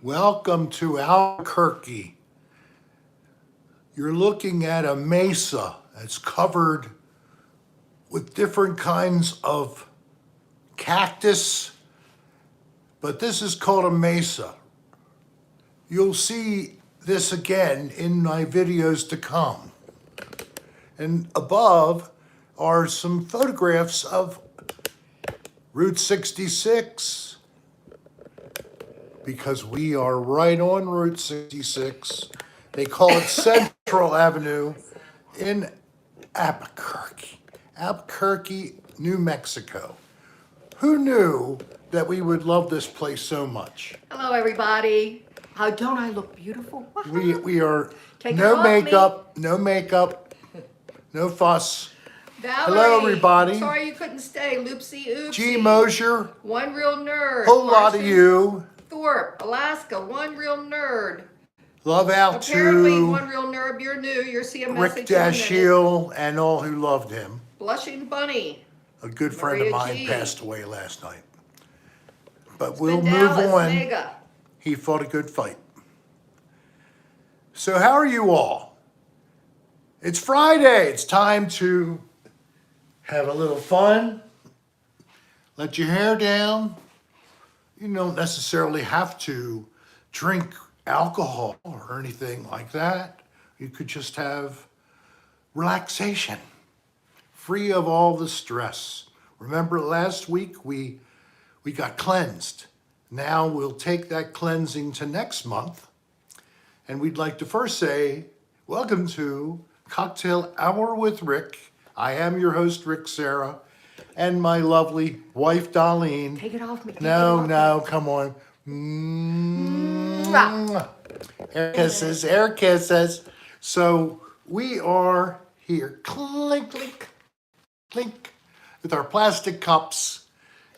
Welcome to Albuquerque. You're looking at a mesa that's covered with different kinds of cactus, but this is called a mesa. You'll see this again in my videos to come. And above are some photographs of Route 66, because we are right on Route 66. They call it Central Avenue in Albuquerque, New Mexico. Who knew that we would love this place so much? Hello, everybody. How don't I look beautiful? We are Take it no off makeup, no fuss. Valerie, Hello, everybody. Sorry you couldn't stay. Loopsy oopsie. G. Mosier, One real nerd. whole lot of Carson you. Thorpe, Alaska. One real nerd. Love out Apparently, to one real nerd. You're new. You'll see a message Rick in a minute. Dashiell and all who loved him. Blushing Bunny. A good friend of Maria mine G. passed away last night. But It's we'll been move Dallas, on. Mega. He fought a good fight. So how are you all? It's Friday. It's time to have a little fun. Let your hair down. You don't necessarily have to drink alcohol or anything like that. You could just have relaxation, free of all the stress. Remember last week we got cleansed. Now we'll take that cleansing to next month. And we'd like to first say, welcome to Cocktail Hour with Rick. I am your host, Rick Serra, and my lovely wife, Darlene. Take it off me. No, come on. Air kisses. So we are here, clink, clink, clink, with our plastic cups,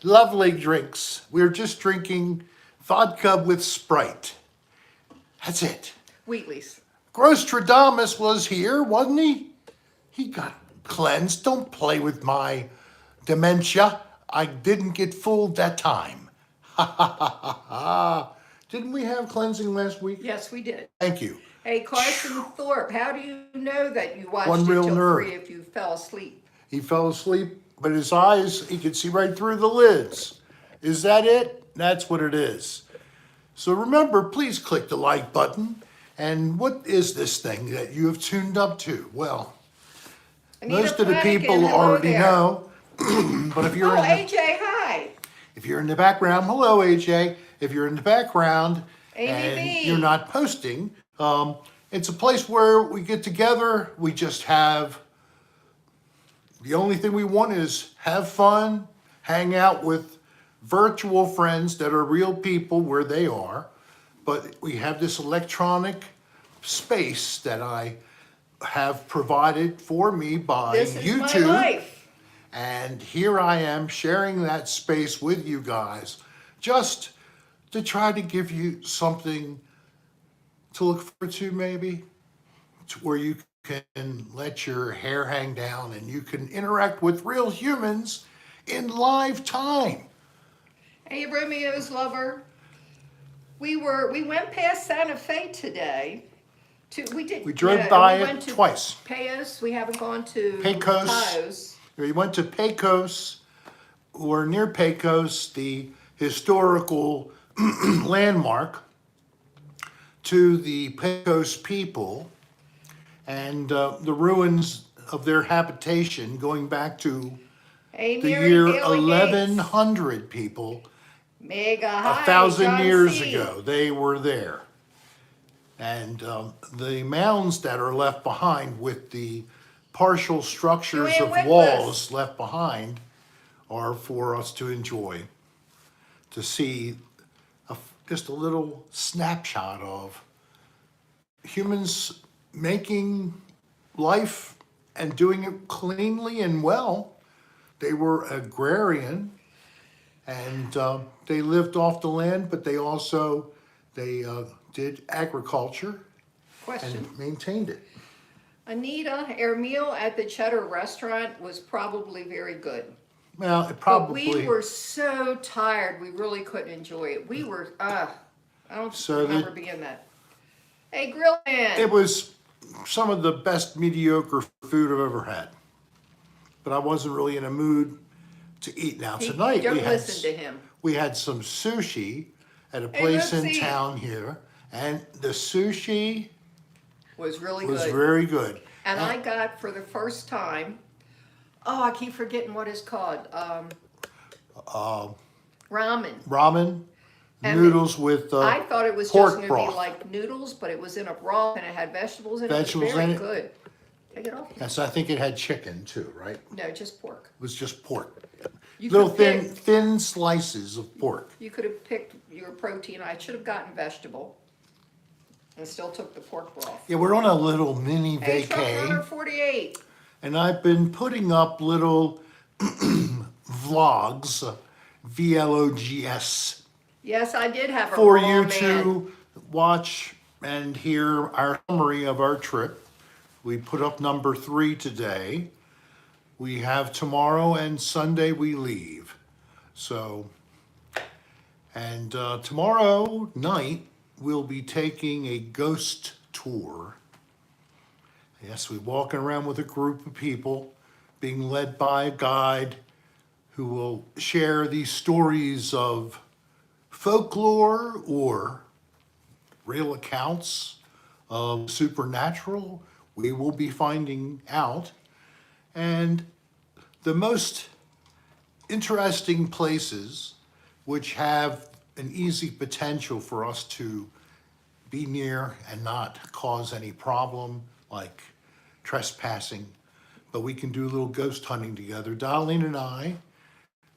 lovely drinks. We're just drinking vodka with Sprite. That's it. Wheatley's. Grostradamus was here, wasn't he? He got cleansed. Don't play with my dementia. I didn't get fooled that time. Ha ha ha ha ha. Didn't we have cleansing last week? Yes, we did. Thank you. Hey, Carson Thorpe, how do you know that you watched One it real till nerd. 3 if you fell asleep? He fell asleep, but his eyes, he could see right through the lids. Is that it? That's what it is. So remember, please click the like button. And what is this thing that you have tuned up to? Well, Anita most of the Flanagan, people hello already there. know. But if you're Oh, in the, AJ, hi. if you're in the background, hello AJ. If you're in the background Amy and B. you're not posting, it's a place where we get together. We just have, the only thing we want is have fun, hang out with virtual friends that are real people where they are. But we have this electronic space that I have provided for me by This is YouTube. my life. And here I am sharing that space with you guys, just to try to give you something to look forward to, maybe, to where you can let your hair hang down and you can interact with real humans in live time. Hey, Romeo's lover. We went past Santa Fe today. We drove by it twice. Payos. We haven't gone to Pecos. Taos. We went to Pecos, or near Pecos, the historical landmark to the Pecos people, and the ruins of their habitation going back to Hey, the Mary year Bailey 1100 people. Mega A hi, 1,000 John years C. ago, they were there. And the mounds that are left behind with the partial structures Joanne of Whitworth. walls left behind are for us to enjoy, to see just a little snapshot of humans making life and doing it cleanly and well. They were agrarian, and they lived off the land, but they also did agriculture Question. and maintained it. Anita, our meal at the Cheddar restaurant was probably very good. Well, it But probably. we were so tired, we really couldn't enjoy it. We were, I don't So remember being that. Hey, Grill Man. it was some of the best mediocre food I've ever had. But I wasn't really in a mood to eat. Now tonight Don't listen to him. we had some sushi at a Hey, place in Lipsy. town here, and the sushi Was really was good. very good. And I got for the first time, oh, I keep forgetting what it's called. Ramen. Ramen, And noodles with I thought it was pork just going to broth. be like noodles, but it was in a broth and it had vegetables in Vegetables it. It was in very it? good. Take it off. Yes, I think it had chicken too, right? No, just pork. It was just pork. You Little could thin, pick- thin slices of pork. You could have picked your protein. I should have gotten vegetable and still took the pork broth. Yeah, we're on a little mini Hey, Truck Runner vacay, 48. and I've been putting up little vlogs, VLOGS, Yes, I did have a for raw you man. to watch and hear our summary of our trip. We put up number 3 today. We have tomorrow and Sunday we leave. So, and tomorrow night we'll be taking a ghost tour. Yes, we're walking around with a group of people being led by a guide who will share these stories of folklore or real accounts of supernatural. We will be finding out. And the most interesting places which have an easy potential for us to be near and not cause any problem, like trespassing, but we can do a little ghost hunting together. Darlene and I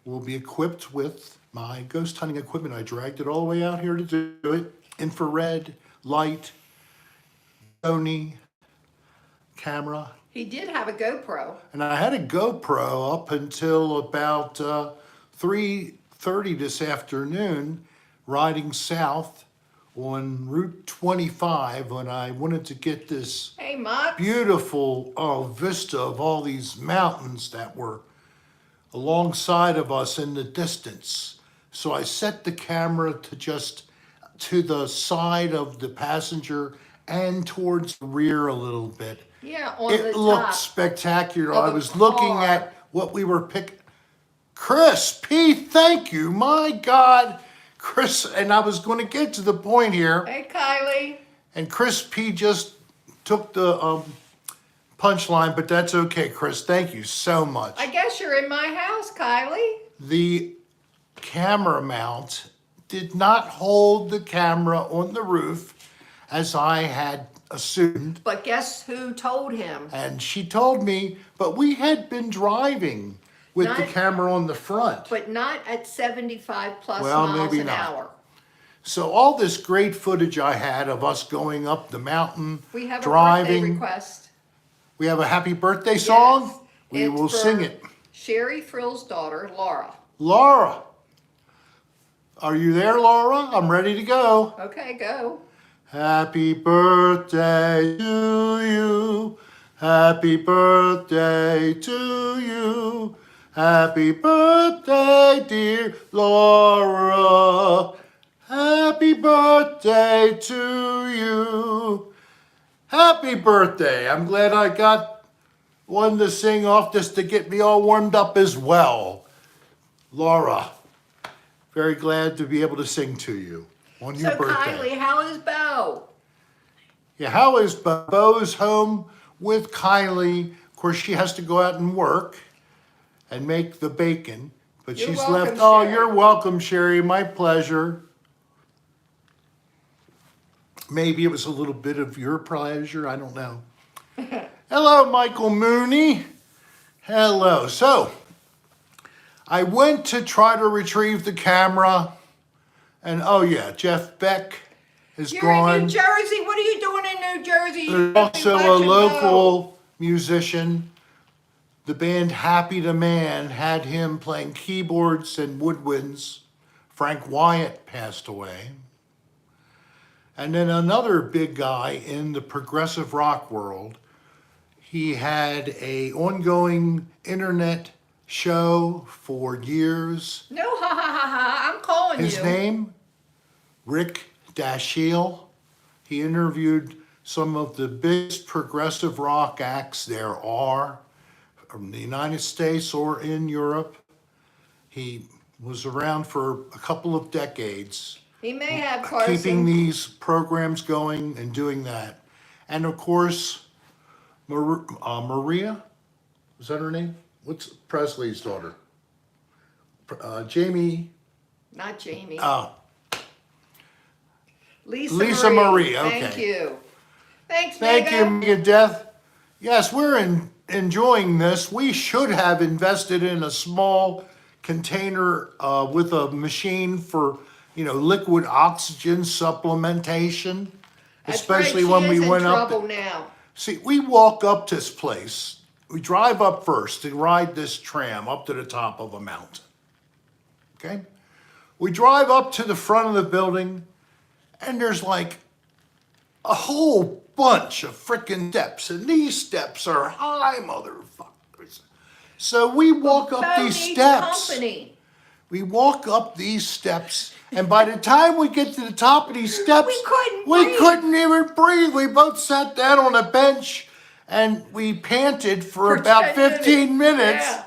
will be equipped with my ghost hunting equipment. I dragged it all the way out here to do it. Infrared, light, Sony camera. He did have a GoPro. And I had a GoPro up until about 3:30 this afternoon, riding south on Route 25 when I wanted to get this Hey, Mott. beautiful vista of all these mountains that were alongside of us in the distance. So I set the camera to just to the side of the passenger and towards the rear a little bit. Yeah, on It the looked top. spectacular. of I a was looking car. at what we were picking. Chris P, thank you. My God, Chris, and I was going to get to the point here, Hey, Kylie. and Chris P just took the punchline, but that's okay, Chris. Thank you so much. I guess you're in my house, Kylie. The camera mount did not hold the camera on the roof as I had assumed. But guess who told him? And she told me, but we had been driving with the Not- camera on the front. But not at 75 plus Well, miles maybe an not. hour. So all this great footage I had of us going up the mountain, We have a birthday driving. request. We have a happy birthday song. Yes. We It's will for sing it. Sherry Frill's daughter, Laura. Laura, are you there, Laura? I'm ready to go. Okay, go. Happy birthday to you. Happy birthday to you. Happy birthday, dear Laura. Happy birthday to you. Happy birthday. I'm glad I got one to sing off just to get me all warmed up as well. Laura, very glad to be able to sing to you on your So, birthday. Kylie, how is Bo? Yeah, how is Bo? Bo's home with Kylie. Of course, she has to go out and work and make the bacon, but You're she's welcome, left. Oh, Sherry. you're welcome, Sherry. My pleasure. Maybe it was a little bit of your pleasure. I don't know. Hello, Michael Mooney. Hello. So, I went to try to retrieve the camera, and oh yeah, Jeff Beck is You're gone. in New Jersey. What are you doing in New Jersey? There's also a local musician. The band Happy to Man had him playing keyboards and woodwinds. Frank Wyatt passed away. And then another big guy in the progressive rock world. He had a ongoing internet show for years. No, ha ha ha ha. I'm calling His you. name, Rick Dashiell. He interviewed some of the biggest progressive rock acts there are from the United States or in Europe. He was around for a couple of decades, He may have keeping Carson. these programs going and doing that. And of course, Maria, is that her name? What's Presley's daughter? Jamie. Not Jamie. Lisa Lisa Marie, Thank okay. you. Thanks, Thank Mega. you, Mega Death. Yes, we're enjoying this. We should have invested in a small container with a machine for, liquid oxygen supplementation, That's especially right, when she we is in went up. trouble now. See, we walk up this place. We drive up first and ride this tram up to the top of a mountain. Okay? We drive up to the front of the building, and there's like a whole bunch of freaking steps, and these steps are high, motherfuckers. So we walk up Bo these needs steps. company. We walk up these steps, and by the time we get to the top of these steps, We couldn't breathe. even breathe. We both sat down on a bench, and we panted for For about 10 15 minutes. Yeah.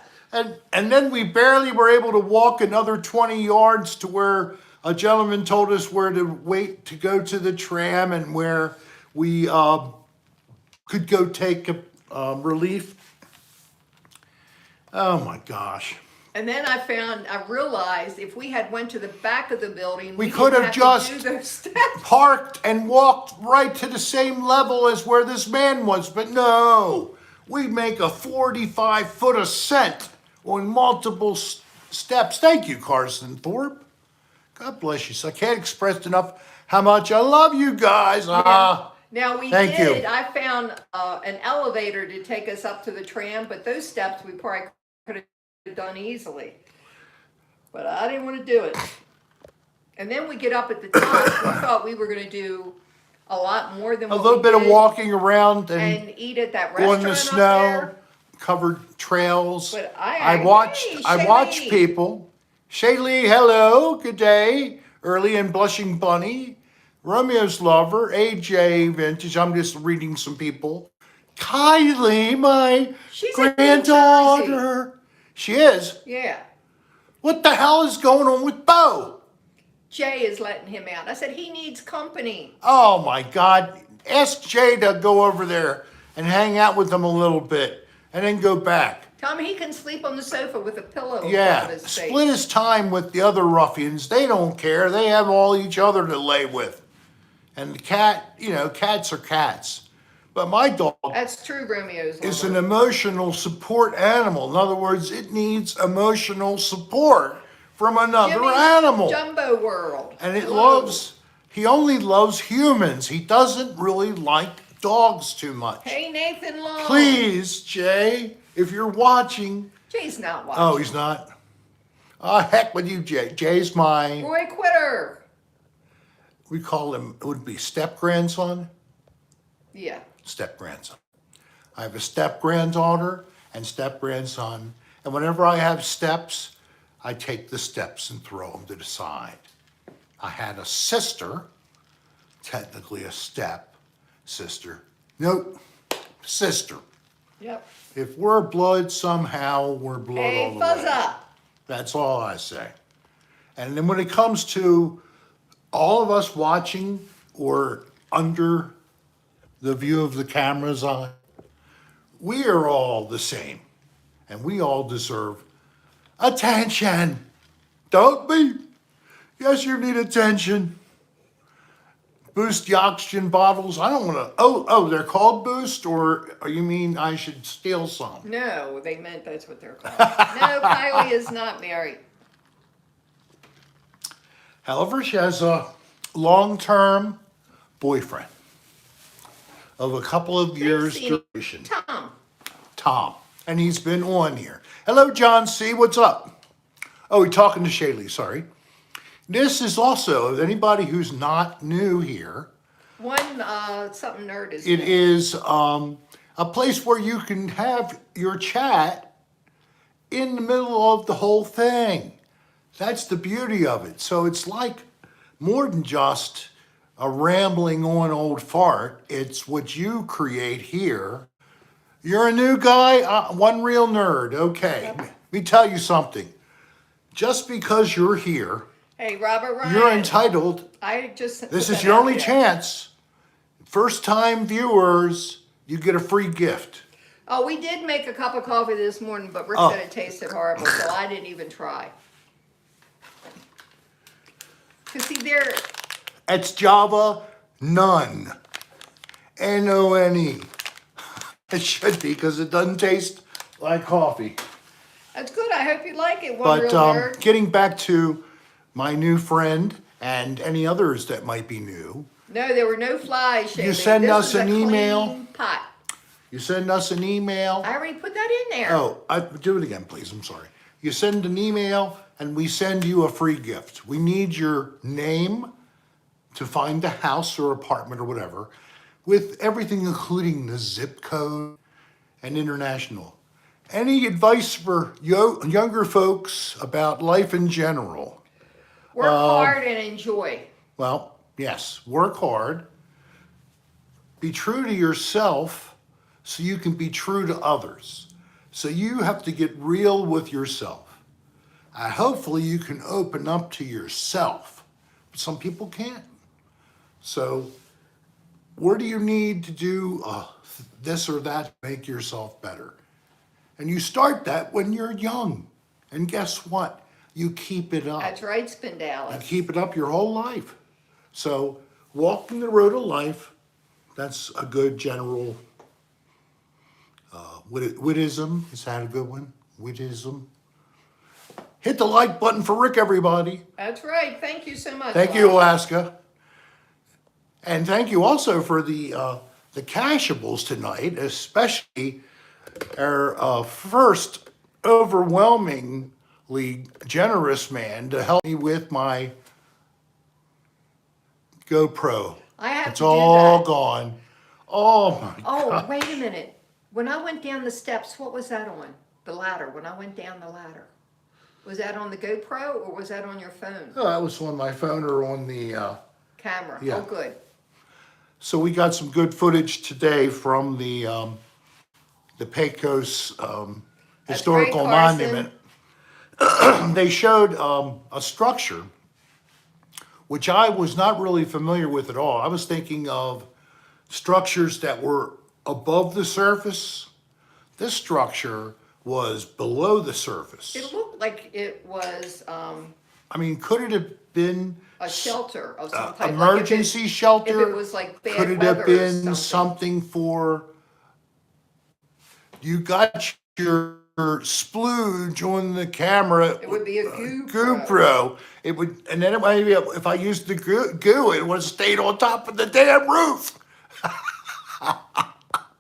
And then we barely were able to walk another 20 yards to where a gentleman told us where to wait to go to the tram and where we could go take relief. Oh my gosh. And then I realized if we had went to the back of the building, We didn't could have have just to do those steps. Parked and walked right to the same level as where this man was, but no. We make a 45-foot ascent on multiple steps. Thank you, Carson Thorpe. God bless you. So I can't express enough how much I love you guys. Now thank you. I found an elevator to take us up to the tram, but those steps we probably could have done easily. But I didn't want to do it. And then we get up at the top. We thought we were going to do a lot more than A what little we bit of did walking around and eat at that on restaurant the up snow, there. covered trails. But I hey, watched Shaylee. people. Shaylee, hello, good day. Early and blushing bunny. Romeo's lover, AJ Vintage. I'm just reading some people. Kylie, my She's in New granddaughter. She is. Yeah. What the hell is going on with Bo? Jay is letting him out. I said he needs company. Oh my God. Ask Jay to go over there and hang out with them a little bit and then go back. Tell him he can sleep on the sofa with a pillow in front Yeah, of his split face. his time with the other ruffians. They don't care. They have all each other to lay with. And the cat, cats are cats. But my dog That's true, Romeo's is lover. an emotional support animal. In other words, it needs emotional support from another Jimmy's animal. Jumbo World. And it Hello. he only loves humans. He doesn't really like dogs too much. Hey, Nathan Long. Please, Jay, if you're watching. Jay's not watching. Oh, he's not? Oh, heck with you, Jay. Jay's my, Roy Quitter. we call him, it would be step-grandson? Yeah. Step-grandson. I have a step-granddaughter and step-grandson. And whenever I have steps, I take the steps and throw them to the side. I had a sister, technically a step-sister. Nope, sister. Yep. If we're blood somehow, we're blood all Hey, the way. Fuzza. That's all I say. And then when it comes to all of us watching or under the view of the camera's eye, we are all the same. And we all deserve attention. Don't we? Yes, you need attention. Boost the oxygen bottles. I don't want to. Oh, they're called Boost, or you mean I should steal some? No, they meant that's what they're called. No, Kylie is not married. However, she has a long-term boyfriend of a couple of years Seen duration, Tom. and he's been on here. Hello, John C. What's up? Oh, we're talking to Shaylee. Sorry. This is also anybody who's not new here. Something nerd is. It is a place where you can have your chat in the middle of the whole thing. That's the beauty of it. So it's like more than just a rambling on old fart. It's what you create here. You're a new guy, one real nerd. Okay, let me tell you something. Just because you're here, Hey, Robert Ryan. you're entitled. I just. This put is that your out only there. chance. First time viewers, you get a free gift. Oh, we did make a cup of coffee this morning, but Rick Oh. said it tasted horrible, so I didn't even try. Cause see, there. It's Java None. None. It should be because it doesn't taste like coffee. That's good. I hope you like it. One But real nerd. getting back to my new friend and any others that might be new, No, there were no flies. Shaving. You send This us is a an email. clean pot. you send us an email. I already put that in there. Oh, do it again, please. I'm sorry. You send an email and we send you a free gift. We need your name to find a house or apartment or whatever, with everything including the zip code and international. Any advice for younger folks about life in general? Work hard and enjoy. Well, yes, work hard. Be true to yourself so you can be true to others. So you have to get real with yourself. Hopefully you can open up to yourself. But some people can't. So where do you need to do this or that to make yourself better? And you start that when you're young. And guess what? You keep it up. That's right, You Spindalis. keep it up your whole life. So walking the road of life, that's a good general wittism. Is that a good one? Wittism. Hit the like button for Rick, everybody. That's right. Thank you so much. Thank you, Bob. Alaska. And thank you also for the cashables tonight, especially our first overwhelmingly generous man to help me with my GoPro. I have It's to do all that. gone. Oh my Oh, God. wait a minute. When I went down the steps, what was that on? The ladder. When I went down the ladder. Was that on the GoPro or was that on your phone? Oh, that was on my phone or on the... Camera. Yeah. Oh, good. So we got some good footage today from the Pecos That's Historical great, Carson. Monument. They showed a structure which I was not really familiar with at all. I was thinking of structures that were above the surface. This structure was below the surface. It looked like it was I mean, could it have been a shelter of some type. emergency like shelter? if it was like bad Could it weather have or been something. something for, you got your splooge on the camera? It would be a GoPro. GoPro. It would, and then it might be, if I used the goo, it would have stayed on top of the damn roof.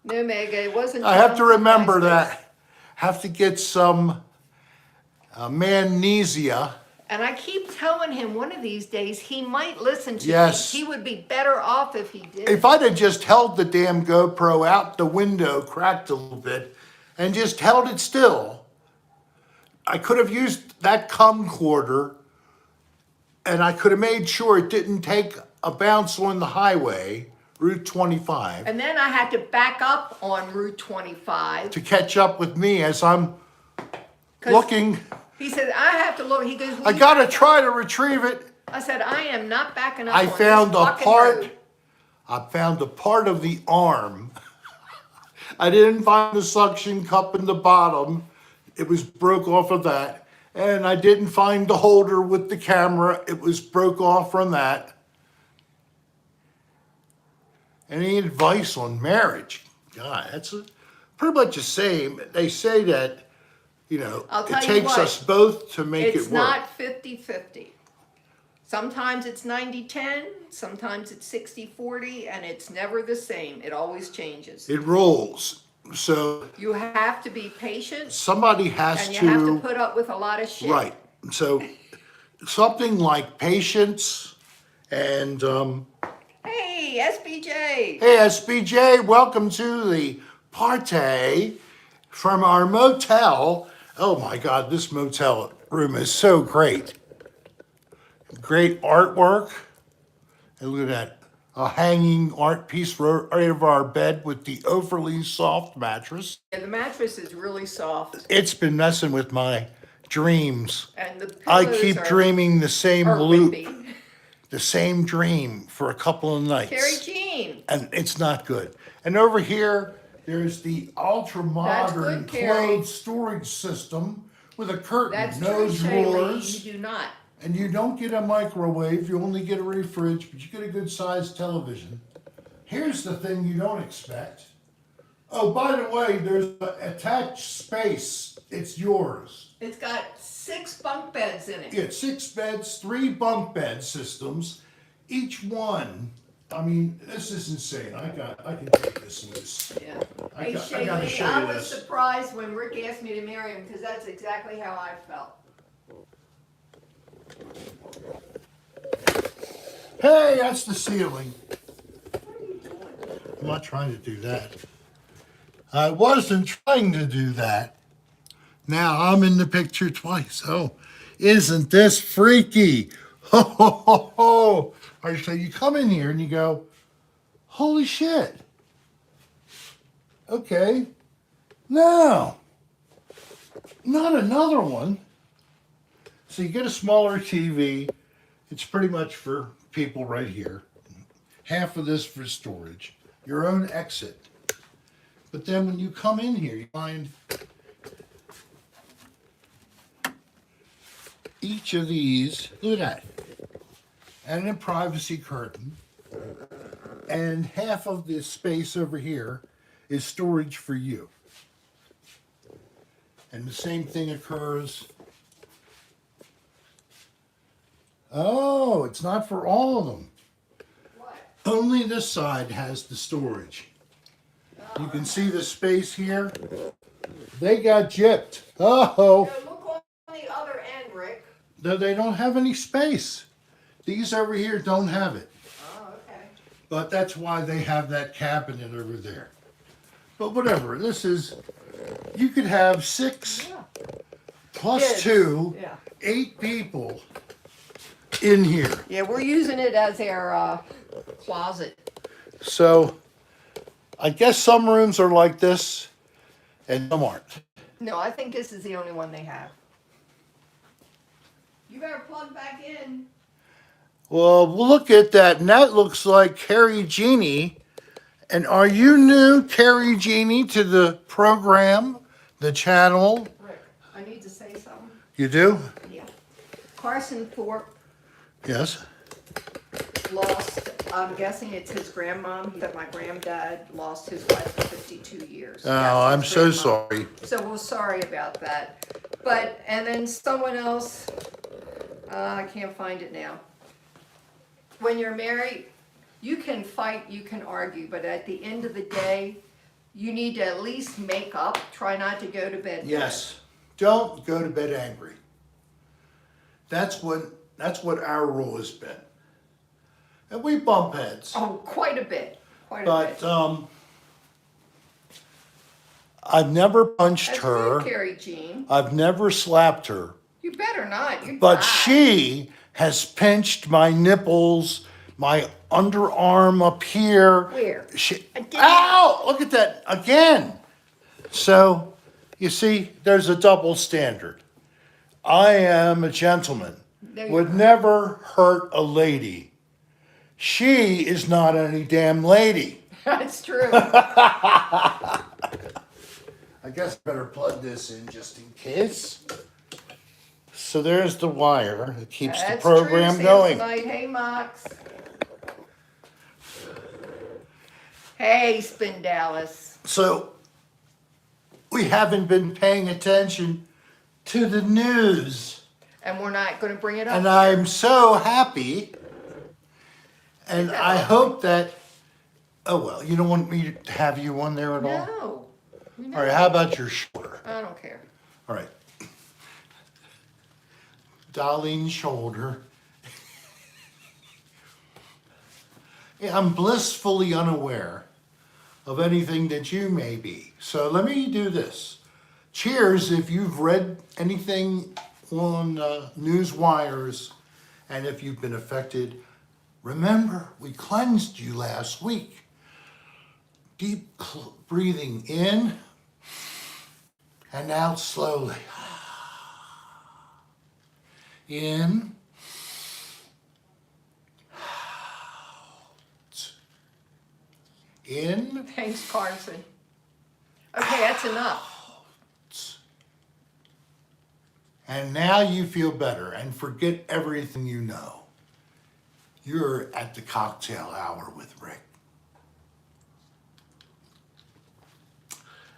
No, Mega, it wasn't. I have to down from remember MySpace. that. Have to get some magnesia. And I keep telling him one of these days he might listen to Yes. me. He would be better off if he did. If I'd have just held the damn GoPro out the window, cracked a little bit, and just held it still, I could have used that camcorder and I could have made sure it didn't take a bounce on the highway, Route 25, And then I had to back up on Route 25. to catch up with me as I'm 'Cause looking. He said, I have to look. He goes, "Will I you gotta back up?" try to retrieve it. I said, I am not backing up I on found this a fucking part. road. I found a part of the arm. I didn't find the suction cup in the bottom. It was broke off of that. And I didn't find the holder with the camera. It was broke off from that. Any advice on marriage? God, that's pretty much the same. They say that, I'll it tell you takes what, us both to make It's it work. not 50-50. Sometimes it's 90-10, sometimes it's 60-40, and it's never the same. It always changes. It rolls. So You have to be patient, somebody has and you to. have to put up with a lot of shit. Right. So something like patience and Hey, SBJ. hey SBJ, welcome to the party from our motel. Oh my God, this motel room is so great. Great artwork. And look at that a hanging art piece right over our bed with the overly soft mattress. And the mattress is really soft, It's been messing with my dreams. and the I pillows keep are dreaming the same loop, wimpy. the same dream for a couple of Carrie nights. Jean. And it's not good. And over here, there's the ultra modern good, Carrie. clothes storage system with a curtain, That's no true, Shaylee. drawers. You do not. And you don't get a microwave, you only get a fridge, but you get a good sized television. Here's the thing you don't expect. Oh, by the way, there's an attached space. It's yours. It's got 6 bunk beds in it. Yeah, 6 beds, 3 bunk bed systems. Each one, I mean, this is insane. I can take this loose. Yeah. I Hey, gotta Shaylee, show I you was this. surprised when Rick asked me to marry him because that's exactly how I felt. Hey, that's the ceiling. What are you doing? I'm not trying to do that. I wasn't trying to do that. Now I'm in the picture twice. Oh, isn't this freaky? Ho, ho, ho, ho. All right, so you come in here and you go, holy shit. Okay. Now, not another one. So you get a smaller TV. It's pretty much for people right here. Half of this for storage. Your own exit. But then when you come in here, you find each of these, look at that, and a privacy curtain. And half of this space over here is storage for you. And the same thing occurs. Oh, it's not for all of them. What? Only this side has the storage. You can see the space here. They got gypped. Oh, No, look on the other end, Rick. no, they don't have any space. These over here don't have it. Oh, okay. But that's why they have that cabinet over there. But whatever, this is, you could have 6 Yeah. plus Kids. 2, Yeah. 8 people in here. Yeah, we're using it as our closet. So I guess some rooms are like this and some aren't. No, I think this is the only one they have. You better plug back in. Well, look at that. And that looks like Carrie Jeannie. And are you new, Carrie Jeannie, to the program, the channel? Rick, I need to say something. You do? Yeah. Carson Thorpe Yes. lost, I'm guessing it's his grandmom. He said my granddad lost his wife for 52 years. Oh, That's I'm his so grandmom. sorry. So we're sorry about that. But, and then someone else, I can't find it now. When you're married, you can fight, you can argue, but at the end of the day, you need to at least make up. Try not to go to bed. Yes. Don't go to bed angry. That's what our rule has been. And we bump heads. Oh, quite a bit. Quite a But bit. I've never punched That's her. good, Carrie Jean. I've never slapped her. You better not. You But die. she has pinched my nipples, my underarm up here. Where? She, I didn't- ow! Look at that again. So, you see, there's a double standard. I am a gentleman. There you Would go. never hurt a lady. She is not any damn lady. That's true. I guess I better plug this in just in case. So there's the wire that keeps the That's program true. going. Samsonite. Hey, Mox. Hey, Spin Dallas. So we haven't been paying attention to the news. And we're not going to bring it up. And I'm so happy. And I hope that, oh well, you don't want me to have you on there at all? No. No. All right, how about your shoulder? I don't care. All right. Darlene's shoulder. Yeah, I'm blissfully unaware of anything that you may be. So let me do this. Cheers if you've read anything on news wires and if you've been affected Remember, we cleansed you last week. Deep breathing in and out slowly. In. Out. In. Thanks, Carson. Okay, that's enough. And now you feel better and forget everything you know. You're at the cocktail hour with Rick.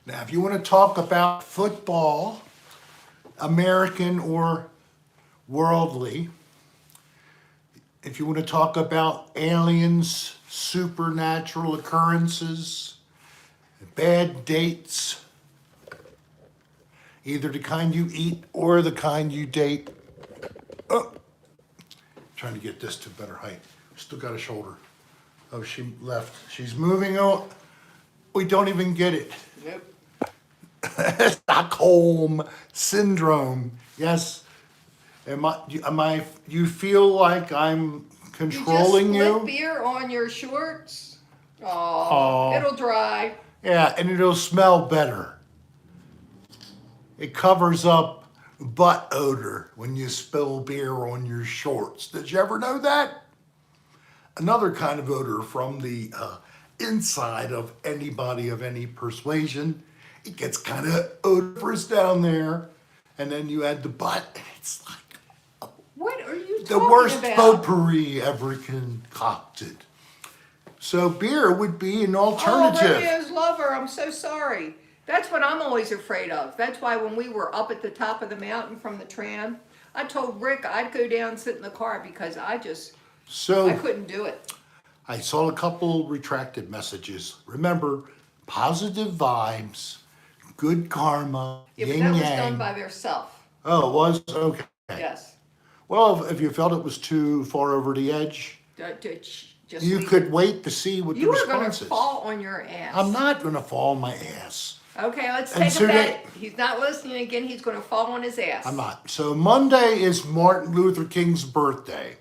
Now, if you want to talk about football, American or worldly, if you want to talk about aliens, supernatural occurrences, bad dates, either the kind you eat or the kind you date. Oh, trying to get this to better height. Still got a shoulder. Oh, she left. She's moving on. We don't even get it. Nope. Stockholm syndrome. Yes. Am I, you feel like I'm controlling You just you? split beer on your shorts? Oh, Aw. it'll dry. Yeah, and it'll smell better. It covers up butt odor when you spill beer on your shorts. Did you ever know that? Another kind of odor from the inside of anybody of any persuasion. It gets kind of odorous down there, and then you add the butt, and it's like What are you the talking worst about? potpourri ever concocted. So beer would be an Oh, alternative. Romeo's lover, I'm so sorry. That's what I'm always afraid of. That's why when we were up at the top of the mountain from the tram, I told Rick I'd go down and sit in the car because I So couldn't do it. I saw a couple retracted messages. Remember, positive vibes, good karma, Yeah, but yin that was yang. done by themselves. Oh, it was? Okay. Yes. Well, if you felt it was too far over the edge, Just you leave could it. wait to see what You the are going response to is. fall on your ass. I'm not going to fall on my ass. Okay, let's And take so a bet. He's not listening again. He's going to fall on his ass. I'm not. So Monday is Martin Luther King's birthday.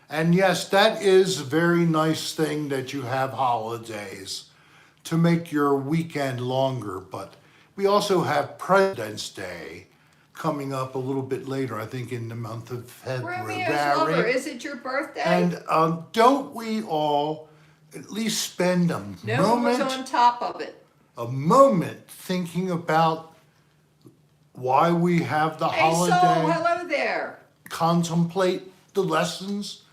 And yes, that is a very nice thing that you have holidays to make your weekend longer. But we also have President's Day coming up a little bit later, I think in the month of February. Romeo's lover, is it your birthday? And don't we all at least spend a no one was on top of it. moment thinking about why we have the Hey, holiday, Soul, hello there. contemplate the lessons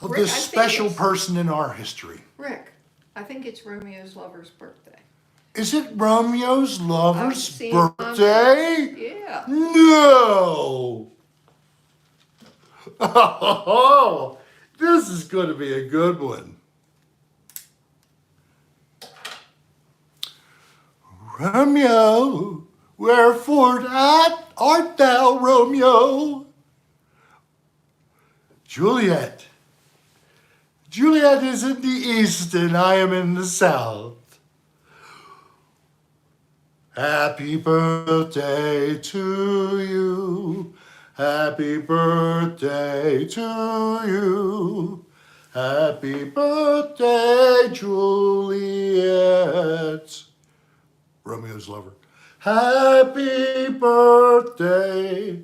of Rick, this I think special it's- person in our history. Rick, I think it's Romeo's lover's birthday. Is it Romeo's lover's seen birthday? Yeah. No! Oh, this is going to be a good one. Romeo, wherefore art thou, Romeo? Juliet. Juliet is in the east and I am in the south. Happy birthday to you. Happy birthday to you. Happy birthday, Juliet. Romeo's lover. Happy birthday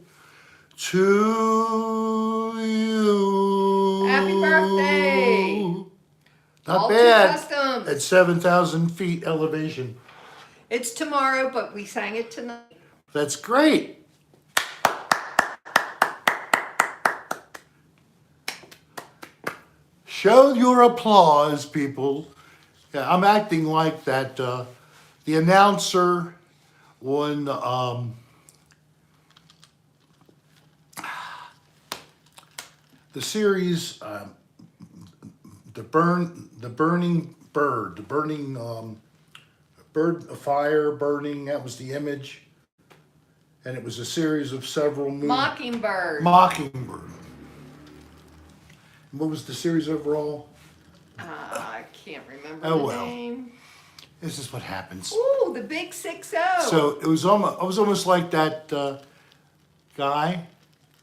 to you. Happy birthday. Not All too bad. custom. At 7,000 feet elevation. It's tomorrow, but we sang it tonight. That's great. Show your applause, people. Yeah, I'm acting like that. The announcer on the series, the burning bird, the burning bird, a fire burning. That was the image, and it was a series of several movies. Mockingbird. Mockingbird. What was the series overall? I can't remember Oh, the well. name. This is what happens. Ooh, the Big 6-0. So it was almost like that guy.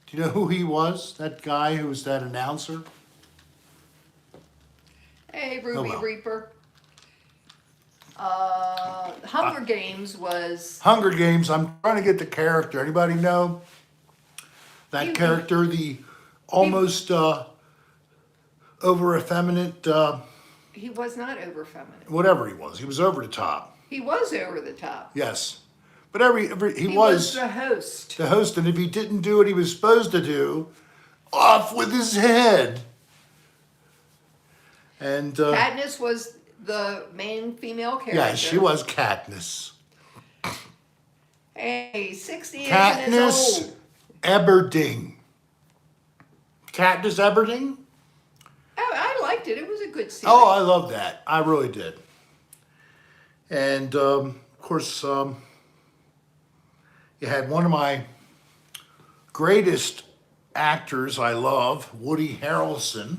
Do you know who he was? That guy who was that announcer? Hey, Ruby well. Reaper. Hunger Games was. Hunger Games, I'm trying to get the character. Anybody know that He- character? The almost over effeminate, He was not over feminine. whatever he was. He was over the top. He was over the top. Yes. But he He was the host. the host, and if he didn't do what he was supposed to do, off with his head. And Katniss was the main female character. yeah, she was Katniss. Hey, 60 isn't as Katniss old. Everdeen. Katniss Everdeen? Oh, I liked it. It was a good series. Oh, I love that. I really did. And of course, you had one of my greatest actors I love, Woody Harrelson,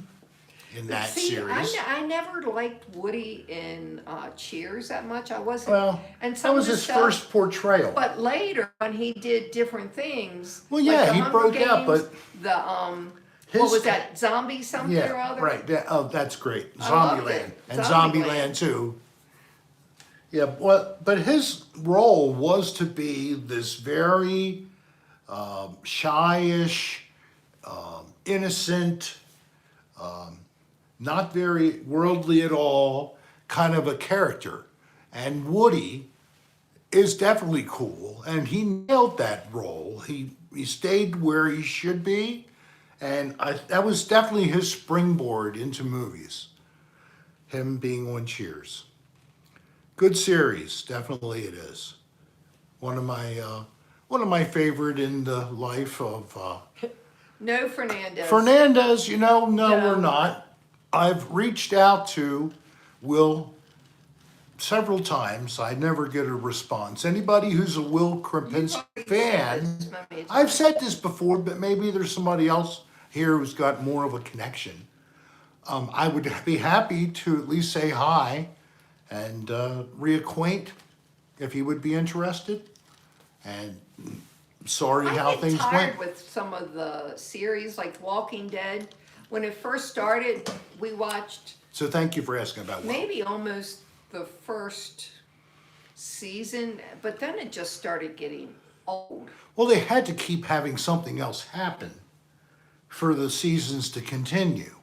in that See, series. I never liked Woody in Cheers that much. I wasn't. Well, and that some was of the his stuff, first portrayal. But later, when he did different things. Well, like yeah, the he Hunger broke out, Games, but the his- what was that? Zombie something or Yeah, other. right. Oh, that's great. I loved Zombieland. it. And Zombieland. Zombieland too. Yeah, but his role was to be this very shyish, innocent, not very worldly at all kind of a character. And Woody is definitely cool, and he nailed that role. He stayed where he should be, and that was definitely his springboard into movies. Him being on Cheers. Good series, definitely it is. One of my favorite in the life of No, Fernandez. Fernandez. No, No. we're not. I've reached out to Will several times. I never get a response. Anybody who's a Will Krapinski fan, I've said this before, but maybe there's somebody else here who's got more of a connection. I would be happy to at least say hi and reacquaint if he would be interested. And sorry how I get things tired went. with some of the series, like Walking Dead. When it first started, we watched So thank you for asking about Will. maybe almost the first season, but then it just started getting old. Well, they had to keep having something else happen for the seasons to continue.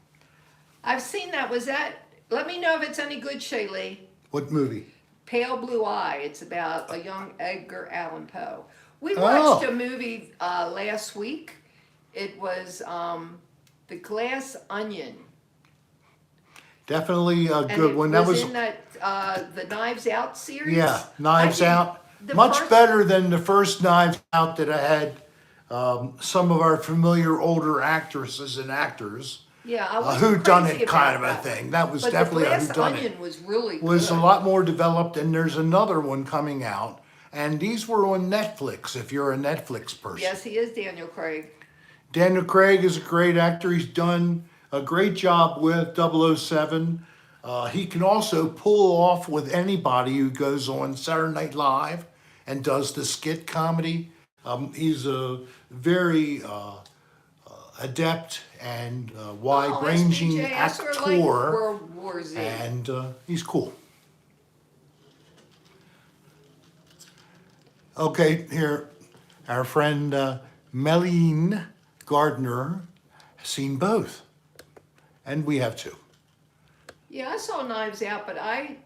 I've seen that. Was that? Let me know if it's any good, Shaylee. What movie? Pale Blue Eye. It's about a young Edgar Allan Poe. We Oh. watched a movie last week. It was The Glass Onion. Definitely a And good it one. That was in that the Knives Out series. yeah, Knives I think Out. the Much first- better than the first Knives Out that I had. Some of our familiar older actresses and actors. Yeah, I A was whodunit kind of a thing. That was but definitely the a Glass whodunit. Onion was really Was good. a lot more developed, and there's another one coming out. And these were on Netflix, if you're a Netflix person. Yes, he is Daniel Craig. Daniel Craig is a great actor. He's done a great job with 007. He can also pull off with anybody who goes on Saturday Night Live and does the skit comedy. He's a very adept and wide-ranging SBJ, I sort of like actor, World War Z. and he's cool. Okay, here, our friend Meline Gardner has seen both, and we have too. Yeah, I saw Knives Out, but I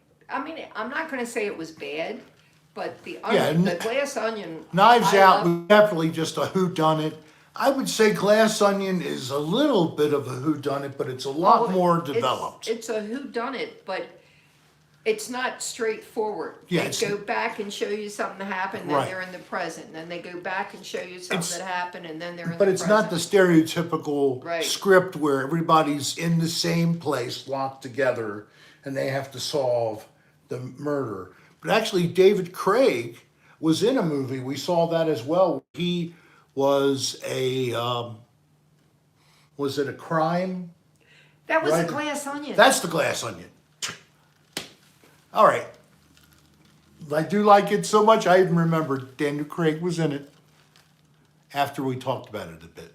mean, I'm not going to say it was bad, but the Yeah, onion, the Glass Onion. Knives I Out love- was definitely just a whodunit. I would say Glass Onion is a little bit of a whodunit, but it's a lot Oh, more it's- developed. It's a whodunit, but it's not straightforward. Yeah, They it's- go back and show you something that happened, then Right. they're in the present. And then they go back and show you something It's- that happened, and then they're in the But present. it's not the stereotypical Right. script where everybody's in the same place locked together and they have to solve the murder. But actually, David Craig was in a movie. We saw that as well. He was was it a crime? That was Right. a Glass Onion. That's the Glass Onion. All right. I do like it so much, I even remember Daniel Craig was in it after we talked about it a bit.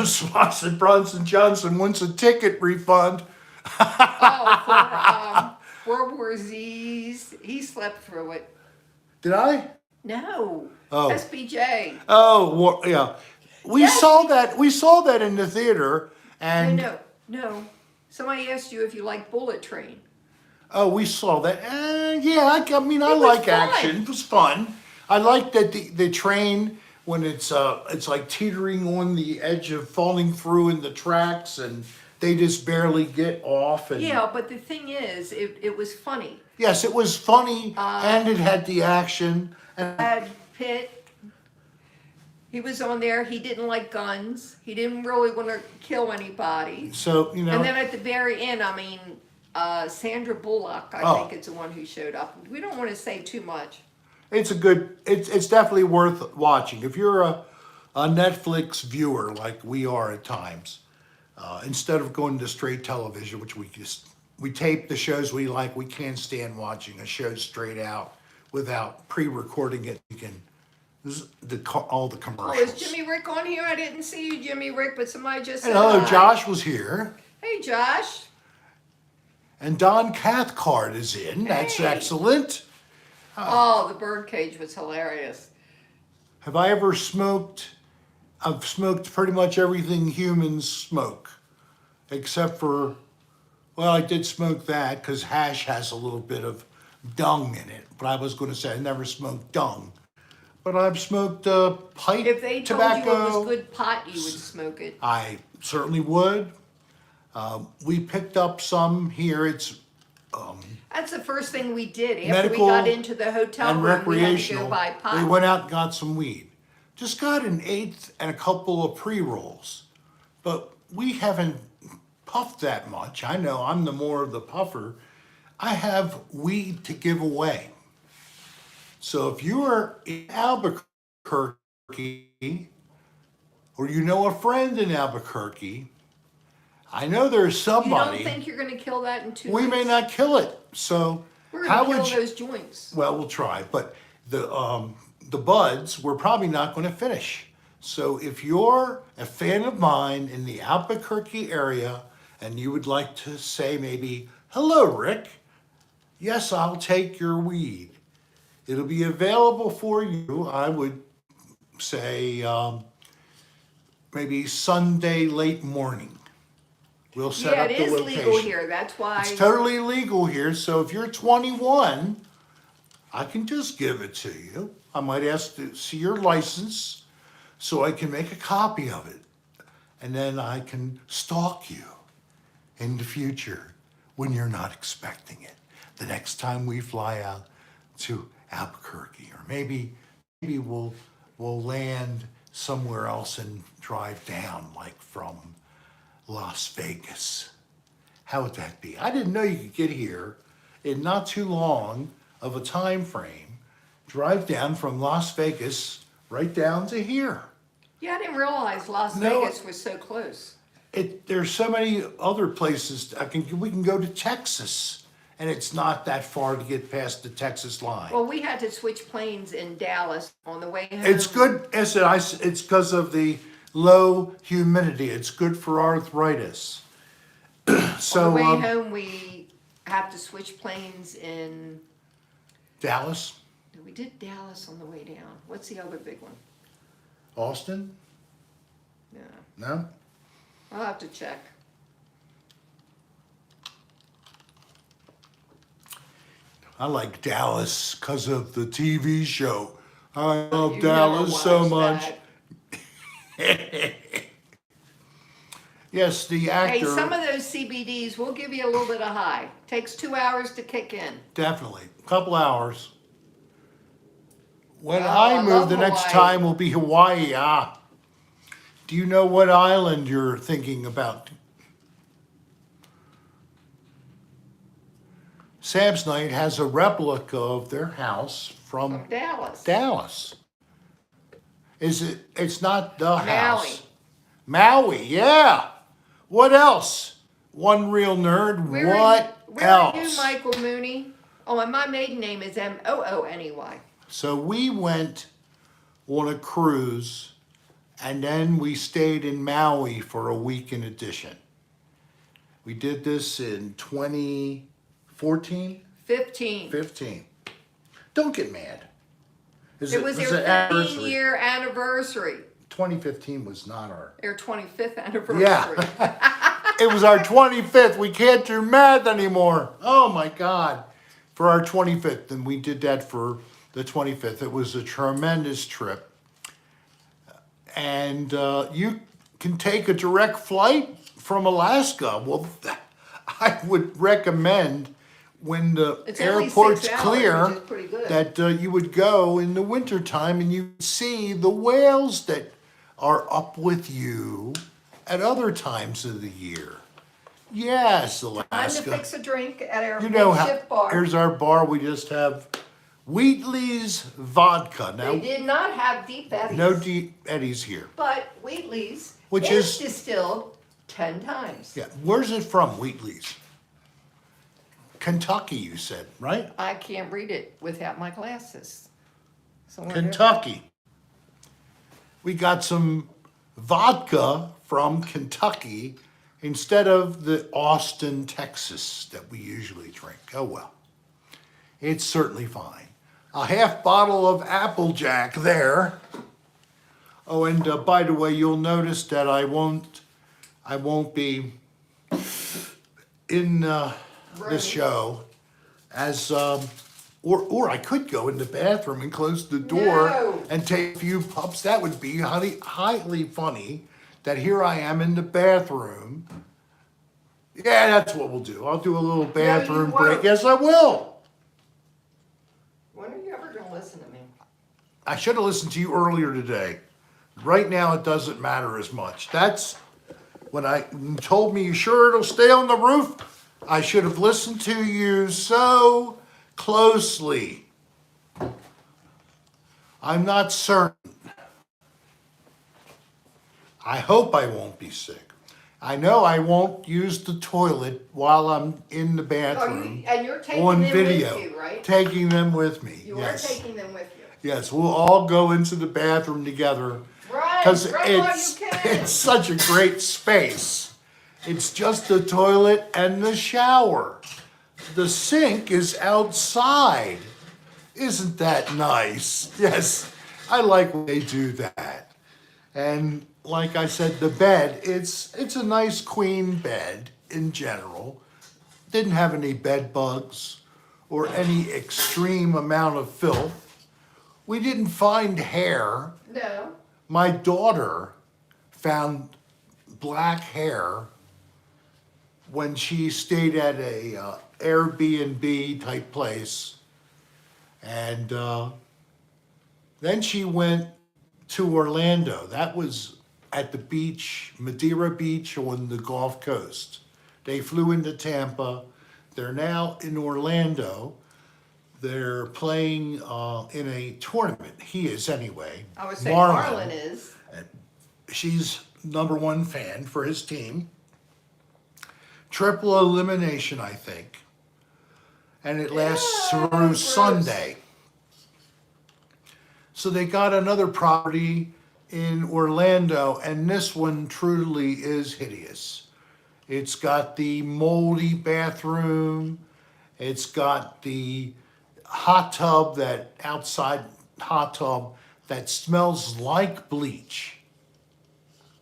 Swanson Bronson Johnson wants a ticket refund. Oh, for World War Z's. He slept through it. Did I? No. Oh. SBJ. Oh, yeah. We Yes. saw that. We saw that in the theater, and No. Somebody asked you if you like Bullet Train. oh, we saw that. Yeah, I mean, I It was like fun. action. It was fun. I like that the train when it's like teetering on the edge of falling through in the tracks, and they just barely get off. And Yeah, but the thing is, it was funny. yes, it was funny, and it had the action. And Brad Pitt, he was on there. He didn't like guns. He didn't really want to kill anybody. so, you know, And then at the very end, I mean, Sandra Bullock, I Oh. think is the one who showed up. We don't want to say too much. it's a good. It's definitely worth watching if you're a Netflix viewer like we are at times. Instead of going to straight television, which we tape the shows we like. We can't stand watching a show straight out without pre-recording it. You can all the Oh, commercials. is Jimmy Rick on here? I didn't see you, Jimmy Rick, but somebody just said Hello, hi. Josh was here, Hey, Josh. and Don Cathcart is in. That's Hey. excellent. Oh, the birdcage was hilarious. Have I ever smoked? I've smoked pretty much everything humans smoke, except for, well, I did smoke that because hash has a little bit of dung in it. But I was going to say I never smoked dung. But I've smoked pipe, If they told tobacco. you it was good pot, you would smoke it. I certainly would. We picked up some here. It's That's the first thing we did after medical we got into the hotel and room. We had to recreational. go buy pot. We went out and got some weed. Just got an eighth and a couple of pre-rolls. But we haven't puffed that much. I know I'm the more of the puffer. I have weed to give away. So if you are in Albuquerque or you know a friend in Albuquerque, I know there's You somebody. don't think you're going to kill that in 2 We weeks? may not kill it. So We're how going to would kill you? those joints. Well, we'll try, but the buds we're probably not going to finish. So if you're a fan of mine in the Albuquerque area and you would like to say maybe, hello, Rick, yes, I'll take your weed. It'll be available for you, I would say, maybe Sunday late morning. We'll set Yeah, up it the is location. legal here. That's why. It's totally legal here, so if you're 21, I can just give it to you. I might ask to see your license so I can make a copy of it. And then I can stalk you in the future when you're not expecting it. The next time we fly out to Albuquerque, or maybe we'll land somewhere else and drive down, like from Las Vegas. How would that be? I didn't know you could get here in not too long of a time frame, drive down from Las Vegas right down to here. Yeah, I didn't realize Las No. Vegas was so close. There's so many other places. We can go to Texas, and it's not that far to get past the Texas line. Well, we had to switch planes in Dallas on the way home. It's good. It's because of the low humidity. It's good for arthritis. So On the way home, we have to switch planes in. Dallas, We did Dallas on the way down. What's the other big one? Austin, Yeah, no. I'll have to check. I like Dallas because of the TV show. I love You Dallas never so watched much. that. Yes, the Hey, actor. some of those CBDs will give you a little bit of high. Takes 2 hours to kick in. Definitely. A couple hours. When Oh, I I move, love the next Hawaii. time will be Hawaii. Do you know what island you're thinking about? Sam's Night has a replica of their house from Dallas. Dallas. It's not the Maui. house. Maui, yeah. What else? One real nerd. Where What where else? are you, Michael Mooney? Oh, and my maiden name is MOONEY. So we went on a cruise, And then we stayed in Maui for a week in addition. We did this in 2014, 15. 15. Don't get mad. It was their an 15-year anniversary. 2015 was not our. Their 25th anniversary. Yeah. It was our 25th. We can't do math anymore. Oh my God. For our 25th. And we did that for the 25th. It was a tremendous trip. And you can take a direct flight from Alaska. Well, I would recommend when the It's only airport's 6 hours, clear which is pretty good. that you would go in the wintertime and you see the whales that are up with you at other times of the year. Yes, Time to Alaska. fix a drink at our You know how, makeshift bar. here's our bar. We just have Wheatley's vodka. Now, They did not have Deep Eddies. no deep eddies here. But Wheatley's Which is is- distilled 10 times. Yeah, where's it from, Wheatley's? Kentucky, you said, right? I can't read it without my glasses. So where- Kentucky. We got some vodka from Kentucky instead of the Austin, Texas that we usually drink. Oh well, it's certainly fine. A half bottle of Applejack there. Oh, and by the way, you'll notice that I won't be in this show as or I could go in the bathroom and close the door No. and take a few pups. That would be highly funny. That here I am in the bathroom. Yeah, that's what we'll do. I'll do a little bathroom break. won't. Yes, I will. When are you ever going to listen to me? I should have listened to you earlier today. Right now, it doesn't matter as much. That's when you told me you sure it'll stay on the roof. I should have listened to you so closely. I'm not certain. I hope I won't be sick. I know I won't use the toilet while I'm in the bathroom and you're taking on them video. with you, right? Taking them with me. You Yes. are taking them with you. Yes, we'll all go into the bathroom together. Right, Because right while it's, you can. it's such a great space. It's just the toilet and the shower. The sink is outside. Isn't that nice? Yes, I like when they do that. And like I said, the bed, it's a nice queen bed in general. Didn't have any bed bugs or any extreme amount of filth. We didn't find hair. No. My daughter found black hair when she stayed at a Airbnb type place, and then she went to Orlando. That was at the beach, Madeira Beach on the Gulf Coast. They flew into Tampa. They're now in Orlando. They're playing in a tournament. He is anyway. I would say Marlon is. She's #1 fan for his team. Triple elimination, I think. And it lasts Yeah, through gross. Sunday. So they got another property in Orlando, and this one truly is hideous. It's got the moldy bathroom. It's got the hot tub, that outside hot tub that smells like bleach.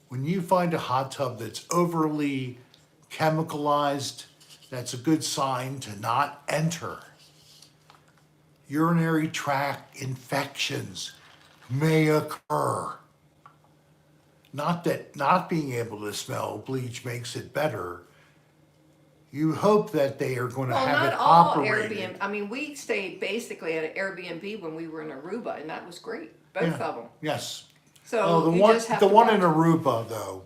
When you find a hot tub that's overly chemicalized, that's a good sign to not enter. Urinary tract infections may occur. Not that not being able to smell bleach makes it better. You hope that they are going to Well, have not it all operated. Airbnb. I mean, we stayed basically at an Airbnb when we were in Aruba, and that was great. Both Yeah. of them. Yes. So Oh, you just have the to one watch. in Aruba, though.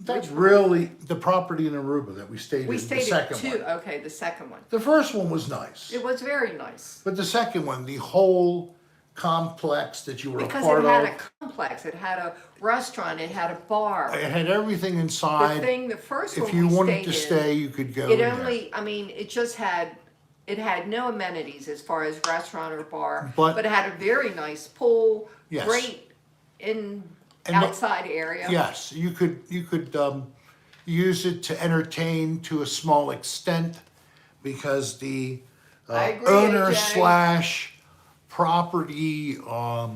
That's Which one? really the property in Aruba that we stayed We in. The stayed at second two. one. Okay, the second one. The first one was nice, It was very nice but the second one, the whole complex that you were because a part it had of, a complex. It had a restaurant. It had a bar. it had everything The inside. thing, the first If one you we wanted stayed to in, stay, you could go it in there. only. I mean, it just had. It had no amenities as far as restaurant or bar, But- it had a very nice pool. Yes. Great in And outside area. yes, you could use it to entertain to a small extent because the I agree, owner AJ. slash property, the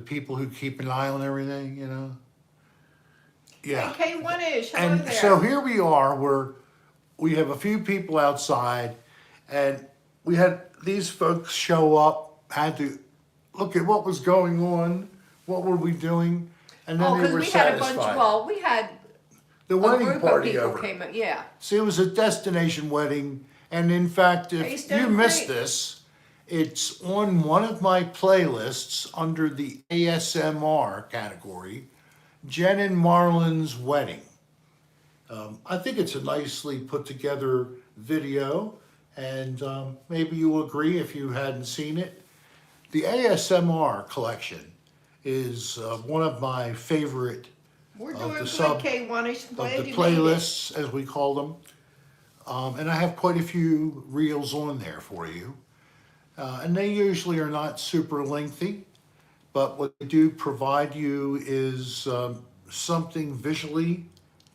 people who keep an eye on everything, you know. Yeah. Hey, K1-ish, hello And there. so here we are, we have a few people outside, and we had these folks show up, had to look at what was going on, what were we doing, and then Oh, they because were we had a satisfied. bunch, well, we had The a wedding group of party people over. came, yeah. See, it was a destination wedding, and in fact, if Taste you and missed Creek. this, it's on one of my playlists under the ASMR category, Jen and Marlon's wedding. I think it's a nicely put together video, and maybe you will agree if you hadn't seen it. The ASMR collection is one of my favorite We're of doing the good, sub- K1-ish. of Glad the you made it. playlists, as we call them. And I have quite a few reels on there for you. And they usually are not super lengthy, but what they do provide you is something visually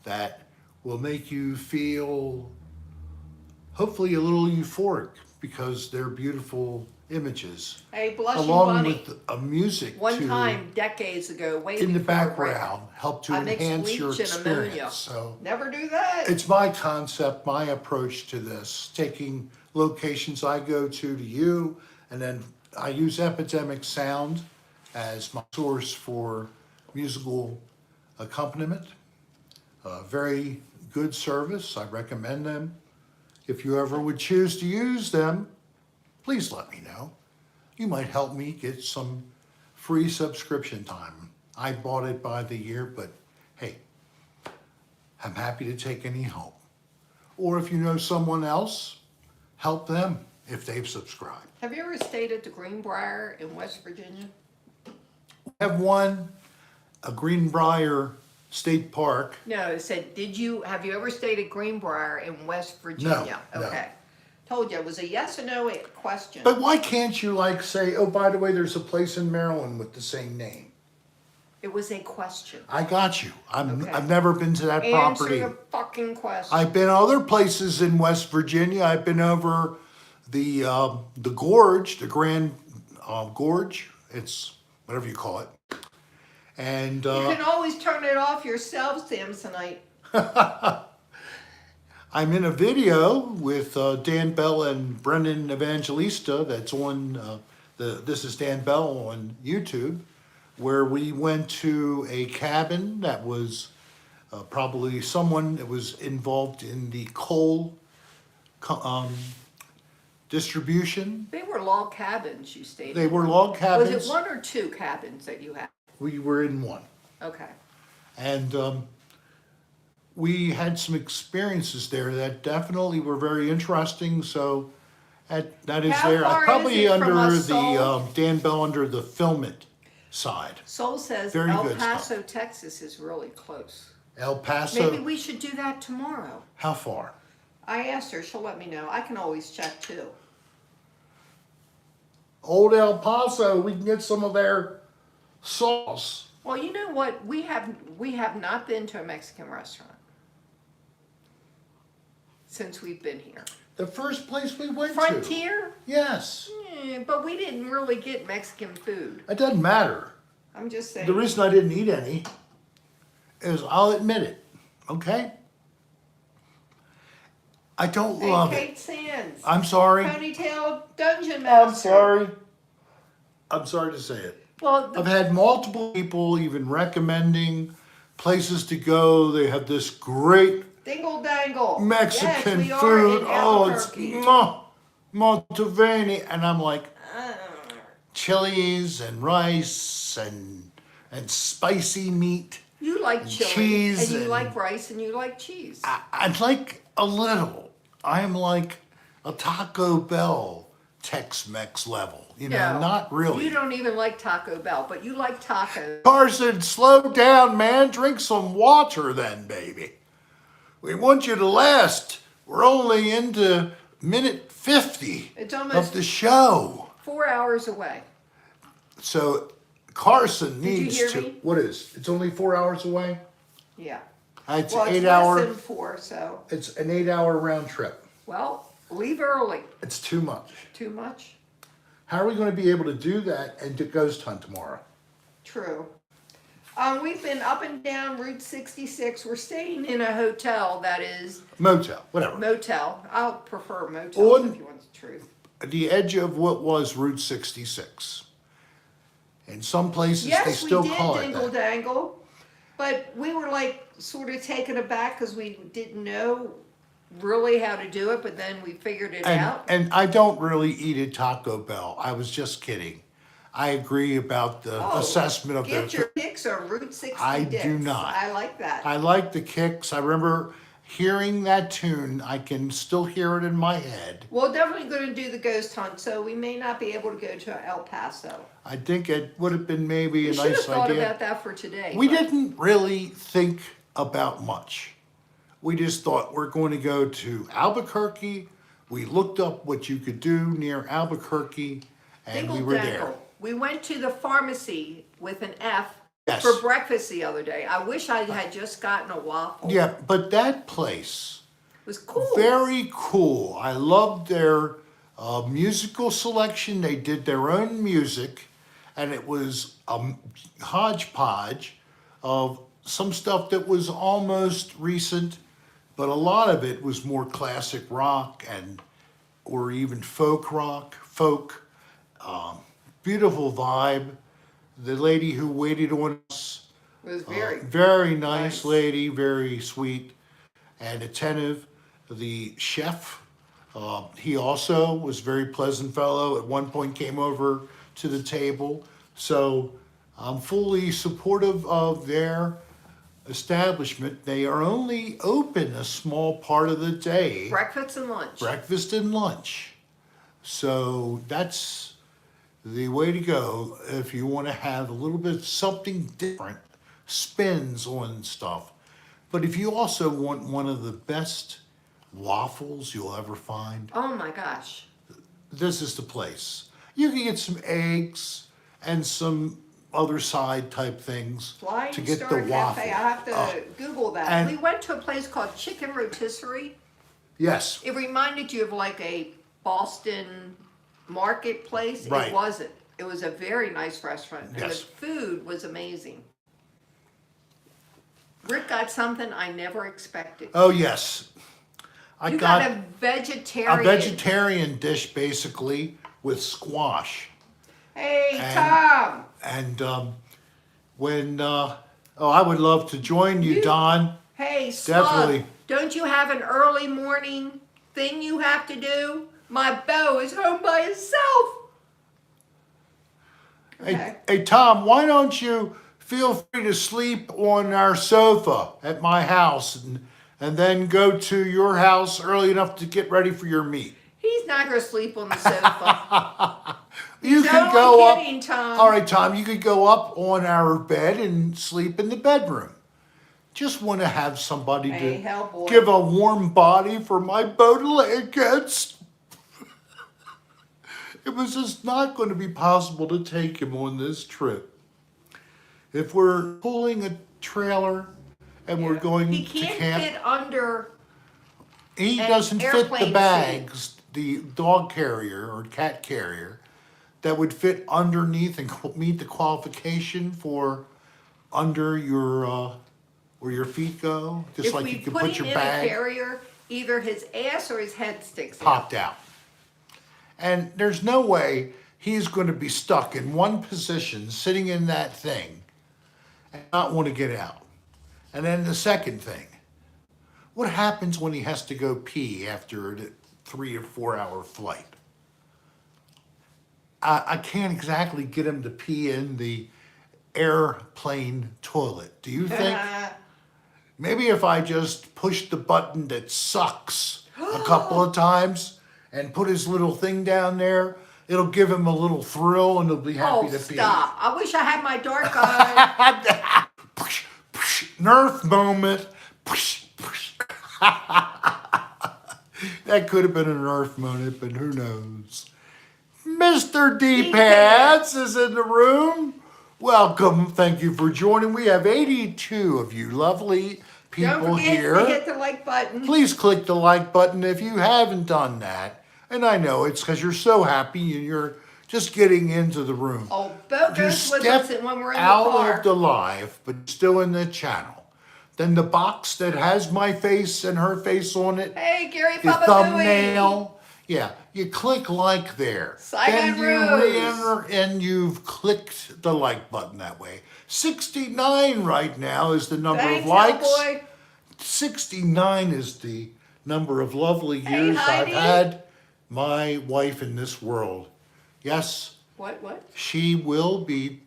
that will make you feel hopefully a little euphoric because they're beautiful images. Hey, bless you, Along bunny. with a music One to, time, decades ago, way in the before Rick, background, help to I mixed enhance your bleach and ammonia. experience. So Never do that. it's my concept, my approach to this, taking locations I go to you, and then I use Epidemic Sound as my source for musical accompaniment. Very good service. I recommend them. If you ever would choose to use them, please let me know. You might help me get some free subscription time. I bought it by the year, but hey, I'm happy to take any help. Or if you know someone else, help them if they've subscribed. Have you ever stayed at the Greenbrier in West Virginia? We have one, a Greenbrier State Park. No, it said, have you ever stayed at Greenbrier in West Virginia? No. Okay. Told you, it was a yes or no question. But why can't you like say, oh, by the way, there's a place in Maryland with the same name? It was a question. I got you. Okay. I've never been to that property. Answer the fucking question. I've been other places in West Virginia. I've been over the gorge, the Grand Gorge. It's whatever you call it. And you can always turn it off yourself, Samsonite. I'm in a video with Dan Bell and Brendan Evangelista that's on This is Dan Bell on YouTube, where we went to a cabin that was probably someone that was involved in the coal distribution. They were log cabins you stayed in. They were log cabins. Was it one or two cabins that you had? We were in one. Okay. And we had some experiences there that definitely were very interesting. So that is How there. far Probably is it from under us, the Sol? Dan Bell under the Film It side. Sol says Very El good Paso, stuff. Texas is really close. El Paso. Maybe we should do that tomorrow. How far? I asked her, she'll let me know. I can always check too. Old El Paso. We can get some of their sauce. Well, you know what? We have not been to a Mexican restaurant since we've been here. The first place we went to. Frontier? Yes. But we didn't really get Mexican food. It doesn't matter. I'm just saying. The reason I didn't eat any is, I'll admit it, okay? I don't Hey, love Kate it. Sands. I'm sorry. Ponytail Dungeon Master. I'm sorry. I'm sorry to say it. Well, I've had multiple people even recommending places to go. They have this great Dingle Dangle. Mexican yes, we food. Are in It's Albuquerque. Montevani. And I'm like, chilies and rice and spicy meat. You like chili, cheese and you and- like rice, and you like cheese. I'd like a little. I am like a Taco Bell Tex-Mex level. You know, No, not really. You don't even like Taco Bell, but you like tacos. Carson, slow down, man. Drink some water then, baby. We want you to last. We're only into minute 50 It's of almost the show. 4 hours away. So, Carson Did you needs hear to. me? What is? It's only 4 hours away. Yeah. It's Well, an it's 8 hour. less than 4, so. It's an 8 hour round trip. Well, leave early. It's too much. Too much? How are we going to be able to do that and do ghost hunt tomorrow? True. We've been up and down Route 66. We're staying in a hotel that is Motel, whatever. motel. I'll prefer motels On- if you want the truth. The edge of what was Route 66. In some places, they Yes, we still did call it dingle that. dangle, but we were like sort of taken aback because we didn't know really how to do it, but then we figured it out. And I don't really eat at Taco Bell. I was just kidding. I agree about the assessment of Get the. your kicks on Route 66. I do not. I like that. I like the kicks. I remember hearing that tune. I can still hear it in my head. We're definitely going to do the ghost hunt, so we may not be able to go to El Paso. I think it would have been maybe We a should have nice thought idea. about that for today. We but- didn't really think about much. We just thought we're going to go to Albuquerque. We looked up what you could do near Albuquerque, and we Dingle were dangle. there. We went to the pharmacy with an F Yes. for breakfast the other day. I wish I had just gotten a waffle. Yeah, but that place, It was cool. very cool. I loved their musical selection. They did their own music, and it was a hodgepodge of some stuff that was almost recent, but a lot of it was more classic rock and or even folk rock, folk. Beautiful vibe. The lady who waited on us, It was very. very nice Nice. lady, very sweet and attentive. The chef, he also was a very pleasant fellow. At one point came over to the table. So I'm fully supportive of their establishment. They are only open a small part of the day, Breakfast and lunch. breakfast and lunch. So that's the way to go if you want to have a little bit of something different, spins on stuff. But if you also want one of the best waffles you'll ever find, Oh my gosh. this is the place. You can get some eggs and some other side type things Flying to get Star the waffle. Cafe. I have to Google that. and- We went to a place called Chicken Rotisserie. Yes, It reminded you of like a Boston marketplace. Right. It wasn't. It was a very nice restaurant. And Yes. the food was amazing. Rick got something I never expected. oh yes. I You got got a vegetarian. a vegetarian dish basically with squash. Hey, And- Tom. And when, I would love to join you, You- Don. Hey, Slug. Definitely. Don't you have an early morning thing you have to do? My beau is home by himself. Okay. Hey, Tom, why don't you feel free to sleep on our sofa at my house and then go to your house early enough to get ready for your meet? He's not going to sleep on the sofa. You He's can only go kidding, up. Tom. All right, Tom, you could go up on our bed and sleep in the bedroom. Just want to have somebody Hey, to Hellboy. give a warm body for my boat to lay against. It was just not going to be possible to take him on this trip. If we're pulling a trailer and we're going He to can't camp, fit under. he an doesn't fit airplane the seat. bags, the dog carrier or cat carrier, that would fit underneath and meet the qualification for under your where your feet go, just If like we you could put put him your in a bag carrier, either his ass or his head sticks out. popped out. And there's no way he's going to be stuck in one position, sitting in that thing, and not want to get out. And then the second thing, what happens when he has to go pee after a 3 or 4 hour flight? I can't exactly get him to pee in the airplane toilet. Do you think? Maybe if I just push the button that sucks a couple of times and put his little thing down there, it'll give him a little thrill and he'll be happy Oh, to pee. stop. I wish I had my dark eye. Nerf moment. That could have been a Nerf moment, but who knows? Mr. D Pants is in the room. Welcome. Thank you for joining. We have 82 of you lovely Don't people forget here. to hit the like button. Please click the like button if you haven't done that. And I know it's because you're so happy and you're just getting into the room. Oh, Bo You goes with step us when we're in the out car. of the live, but still in the channel. Then the box that has my face and her face on it, Hey, Gary the Papa thumbnail. Yeah, you click like there. Saigon Then you Rose. re-enter and you've clicked the like button that way. 69 right now is the number Thanks, of likes. Hellboy. 69 is the number of lovely Hey, years I've Heidi. had my wife in this world. Yes, What? she will be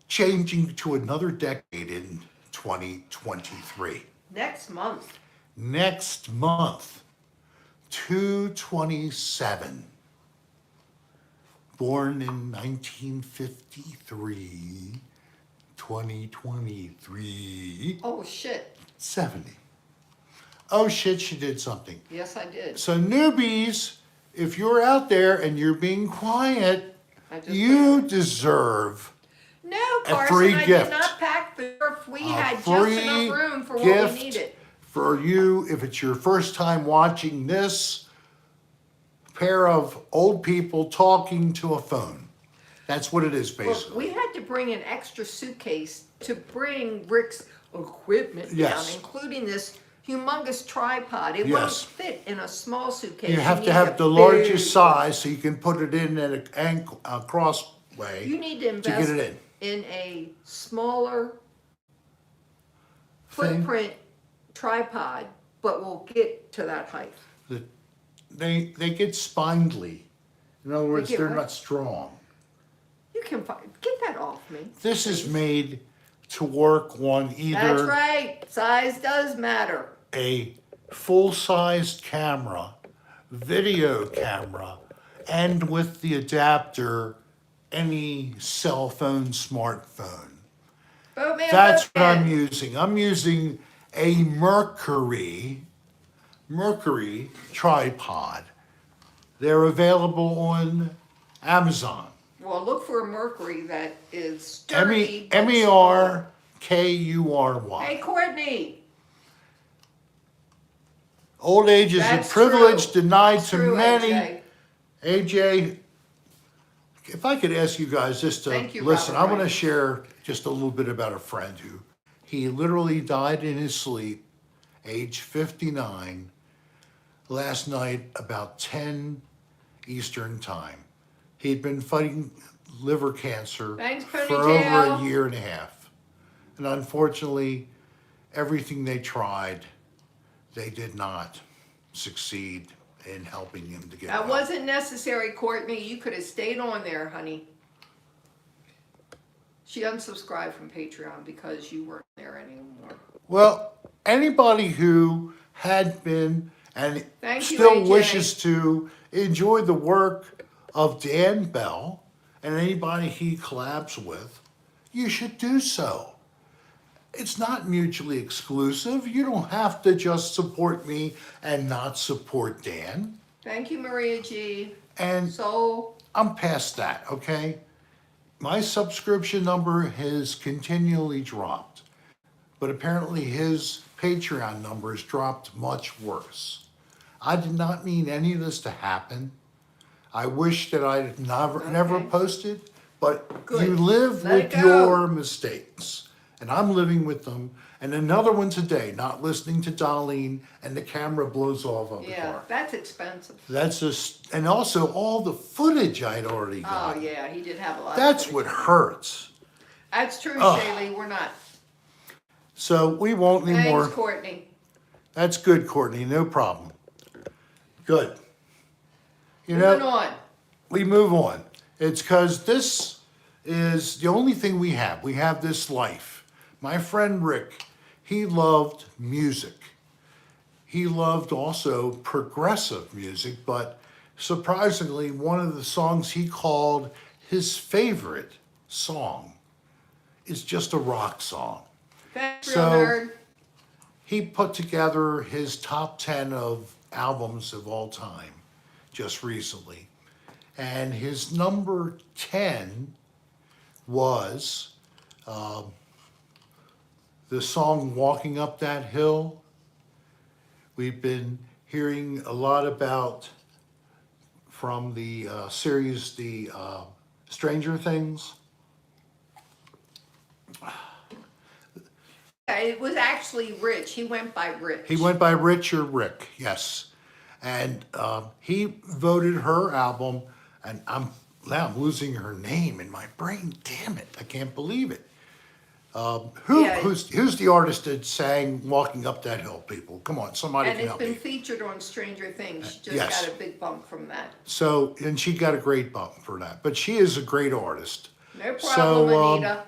changing to another decade in 2023. Next month. Next month, 227. Born in 1953, 2023, Oh, shit. 70. Oh shit, she did something. Yes, I did. So newbies, if you're out there and you're being quiet, I just you deserve No, a Carson, free I gift. did not pack the roof. We a had just free enough room for what gift we needed. for you if it's your first time watching this pair of old people talking to a phone. That's what it is Well, basically. we had to bring an extra suitcase to bring Rick's equipment Yes. down, including this humongous tripod. It Yes. won't fit in a small suitcase. You have to need have a the big largest one. size so you can put it in at a crossway. You need to get invest it in a smaller Thing. footprint tripod, but we'll get to that height. They get spindly. In other words, get they're what? not strong. You can get that off me. This is made to work on That's either right. Size does matter. a full-sized camera, video camera, and with the adapter, any cell phone, smartphone. Boatman, That's what boatman. I'm using. I'm using a Mercury tripod. They're available on Amazon. Well, look for a Mercury that is sturdy. but MERKURY. small. Hey, Courtney. Old age is That's a privilege true. denied That's to true, many. AJ. AJ, if I could ask you guys just to Thank you, listen, Robert I want to Wright. share just a little bit about a friend who he literally died in his sleep, age 59, last night about 10 Eastern time. He'd been fighting liver cancer Thanks, for Ponytail. over a year and a half. And unfortunately, everything they tried, they did not succeed in helping him to get That well. wasn't necessary, Courtney. You could have stayed on there, honey. She unsubscribed from Patreon because you weren't there anymore. Well, anybody who had been and Thank you, still AJ. wishes to enjoy the work of Dan Bell and anybody he collabs with, you should do so. It's not mutually exclusive. You don't have to just support me and not support Dan. Thank you, Maria G. And So, I'm past that, okay? My subscription number has continually dropped, but apparently his Patreon numbers dropped much worse. I did not mean any of this to happen. I wish that I had never Okay. posted, but Good. you live Let with it go. your mistakes, and I'm living with them. And another one today, not listening to Darlene, and the camera blows off of the yeah, car. that's expensive. That's just, and also all the footage I'd already got. Oh, yeah, he did have a lot That's of what footage. hurts. That's true, Ugh. Shaylee. We're not. So we won't anymore. Thanks, Courtney. That's good, Courtney. No problem. Good. You Moving know, on. we move on. It's because this is the only thing we have. We have this life. My friend Rick, he loved music. He loved also progressive music, but surprisingly, one of the songs he called his favorite song is just a rock song. Thanks, So- real nerd. He put together his top 10 of albums of all time just recently. And his number 10 was the song Walking Up That Hill. We've been hearing a lot about from the series, the Stranger Things. It was actually Rich. He went by Rich. He went by Rich or Rick, yes. And he voted her album, and now I'm losing her name in my brain. Damn it, I can't believe it. Yeah. Who's the artist that sang Walking Up That Hill, people? Come on, somebody And can it's help been me. featured on Stranger Things. She just Yes. got a big bump from that. So, and she got a great bump for that. But she is a great artist. No problem, So, Anita.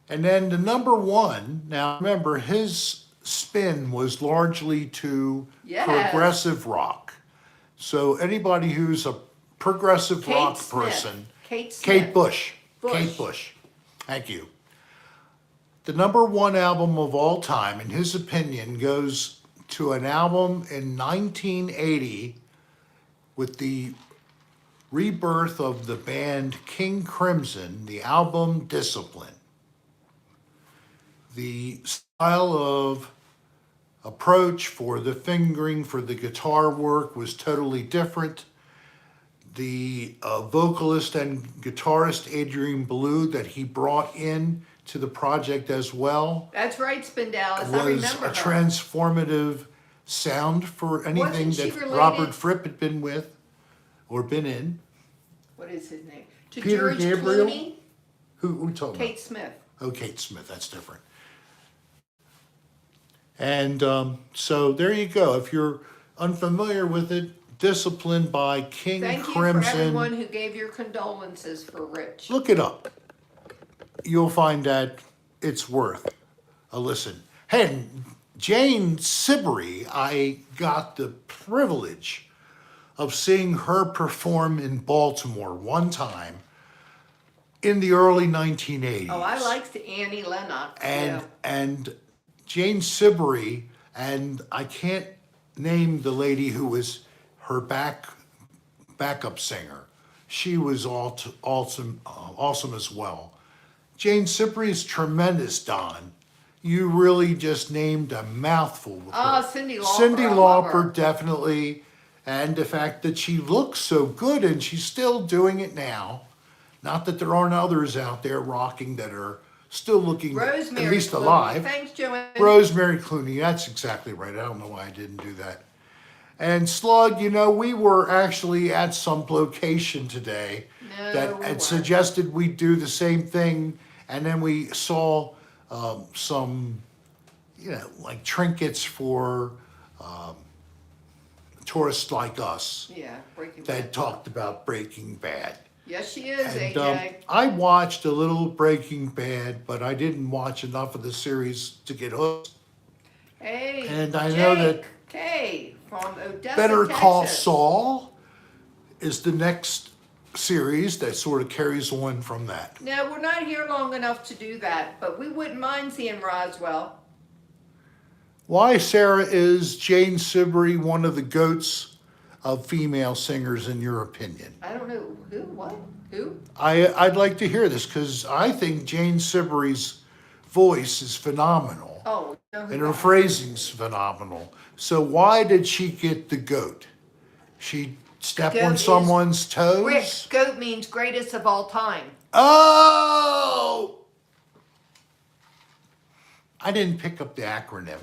And then the number one, now remember, his spin was largely to Yes. progressive rock. So anybody who's a progressive Kate rock Smith. person, Kate Smith. Kate Bush. Bush. Kate Bush. Thank you. The number one album of all time, in his opinion, goes to an album in 1980 with the rebirth of the band King Crimson, the album Discipline. The style of approach for the fingering, for the guitar work was totally different. The vocalist and guitarist Adrian Belew that he brought in to the project as well That's right, Spindalis. I was remember a her. transformative sound for anything Wasn't she that related- Robert Fripp had been with or been in. What is his name? To Peter George Gabriel? Clooney? Who talking Kate Smith. about? Oh, Kate Smith, that's different. And so there you go. If you're unfamiliar with it, Discipline by King Thank you Crimson. for everyone who gave your condolences for Rich. Look it up. You'll find that it's worth a listen. Hey, and Jane Siberry, I got the privilege of seeing her perform in Baltimore one time in the early 1980s. Oh, I liked Annie Lennox. And yeah. and Jane Siberry, and I can't name the lady who was her backup singer. She was awesome as well. Jane Siberry is tremendous, Don. You really just named a mouthful with Oh, her. Cyndi Lauper. Cyndi I love her. Lauper, definitely. And the fact that she looks so good and she's still doing it now. Not that there aren't others out there rocking that are still looking Rosemary at least Clooney. alive. Thanks, Joanne. Rosemary Clooney, that's exactly right. I don't know why I didn't do that. And Slug, you know, we were actually at some location today No, that we had weren't. suggested we do the same thing, and then we saw some, you know, like trinkets for tourists like us Yeah, Breaking that Bad. talked about Breaking Bad. Yes, she is, And AJ. I watched a little Breaking Bad, but I didn't watch enough of the series to get hooked. Hey, And I know that Jake K from Odessa, Better Call Texas. Saul is the next series that sort of carries on from that. No, we're not here long enough to do that, but we wouldn't mind seeing Roswell. Why, Sarah, is Jane Siberry one of the goats of female singers in your opinion? I don't know who, what, who. I'd like to hear this because I think Jane Siberry's voice is phenomenal Oh, you know who and her that- phrasing's phenomenal. So why did she get the goat? She stepped Goat on is- someone's toes? Rick, GOAT means greatest of all time. Oh! I didn't pick up the acronym.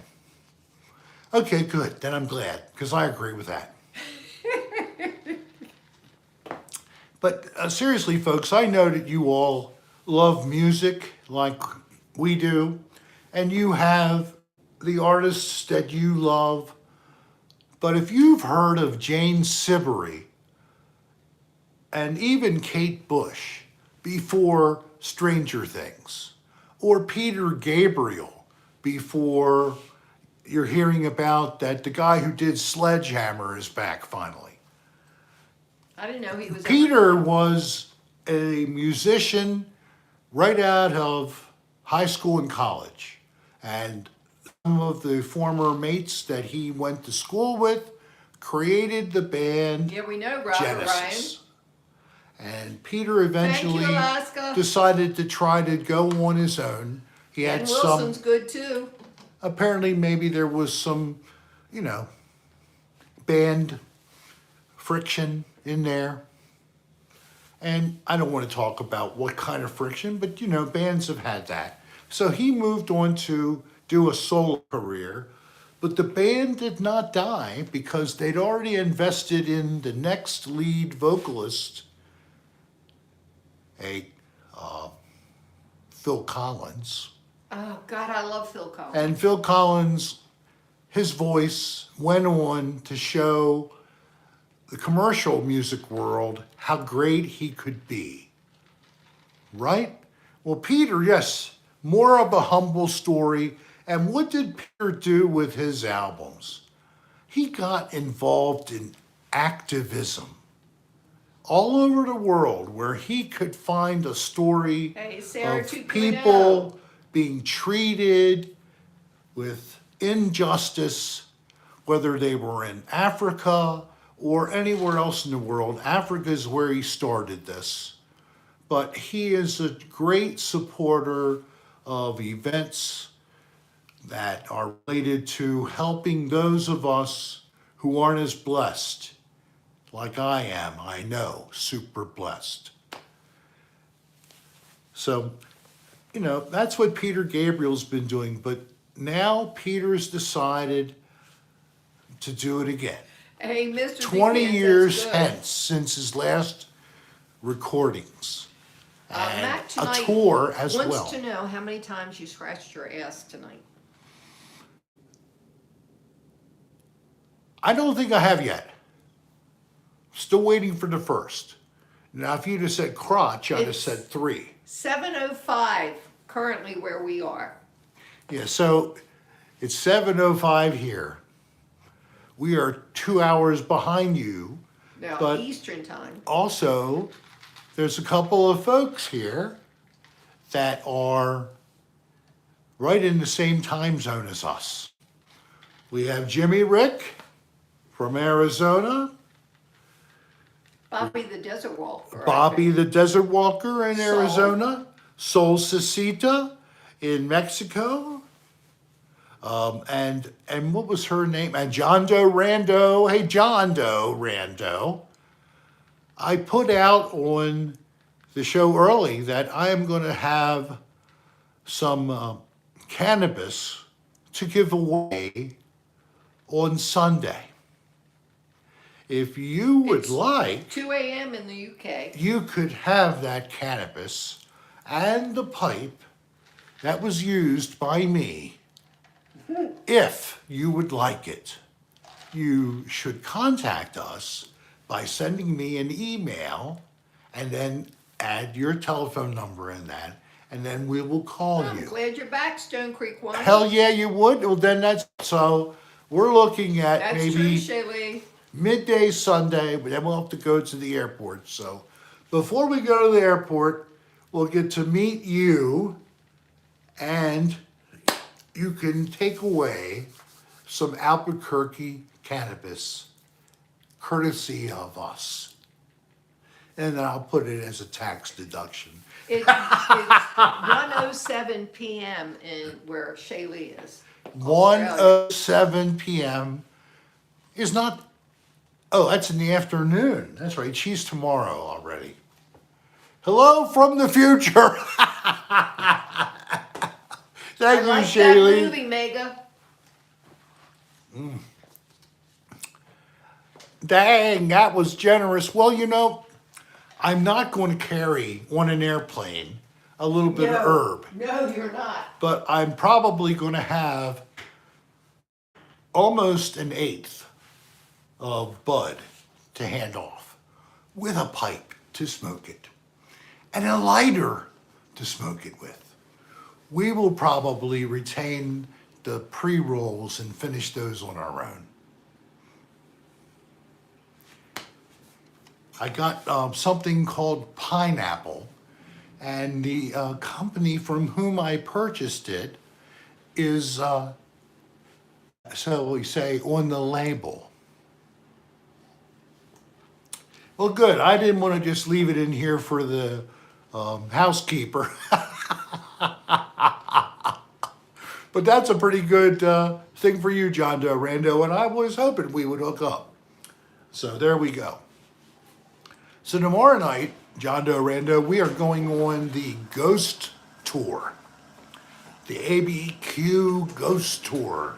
Okay, good. Then I'm glad, because I agree with that. But seriously, folks, I know that you all love music like we do, and you have the artists that you love. But if you've heard of Jane Siberry and even Kate Bush before Stranger Things, or Peter Gabriel before you're hearing about that the guy who did Sledgehammer is back finally. I didn't know he was. Peter was a musician right out of high school and college. And some of the former mates that he went to school with created the band Yeah, we know Robert Genesis. And Peter eventually Alaska. decided to try to go on his own. He had And some, Wilson's good too. apparently maybe there was some, you know, band friction in there. And I don't want to talk about what kind of friction, but you know, bands have had that. So he moved on to do a solo career, but the band did not die because they'd already invested in the next lead vocalist, a Phil Collins. Oh God, I love Phil Collins. And Phil Collins, his voice went on to show the commercial music world how great he could be. Right? Well, Peter, yes, more of a humble story. And what did Peter do with his albums? He got involved in activism all over the world where he could find a story Hey, Serra of 2.0. people being treated with injustice, whether they were in Africa or anywhere else in the world. Africa is where he started this. But he is a great supporter of events that are related to helping those of us who aren't as blessed, like I am, I know, super blessed. So, you know, that's what Peter Gabriel's been doing, but now Peter's decided to do it again. Hey, Mr. 20 Dickens, years that's good. hence since his last recordings. And Matt a tonight tour as wants well. to know how many times you scratched your ass tonight. I don't think I have yet. Still waiting for the first. Now, if you'd have said crotch, I'd have It's- said 3. 7:05 currently where we are. Yeah, so it's 7:05 here. We are 2 hours behind you. Now, But- Eastern time. Also, there's a couple of folks here that are right in the same time zone as us. We have Jimmy Rick from Arizona, Bobby the Desert Walker. I Bobby think. the Desert Walker in Sol. Arizona, Sol Cecita in Mexico, and what was her name? And John Doe Rando. Hey, John Doe Rando. I put out on the show early that I am going to have some cannabis to give away on Sunday. If you would It's like, 2 a.m. in the UK. you could have that cannabis and the pipe that was used by me. If you would like it, you should contact us by sending me an email and then add your telephone number in that, and then we will call I'm you. glad you're back, Stone Creek One. Hell yeah, you would. Well, then that's so. We're looking at That's maybe true, Shaylee. midday Sunday, but then we'll have to go to the airport. So before we go to the airport, we'll get to meet you, and you can take away some Albuquerque cannabis, courtesy of us. And then I'll put it as a tax deduction. It's 1:07 p.m. in where Shaylee is. 1:07 p.m. is not, oh, that's in the afternoon. That's right, she's tomorrow already. Hello from the future. Thank I you, like that Shaylee. movie, Mega. Dang, that was generous. Well, you know, I'm not going to carry on an airplane a little bit of herb, No, you're not. but I'm probably going to have almost an eighth of bud to hand off with a pipe to smoke it and a lighter to smoke it with. We will probably retain the pre-rolls and finish those on our own. I got something called Pineapple, and the company from whom I purchased it is, so we say, on the label. Well, good. I didn't want to just leave it in here for the housekeeper. But that's a pretty good thing for you, John Doe Rando, and I was hoping we would hook up. So there we go. So tomorrow night, John Doe Rando, we are going on the ghost tour. The ABQ ghost tour.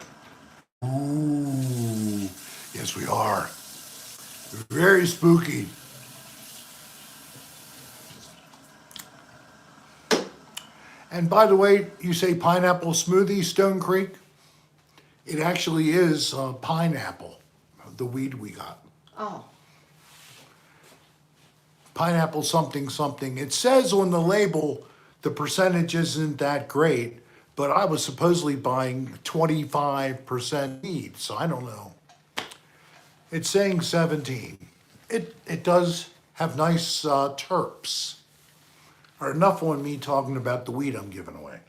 Ooh, yes we are. Very spooky. And by the way, you say pineapple smoothie, Stone Creek? It actually is pineapple, the weed we got. Oh, Pineapple something something. It says on the label the percentage isn't that great, but I was supposedly buying 25% weed, so I don't know. It's saying 17. It does have nice terps. Or enough on me talking about the weed I'm giving away.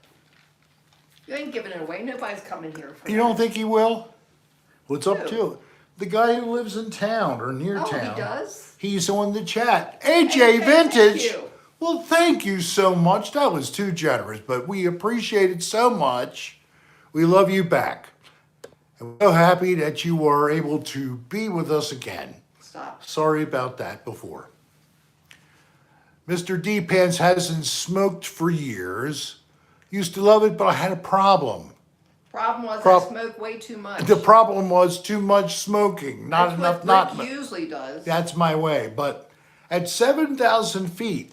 you ain't giving it away. Nobody's coming here for You that. don't think he will? Well, it's up Who? to you. The guy who lives in town or near Oh, town. he does? He's on the chat. AJ Hey, thank Vintage. you. Well, thank you so much. That was too generous, but we appreciate it so much. We love you back. And we're so happy that you were able to be with us again. Stop. Sorry about that before. Mr. D Pants hasn't smoked for years. Used to love it, but I had a problem. Problem was Prob- I smoke way too much. The problem was too much smoking, not That's enough what not. Rick usually does. That's my way. But at 7,000 feet,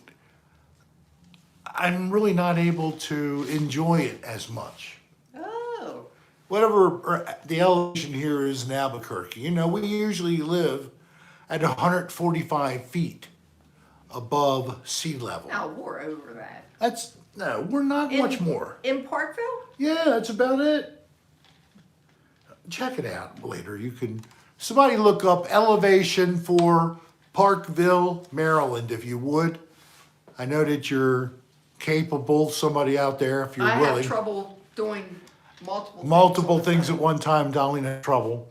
I'm really not able to enjoy it as much. Oh. Whatever the elevation here is in Albuquerque, you know, we usually live at 145 feet above sea level. Now we're over that. No, we're not much more. In Parkville? Yeah, that's about it. Check it out later. You can, somebody look up elevation for Parkville, Maryland, if you would. I know that you're capable, somebody out there, if you're I willing. have trouble doing Multiple all the things time. at one time, Darlene had trouble.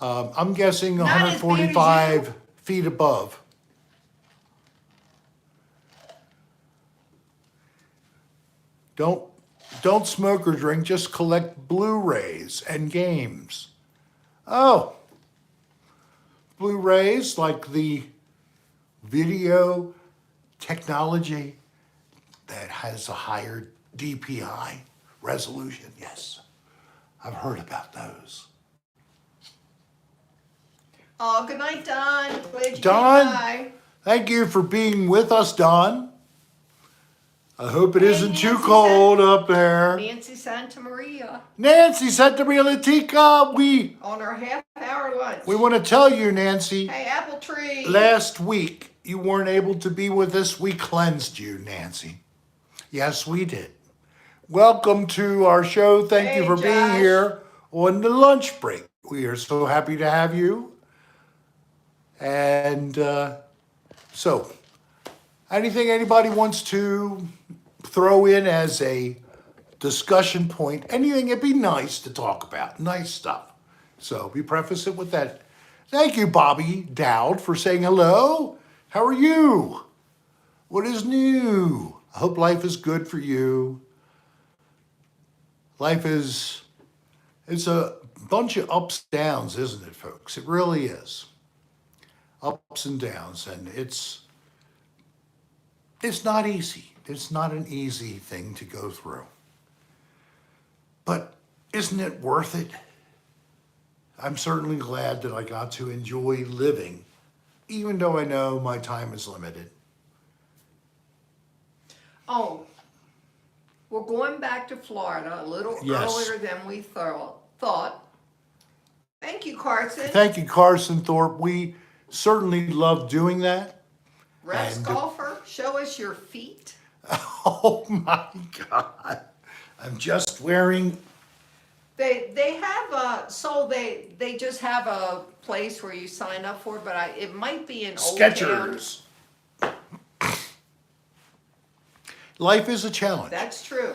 I'm guessing Not as bad as 145 you. feet above. Don't smoke or drink, just collect Blu-rays and games. Oh, Blu-rays like the video technology that has a higher DPI resolution. Yes, I've heard about those. Oh, good night, Don. Glad you Don? came by. Thank you for being with us, Don. I hope it Hey, isn't too Nancy cold up there. Nancy Santa Maria Nancy Santa Maria Latica, we on our half-hour lunch. want to tell you, Nancy, Hey, Apple Tree. last week you weren't able to be with us. We cleansed you, Nancy. Yes, we did. Welcome to our show. Thank you Hey, for being Josh. here on the lunch break. We are so happy to have you. And so, anything anybody wants to throw in as a discussion point, anything, it'd be nice to talk about, nice stuff. So we preface it with that. Thank you, Bobby Dowd, for saying hello. How are you? What is new? I hope life is good for you. Life is, it's a bunch of ups and downs, isn't it, folks? It really is. Ups and downs, and it's not easy. It's not an easy thing to go through. But isn't it worth it? I'm certainly glad that I got to enjoy living, even though I know my time is limited. Oh, we're going back to Florida a little Yes. earlier than we thought. Thank you, Carson. Thank you, Carson Thorpe. We certainly love doing that. Rex and- Golfer, show us your feet. Oh my God. I'm just wearing, They have they just have a place where you sign up for, but it might be in Old Town. Skechers. Life is a challenge. That's true.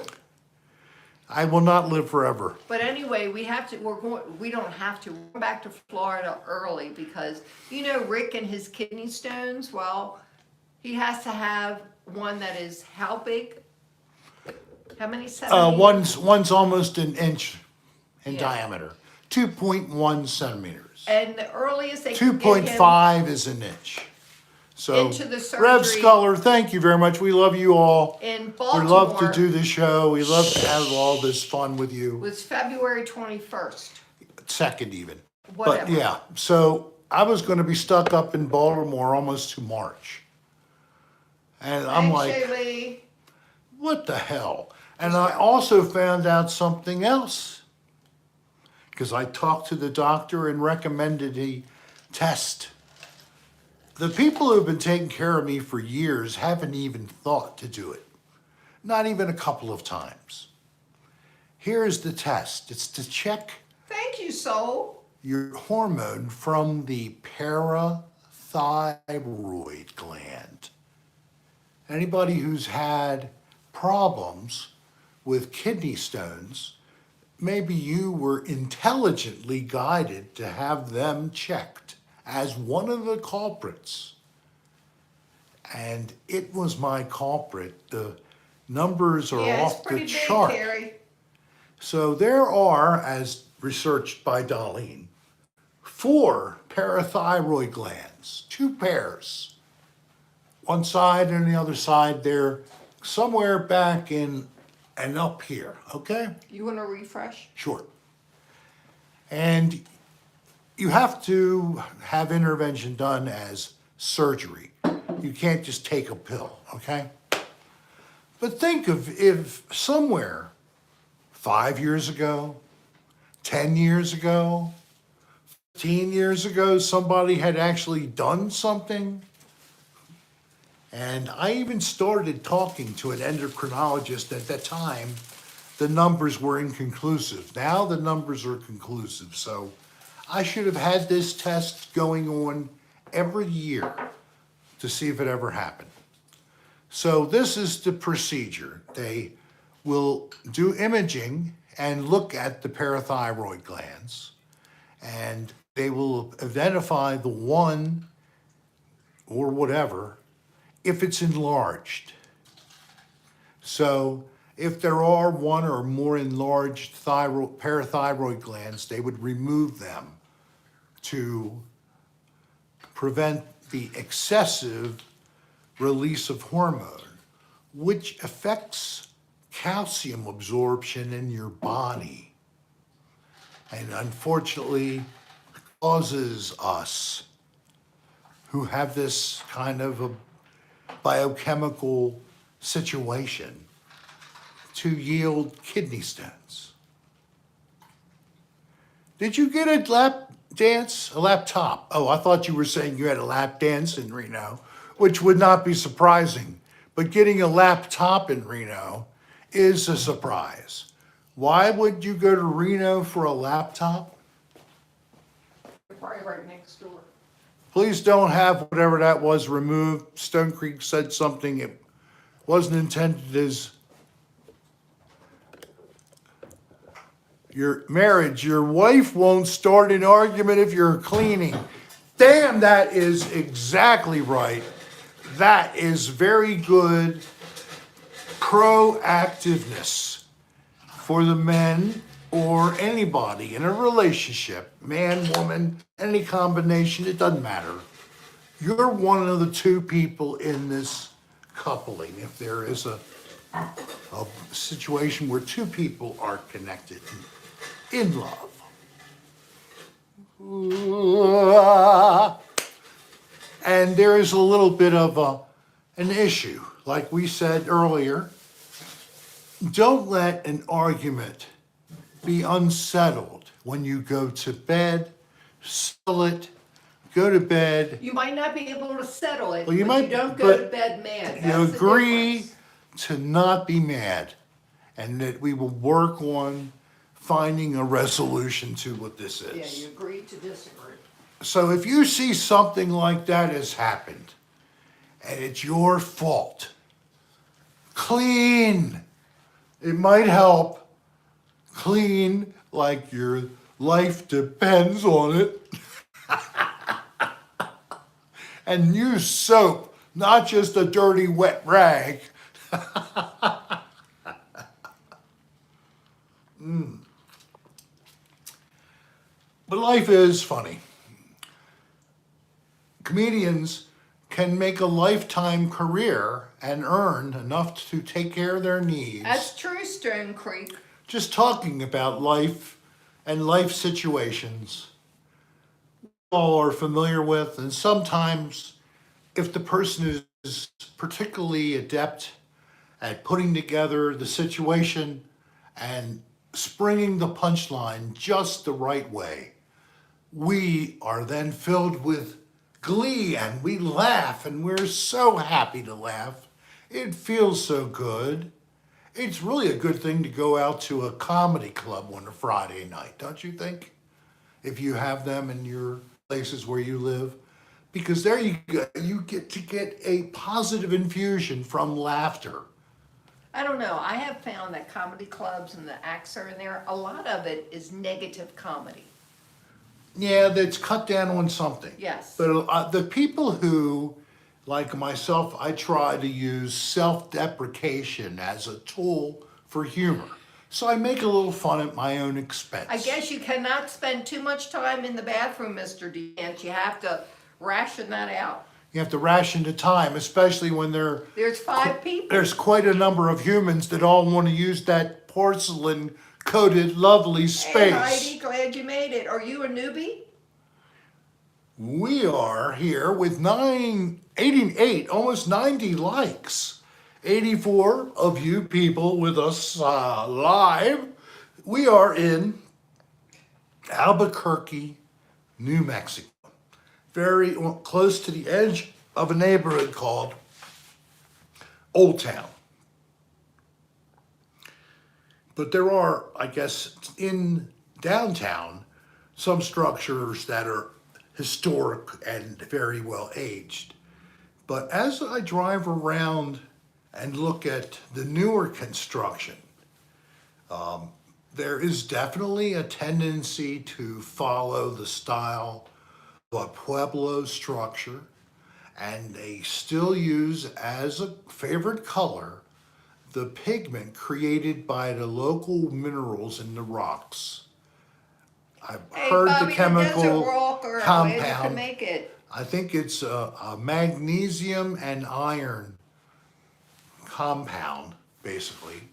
I will not live forever. But anyway, we don't have to. We're going back to Florida early because, Rick and his kidney stones, well, he has to have one that is how big? How many centimeters? One's almost an inch in Yeah. diameter, 2.1 centimeters. And the earliest they can get him 2.5 is an inch. So, into the Rev surgery Sculler, thank you very much. We love you all. in We Baltimore love to do this show. We love to have all this fun with you. was February 21st. Second even. Whatever. But yeah, so I was going to be stuck up in Baltimore almost to March. And I'm Thanks, like, Shaylee. what the hell? And I also found out something else. Because I talked to the doctor and recommended a test. The people who've been taking care of me for years haven't even thought to do it. Not even a couple of times. Here's the test. It's to check Thank you, Soul. your hormone from the parathyroid gland. Anybody who's had problems with kidney stones, maybe you were intelligently guided to have them checked as one of the culprits. And it was my culprit. The numbers are Yeah, it's off pretty the big, chart. Carrie. So there are, as researched by Darlene, 4 parathyroid glands, 2 pairs. One side and the other side, they're somewhere back in and up here, okay? You want to refresh? Sure. And you have to have intervention done as surgery. You can't just take a pill, okay? But think of if somewhere 5 years ago, 10 years ago, 15 years ago, somebody had actually done something. And I even started talking to an endocrinologist at that time. The numbers were inconclusive. Now the numbers are conclusive. So I should have had this test going on every year to see if it ever happened. So this is the procedure. They will do imaging and look at the parathyroid glands, and they will identify the one or whatever if it's enlarged. So if there are one or more enlarged parathyroid glands, they would remove them to prevent the excessive release of hormone, which affects calcium absorption in your body. And unfortunately causes us who have this kind of a biochemical situation to yield kidney stones. Did you get a lap dance? A laptop? Oh, I thought you were saying you had a lap dance in Reno, which would not be surprising. But getting a laptop in Reno is a surprise. Why would you go to Reno for a laptop? They're probably right next door. Please don't have whatever that was removed. Stone Creek said something. It wasn't intended as your marriage. Your wife won't start an argument if you're cleaning. Damn, that is exactly right. That is very good proactiveness for the men or anybody in a relationship, man, woman, any combination, it doesn't matter. You're one of the 2 people in this coupling. If there is a situation where 2 people are connected in love. And there is a little bit of an issue. Like we said earlier, don't let an argument be unsettled when you go to bed. Settle it, go to bed. You might not be able to settle it, Well, you but might, you don't go to but bed mad. you That's the agree difference. to not be mad, and that we will work on finding a resolution to what this is. Yeah, you agree to disagree. So if you see something like that has happened, and it's your fault, clean. It might help. clean like your life depends on it. And use soap, not just a dirty wet rag. But life is funny. Comedians can make a lifetime career and earn enough to take care of their needs. That's true, Stone Creek. Just talking about life and life situations we all are familiar with, and sometimes if the person is particularly adept at putting together the situation and springing the punchline just the right way, we are then filled with glee and we laugh, and we're so happy to laugh. It feels so good. It's really a good thing to go out to a comedy club on a Friday night, don't you think? If you have them in your places where you live, because there you go, you get to get a positive infusion from laughter. I don't know. I have found that comedy clubs and the acts are in there, a lot of it is negative comedy. Yeah, that's cut down on something. Yes. But the people who, like myself, I try to use self-deprecation as a tool for humor. So I make a little fun at my own expense. I guess you cannot spend too much time in the bathroom, Mr. DeAnt. You have to ration that out. You have to ration the time, especially when There's 5 people. there's quite a number of humans that all want to use that porcelain-coated, lovely Hey, space. Heidi, glad you made it. Are you a newbie? We are here with 88, almost 90 likes. 84 of you people with us live. We are in Albuquerque, New Mexico. Very close to the edge of a neighborhood called Old Town. But there are, I guess, in downtown, some structures that are historic and very well aged. But as I drive around and look at the newer construction, there is definitely a tendency to follow the style of a Pueblo structure, and they still use as a favorite color the pigment created by the local minerals in the rocks. I've heard Bobby, the chemical desert walker, compound. glad you can make it. I think it's a magnesium and iron compound, basically.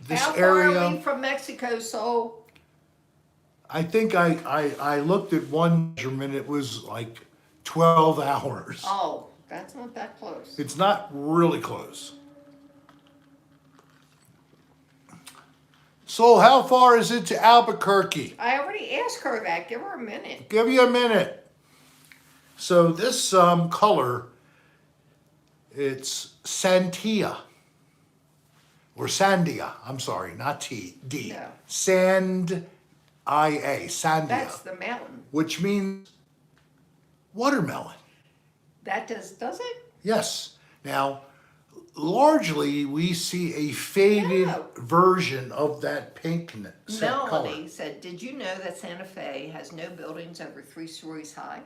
This How far area, are we from Mexico, so? I think I looked at one measurement, it was like 12 hours. Oh, that's not that close. It's not really close. So how far is it to Albuquerque? I already asked her that. Give her a minute. Give you a minute. So this color, it's Santia. Or Sandia, I'm sorry, not D. No. Sandia, Sandia. That's the mountain. Which means watermelon. That does it? Yes. Now, largely we see a faded No. version of that pinkness color. Melanie said, did you know that Santa Fe has no buildings over 3 stories high?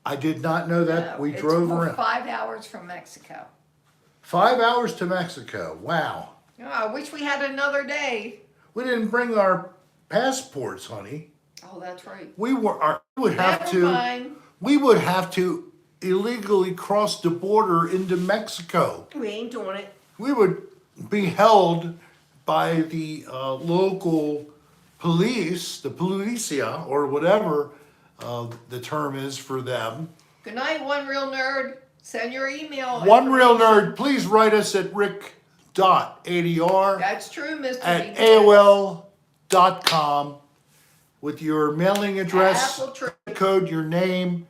I did not know that. No, We drove It's around. 5 hours from Mexico. 5 hours to Mexico. Wow. Oh, I wish we had another day. We didn't bring our passports, honey. Oh, that's right. We would have Never to. mind. We would have to illegally cross the border into Mexico. We ain't doing it. We would be held by the local police, the policia, or whatever the term is for them. Good night, One Real Nerd. Send your email. One Real information. Nerd, please write us at rick.adr That's true, Mr. at DeAnt. AOL.com with your mailing address, Apple tree. code, your name.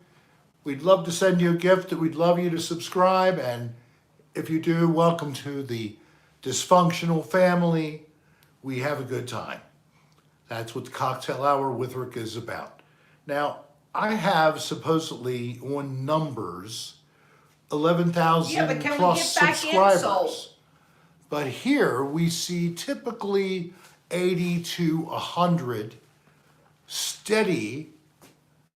We'd love to send you a gift. We'd love you to subscribe. And if you do, welcome to the dysfunctional family. We have a good time. That's what the Cocktail Hour with Rick is about. Now, I have supposedly on numbers 11,000 Yeah, but can we plus get back in, subscribers. Soul? But here we see typically 80 to 100 steady,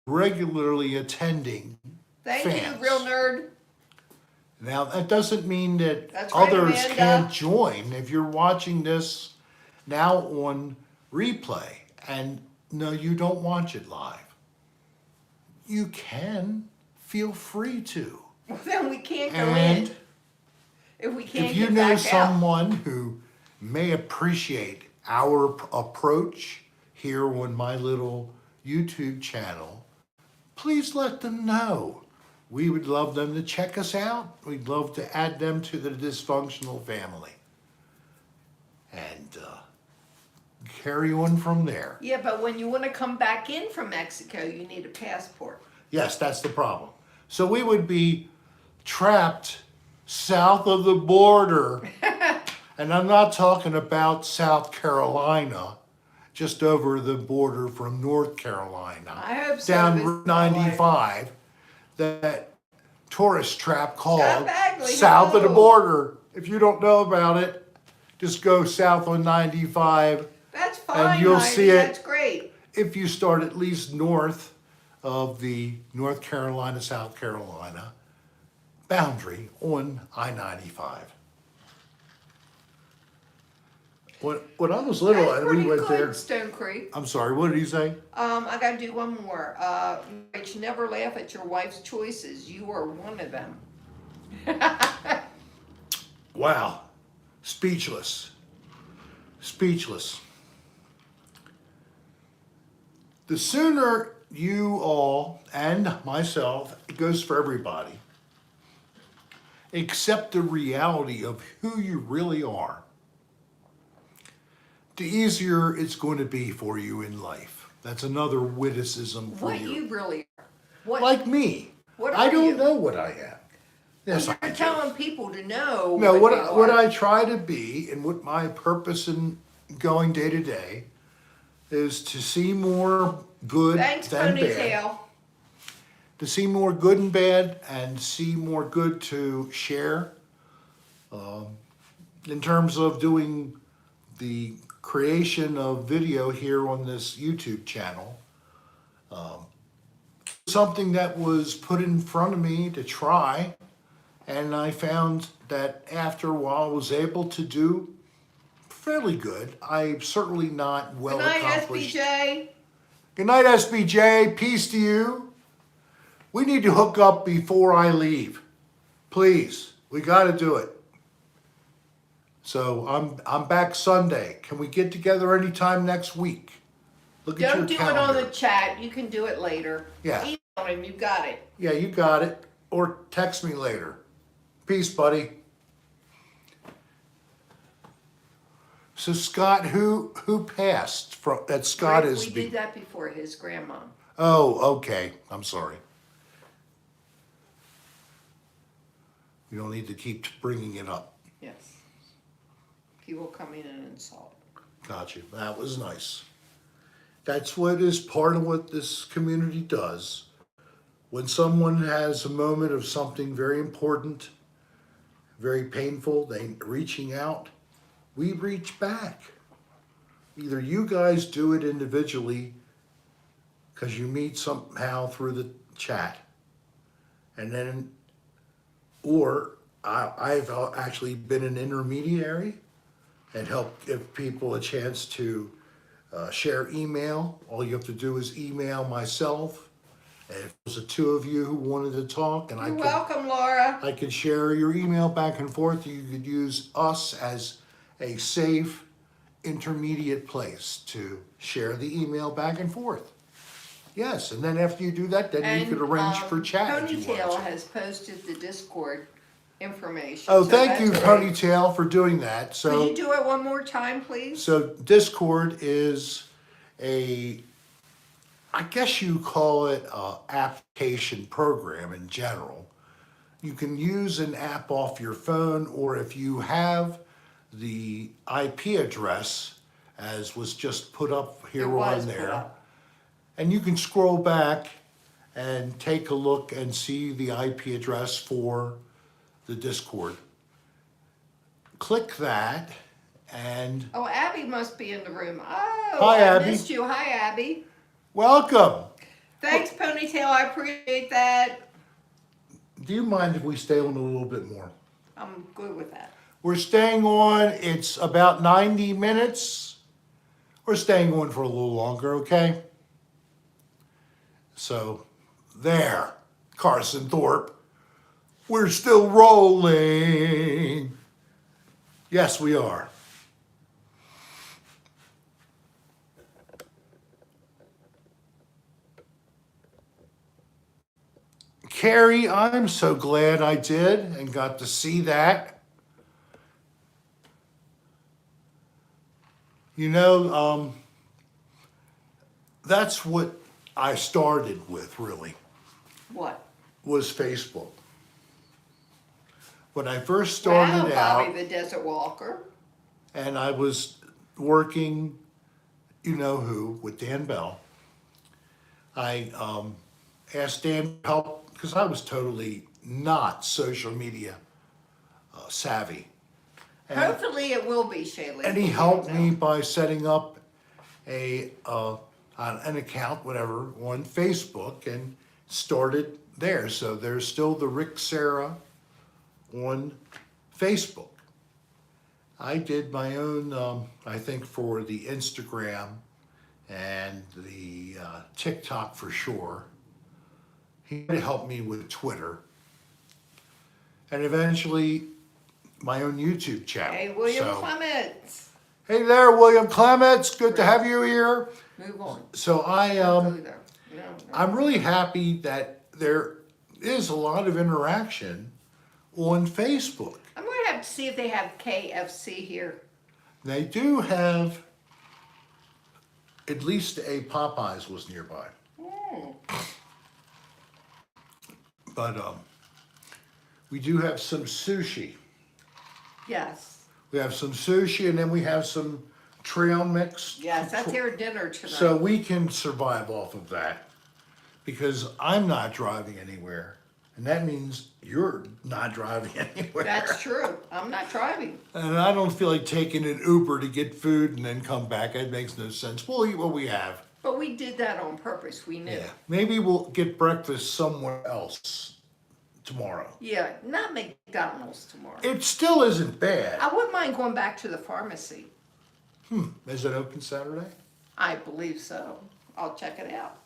regularly attending Thank fans. you, real nerd. Now, that doesn't mean that That's right, others Amanda. can't join. If you're watching this now on replay and no, you don't watch it live, you can feel free to. Well, then we can't go And in. If we can't if you get know back out. someone who may appreciate our approach here on my little YouTube channel, please let them know. We would love them to check us out. We'd love to add them to the dysfunctional family. And carry on from there. Yeah, but when you want to come back in from Mexico, you need a passport. Yes, that's the problem. So we would be trapped south of the border. And I'm not talking about South Carolina, just over the border from North Carolina. I hope so, Down Mr. Route 95, that tourist trap called Bagley, south of the hello. border. If you don't know about it, just go south on 95. That's fine, you'll Heidi, see it. That's great. If you start at least north of the North Carolina, South Carolina boundary on I-95. When I was little That's and pretty we went good, there, Stone Creek. I'm sorry, what did he say? I gotta do one more. Rach, never laugh at your wife's choices. You are one of them. Wow, speechless, speechless. The sooner you all and myself, it goes for everybody, accept the reality of who you really are, the easier it's going to be for you in life. That's another witticism for What you. you really are. What, Like me. What I are don't you? know what I am. Yes, You're I do. telling people to know. No, you what are. I try to be and what my purpose in going day to day is to see more good Thanks, than bad. ponytail. To see more good and bad and see more good to share. In terms of doing the creation of video here on this YouTube channel, something that was put in front of me to try, and I found that after a while I was able to do fairly good. I'm certainly not well Good night, accomplished. SBJ. Good night, SBJ. Peace to you. We need to hook up before I leave. Please, we got to do it. So I'm back Sunday. Can we get together anytime next week? Look at Don't your do calendar. it on the chat. You can do it later. Yeah. Email him. You got it. Yeah, you got it. Or text me later. Peace, buddy. So Scott, who passed from that? Scott Rick, is. we did that before. His grandma. Oh, okay. I'm sorry. You don't need to keep bringing it up. Yes. People come in and insult. Got you. That was nice. That's what is part of what this community does. When someone has a moment of something very important, very painful, they reaching out, we reach back. Either you guys do it individually because you meet somehow through the chat, and then, or I've actually been an intermediary and helped give people a chance to share email. All you have to do is email myself. And if there's the two of you who wanted to talk, and You're welcome, Laura. I could share your email back and forth. You could use us as a safe intermediate place to share the email back and forth. Yes, and then after you do that, then you could arrange for chat if you Ponytail want. has posted the Discord information. Oh, so thank you, that's great. Ponytail, for doing that. So, Could you do it one more time, please? so Discord is I guess you call it a application program in general. You can use an app off your phone, or if you have the IP address, as was just put up here It was on put there, up. and you can scroll back and take a look and see the IP address for the Discord. click that and Oh, Abby must be in the room. Oh, Hi, I Abby. missed you. Hi, Abby. welcome. Thanks, Ponytail. I appreciate that. Do you mind if we stay on a little bit more? I'm good with that. We're staying on, it's about 90 minutes. We're staying on for a little longer, okay? So, there, Carson Thorpe. We're still rolling. Yes, we are. Carrie, I'm so glad I did and got to see that. You know, that's what I started with, really, What? was Facebook. When I first Wow, started Bobby out the Desert Walker. and I was working, you know who, with Dan Bell, I asked Dan to help because I was totally not social media savvy. And, Hopefully it will be, Shaylee. and he helped me by setting up an account, whatever, on Facebook and started there. So there's still the Rick Serra on Facebook. I did my own, I think, for the Instagram and the TikTok for sure. He helped me with Twitter. And eventually, my own YouTube channel. Hey, William So, Clements. hey there, William Clements. Good to have you here. Move on. So I Go there. No. I'm really happy that there is a lot of interaction on Facebook. I'm going to have to see if they have KFC here. They do have at least a Popeyes was nearby. But we do have some sushi. Yes. We have some sushi and then we have some trail mix. Yes, that's their dinner tonight. So we can survive off of that because I'm not driving anywhere. And that means you're not driving anywhere. That's true. I'm not driving. And I don't feel like taking an Uber to get food and then come back. That makes no sense. We'll eat what we have. But we did that on purpose. We knew. Yeah. Maybe we'll get breakfast somewhere else tomorrow. Yeah, not McDonald's tomorrow. It still isn't bad. I wouldn't mind going back to the pharmacy. Is it open Saturday? I believe so. I'll check it out.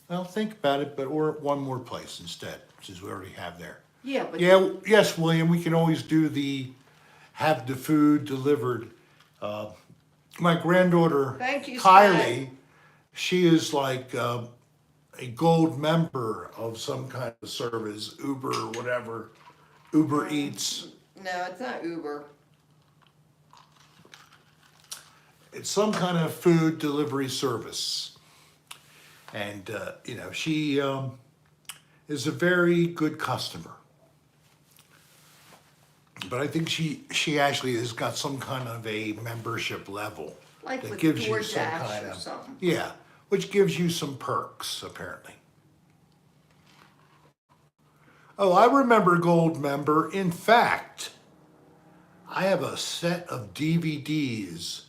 Well, think about it, but or one more place instead, since we already have there. Yeah, but Yeah, yes, William, we can always do have the food delivered. My granddaughter, Thank you, Kylie, Sky. she is like a gold member of some kind of service, Uber or whatever, Uber Eats. no, it's not Uber. It's some kind of food delivery service. And, she is a very good customer. But I think she actually has got some kind of a membership level Like that with gives you some DoorDash kind or of something. yeah, which gives you some perks apparently. Oh, I remember Gold Member. In fact, I have a set of DVDs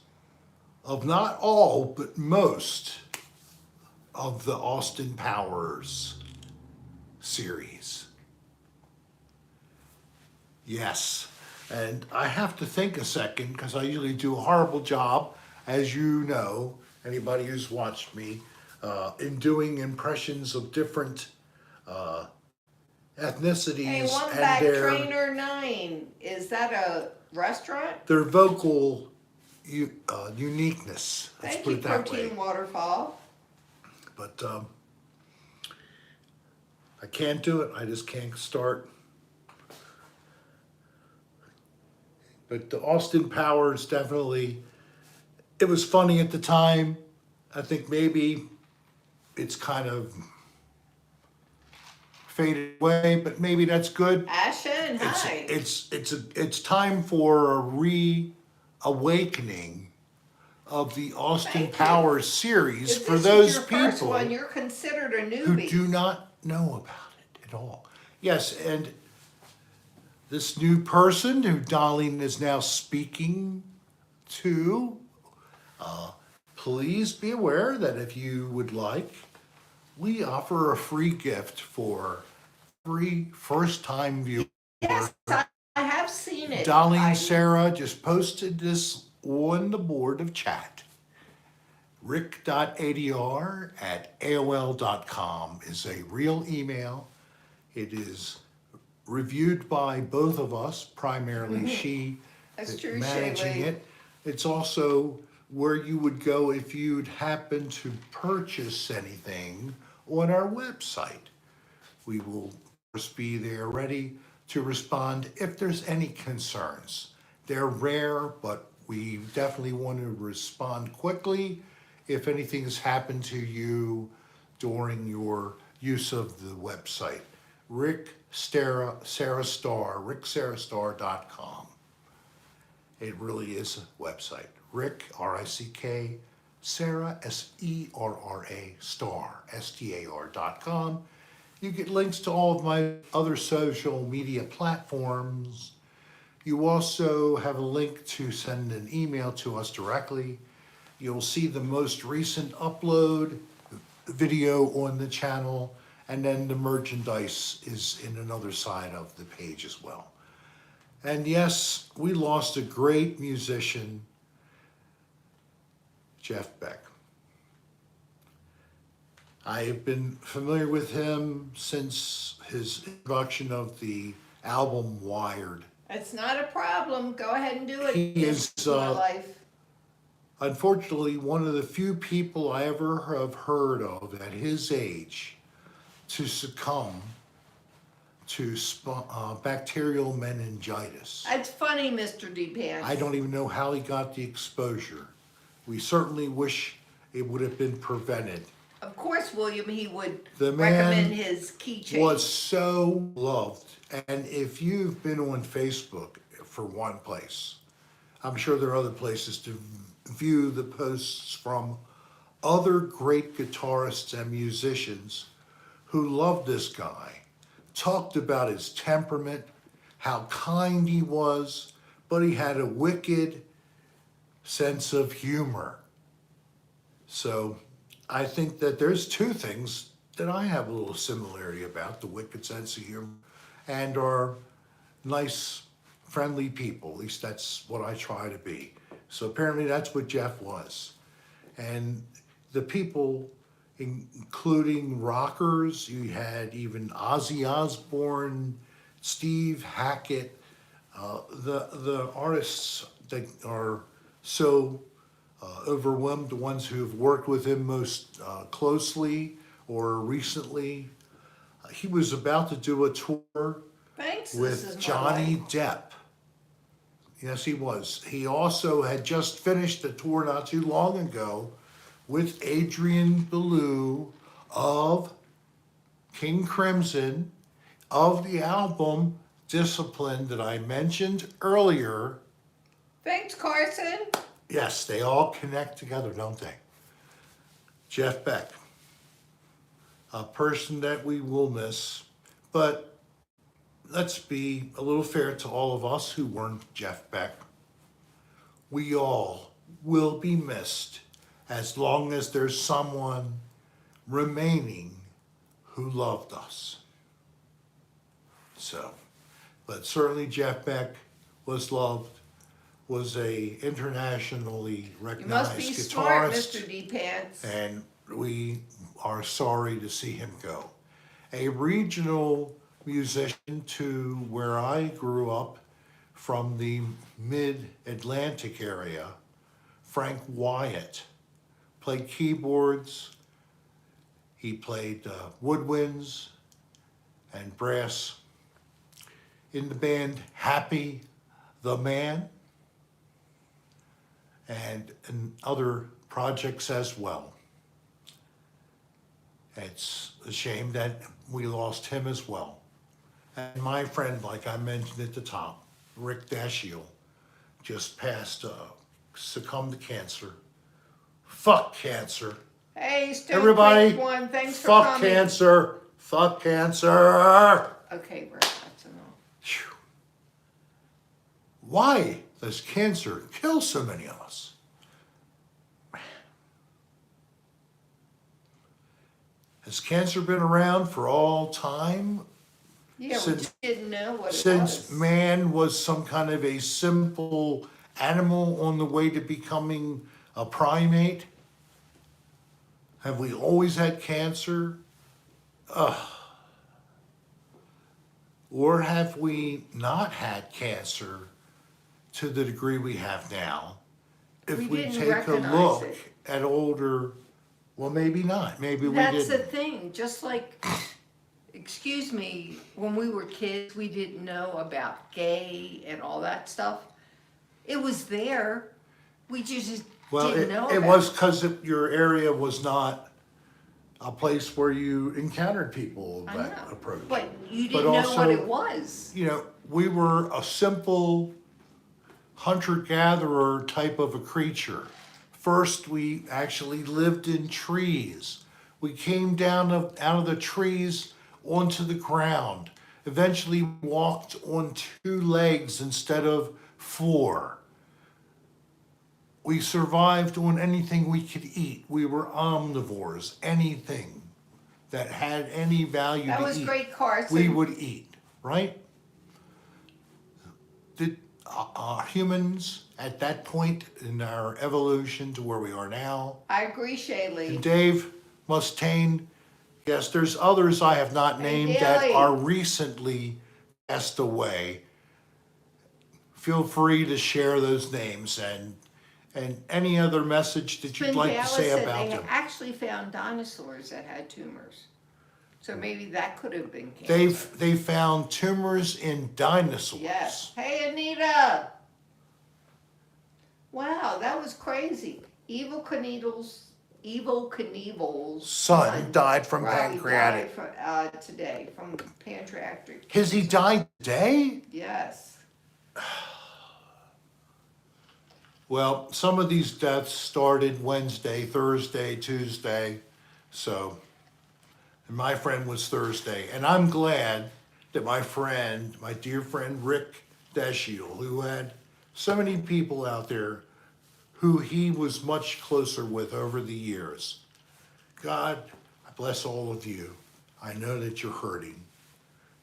of not all but most of the Austin Powers series. Yes, and I have to think a second because I usually do a horrible job, as you know, anybody who's watched me, in doing impressions of different ethnicities Hey, one and back Trainer 9. Is that a restaurant? their vocal uniqueness. Let's Thank put you, it that Protein way. Waterfall. But I can't do it. I just can't start. But the Austin Powers definitely, it was funny at the time. I think maybe it's kind of faded away, but maybe that's good. Ashen, hi. It's time for a reawakening of the Austin Thank you. Powers series If for this those is your first people one, you're considered a who newbie. do not know about it at all. Yes, and this new person who Darlene is now speaking to, please be aware that if you would like, we offer a free gift for every first-time viewer. Yes, I have seen it. Darlene Serra just posted this on the board of chat. Rick.ADR@AOL.com is a real email. It is reviewed by both of us, primarily she That's true, managing Shaylee. it. It's also where you would go if you'd happen to purchase anything on our website. We will of course be there ready to respond if there's any concerns. They're rare, but we definitely want to respond quickly if anything has happened to you during your use of the website. ricksarastar.com. It really is a website. Rick, R-I-C-K, Serra, S-E-R-R-A, star, S-T-A-R.com. You get links to all of my other social media platforms. You also have a link to send an email to us directly. You'll see the most recent upload video on the channel, and then the merchandise is in another side of the page as well. And yes, we lost a great musician, Jeff Beck. I have been familiar with him since his introduction of the album Wired. It's not a problem. Go ahead and do it. He is, It's my life. Unfortunately, one of the few people I ever have heard of at his age to succumb to bacterial meningitis. It's funny, Mr. D. Pants. I don't even know how he got the exposure. We certainly wish it would have been prevented. Of course, William, he would The man recommend his keychain. Was so loved. And if you've been on Facebook for one place, I'm sure there are other places to view the posts from other great guitarists and musicians who loved this guy, talked about his temperament, how kind he was, but he had a wicked sense of humor. So I think that there's two things that I have a little similarity about: the wicked sense of humor and our nice, friendly people. At least that's what I try to be. So apparently that's what Jeff was. And the people, including rockers, you had even Ozzy Osbourne, Steve Hackett, the artists that are so overwhelmed, the ones who've worked with him most closely or recently. He was about to do a tour Thanks. This with is my Johnny life. Depp. Yes, he was. He also had just finished a tour not too long ago with Adrian Belew of King Crimson, of the album Discipline that I mentioned earlier. Thanks, Carson. Yes, they all connect together, don't they? Jeff Beck, a person that we will miss, but let's be a little fair to all of us who weren't Jeff Beck. We all will be missed as long as there's someone remaining who loved us. So, but certainly Jeff Beck was loved, was a internationally You must recognized be guitarist. smart, Mr. D. Pants. And we are sorry to see him go. A regional musician to where I grew up from the mid-Atlantic area, Frank Wyatt, played keyboards, he played woodwinds and brass in the band Happy the Man, and in other projects as well. It's a shame that we lost him as well. And my friend, like I mentioned at the top, Rick Dashiell, just passed, succumbed to cancer. Fuck cancer. Hey, Stone Everybody, Creek One, thanks for fuck coming. cancer. Fuck cancer. Okay, Rick, that's enough. Phew. why does cancer kill so many of us? Has cancer been around for all time? Yeah, we Since, just didn't know what it since was. man was some kind of a simple animal on the way to becoming a primate? Have we always had cancer? Or have we not had cancer to the degree we have now? If We we didn't take a recognize look it. at older, well, maybe not. Maybe we That's the didn't. thing, just like, excuse me, when we were kids, we didn't know about gay and all that stuff. It was there, we just Well, didn't know about it was because your area was not a place where you encountered people of I that know, approach. but you But didn't know what also, it was. you know, we were a simple hunter-gatherer type of a creature. First, we actually lived in trees. We came down out of the trees onto the ground. Eventually walked on 2 legs instead of 4. We survived on anything we could eat. We were omnivores. Anything that had any value That to was eat, great, Carson. we would eat, right? Did humans at that point in our evolution to where we are now? I agree, Shaylee. And Dave Mustaine, yes, there's others I have not Hey, named that Daly. are recently passed away. Feel free to share those names and any other message that you'd like to say said about they them. actually found dinosaurs that had tumors. So maybe that could have been cancer. They found tumors in dinosaurs. Yes. Hey, Anita. Wow, that was crazy. Evil Knievel's Son died from Robbie pancreatic. died today from pancreatic. Has he died today? Yes. Well, some of these deaths started Wednesday, Thursday, Tuesday. So, and my friend was Thursday. And I'm glad that my dear friend Rick Deshiel, who had so many people out there who he was much closer with over the years. God, I bless all of you. I know that you're hurting.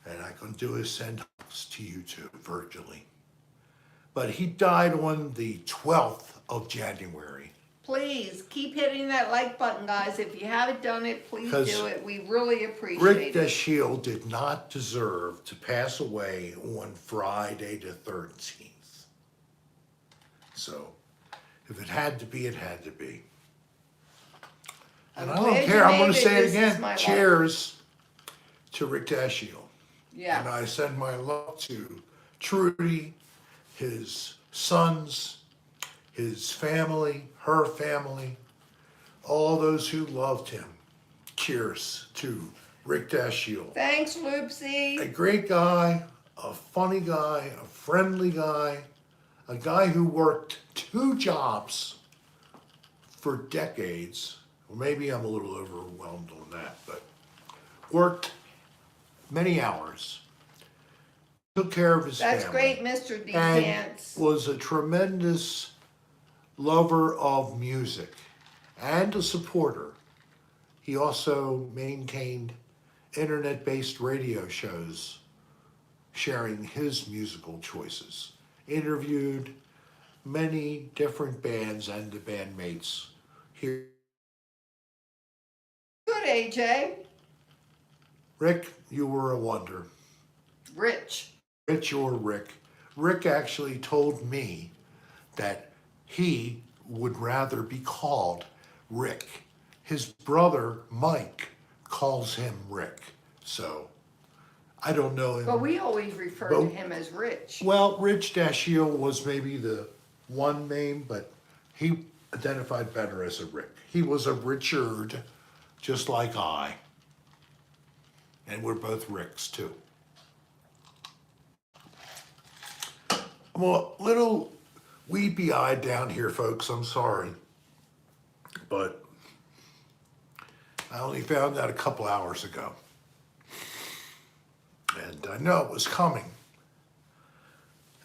And I can do is send hugs to you too, virtually. But he died on the 12th of January. Please keep hitting that like button, guys. If you haven't done it, please do it. We really appreciate Rick it. Deshiel did not deserve to pass away on Friday the 13th. So, if it had to be, it had to be. And I don't care, I'm going to say it again. Cheers to Rick Deshiel. Yeah. And I send my love to Trudy, his sons, his family, her family, all those who loved him. Cheers to Rick Deshiel. Thanks, Loopsy. A great guy, a funny guy, a friendly guy, a guy who worked 2 jobs for decades. Well, maybe I'm a little overwhelmed on that, but worked many hours, took care of his That's family. great, Mr. D. And Pants. was a tremendous lover of music and a supporter. He also maintained internet-based radio shows sharing his musical choices, interviewed many different bands and the bandmates here. Good, AJ. Rick, you were a wonder. Rich. Rich or Rick. Rick actually told me that he would rather be called Rick. His brother, Mike, calls him Rick. So, I don't know him. But we always refer to him as Rich. Well, Rich Deshiel was maybe the one name, but he identified better as a Rick. He was a Richard, just like I. And we're both Ricks, too. I'm a little weepy-eyed down here, folks. I'm sorry. But I only found that a couple hours ago. And I know it was coming.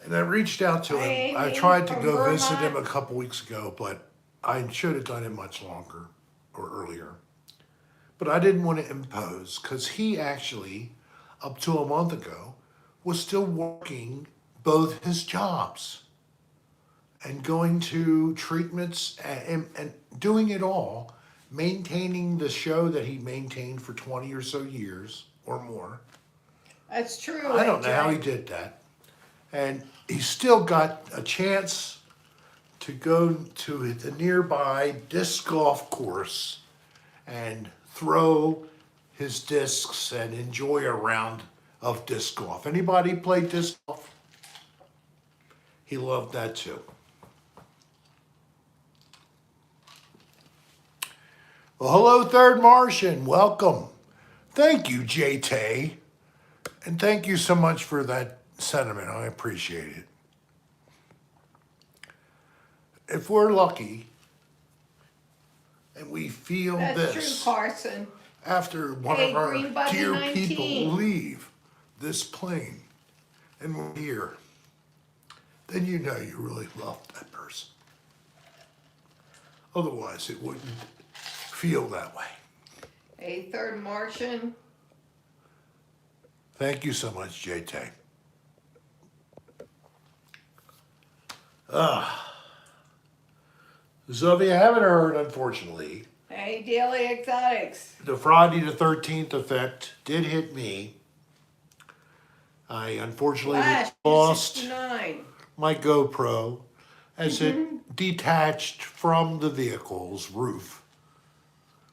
And I reached out to him. I Amy tried to from go visit him a Vermont. couple weeks ago, but I should have done it much longer or earlier. But I didn't want to impose because he actually, up to a month ago, was still working both his jobs and going to treatments and doing it all, maintaining the show that he maintained for 20 or so years or more. That's true. I don't know how he AJ. did that. And he still got a chance to go to the nearby disc golf course and throw his discs and enjoy a round of disc golf. Anybody play disc golf? He loved that too. Well, hello, Third Martian. Welcome. Thank you, JT. And thank you so much for that sentiment. I appreciate it. If we're lucky and we feel That's this true, Carson. after one Hey, of our Green Button dear 19. people leave this plane and we're here, then you know you really love that person. Otherwise, it wouldn't feel that way. A third Martian. Thank you so much, JT. So if you haven't heard, unfortunately, Hey, Daily Exotics. the Friday the 13th effect did hit me. I unfortunately Flash lost 69. my GoPro as it detached from the vehicle's roof.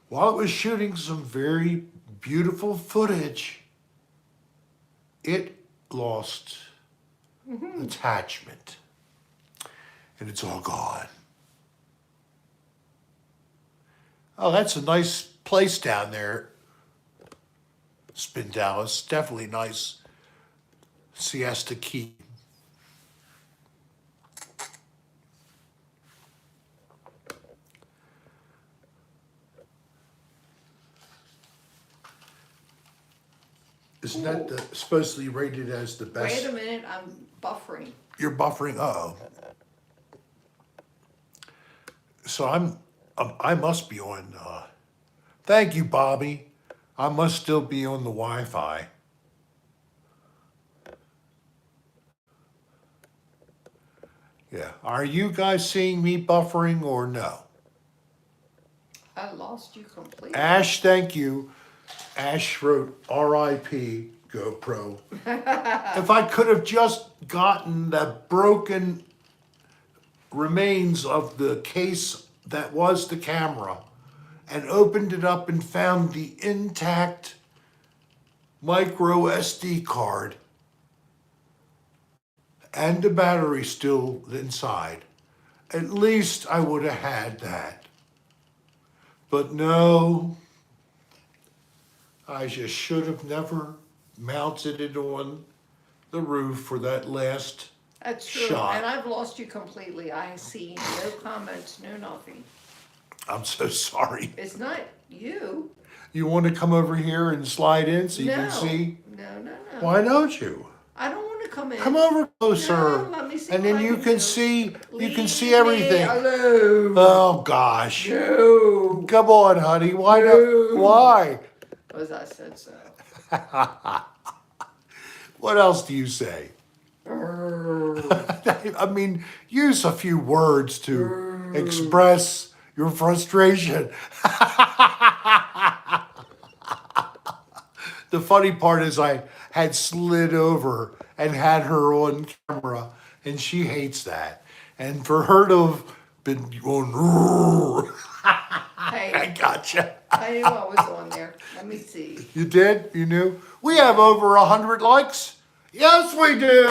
While it was shooting some very beautiful footage, it lost attachment. And it's all gone. Oh, that's a nice place down there, Spin Dallas. Definitely nice siesta key. Isn't that supposed to be rated as the best? Wait a minute, I'm buffering. You're buffering. Uh-oh. So I must be on. Thank you, Bobby. I must still be on the Wi-Fi. Yeah. Are you guys seeing me buffering or no? I lost you completely. Ash, thank you. Ash wrote R.I.P. GoPro. If I could have just gotten the broken remains of the case that was the camera and opened it up and found the intact micro SD card and the battery still inside, at least I would have had that. But no, I just should have never mounted it on the roof for that last That's true. shot. And I've lost you completely. I see no comments, no nothing. I'm so sorry. It's not you. You want to come over here and slide in so you No. can see? No. Why don't you? I don't want to come in. Come over closer. No, let me see And what then I you can can do. see Leave me everything. alone. Oh gosh. No. Come on, honey. Why No. not? Why? Because I said so. What else do you say? I mean, use a few words to express your frustration. The funny part is I had slid over and had her on camera, and she hates that. And for her to have been going, I Hey, gotcha. I knew I was on there. Let me see. You did? You knew? We have over 100 likes. Yes, we do.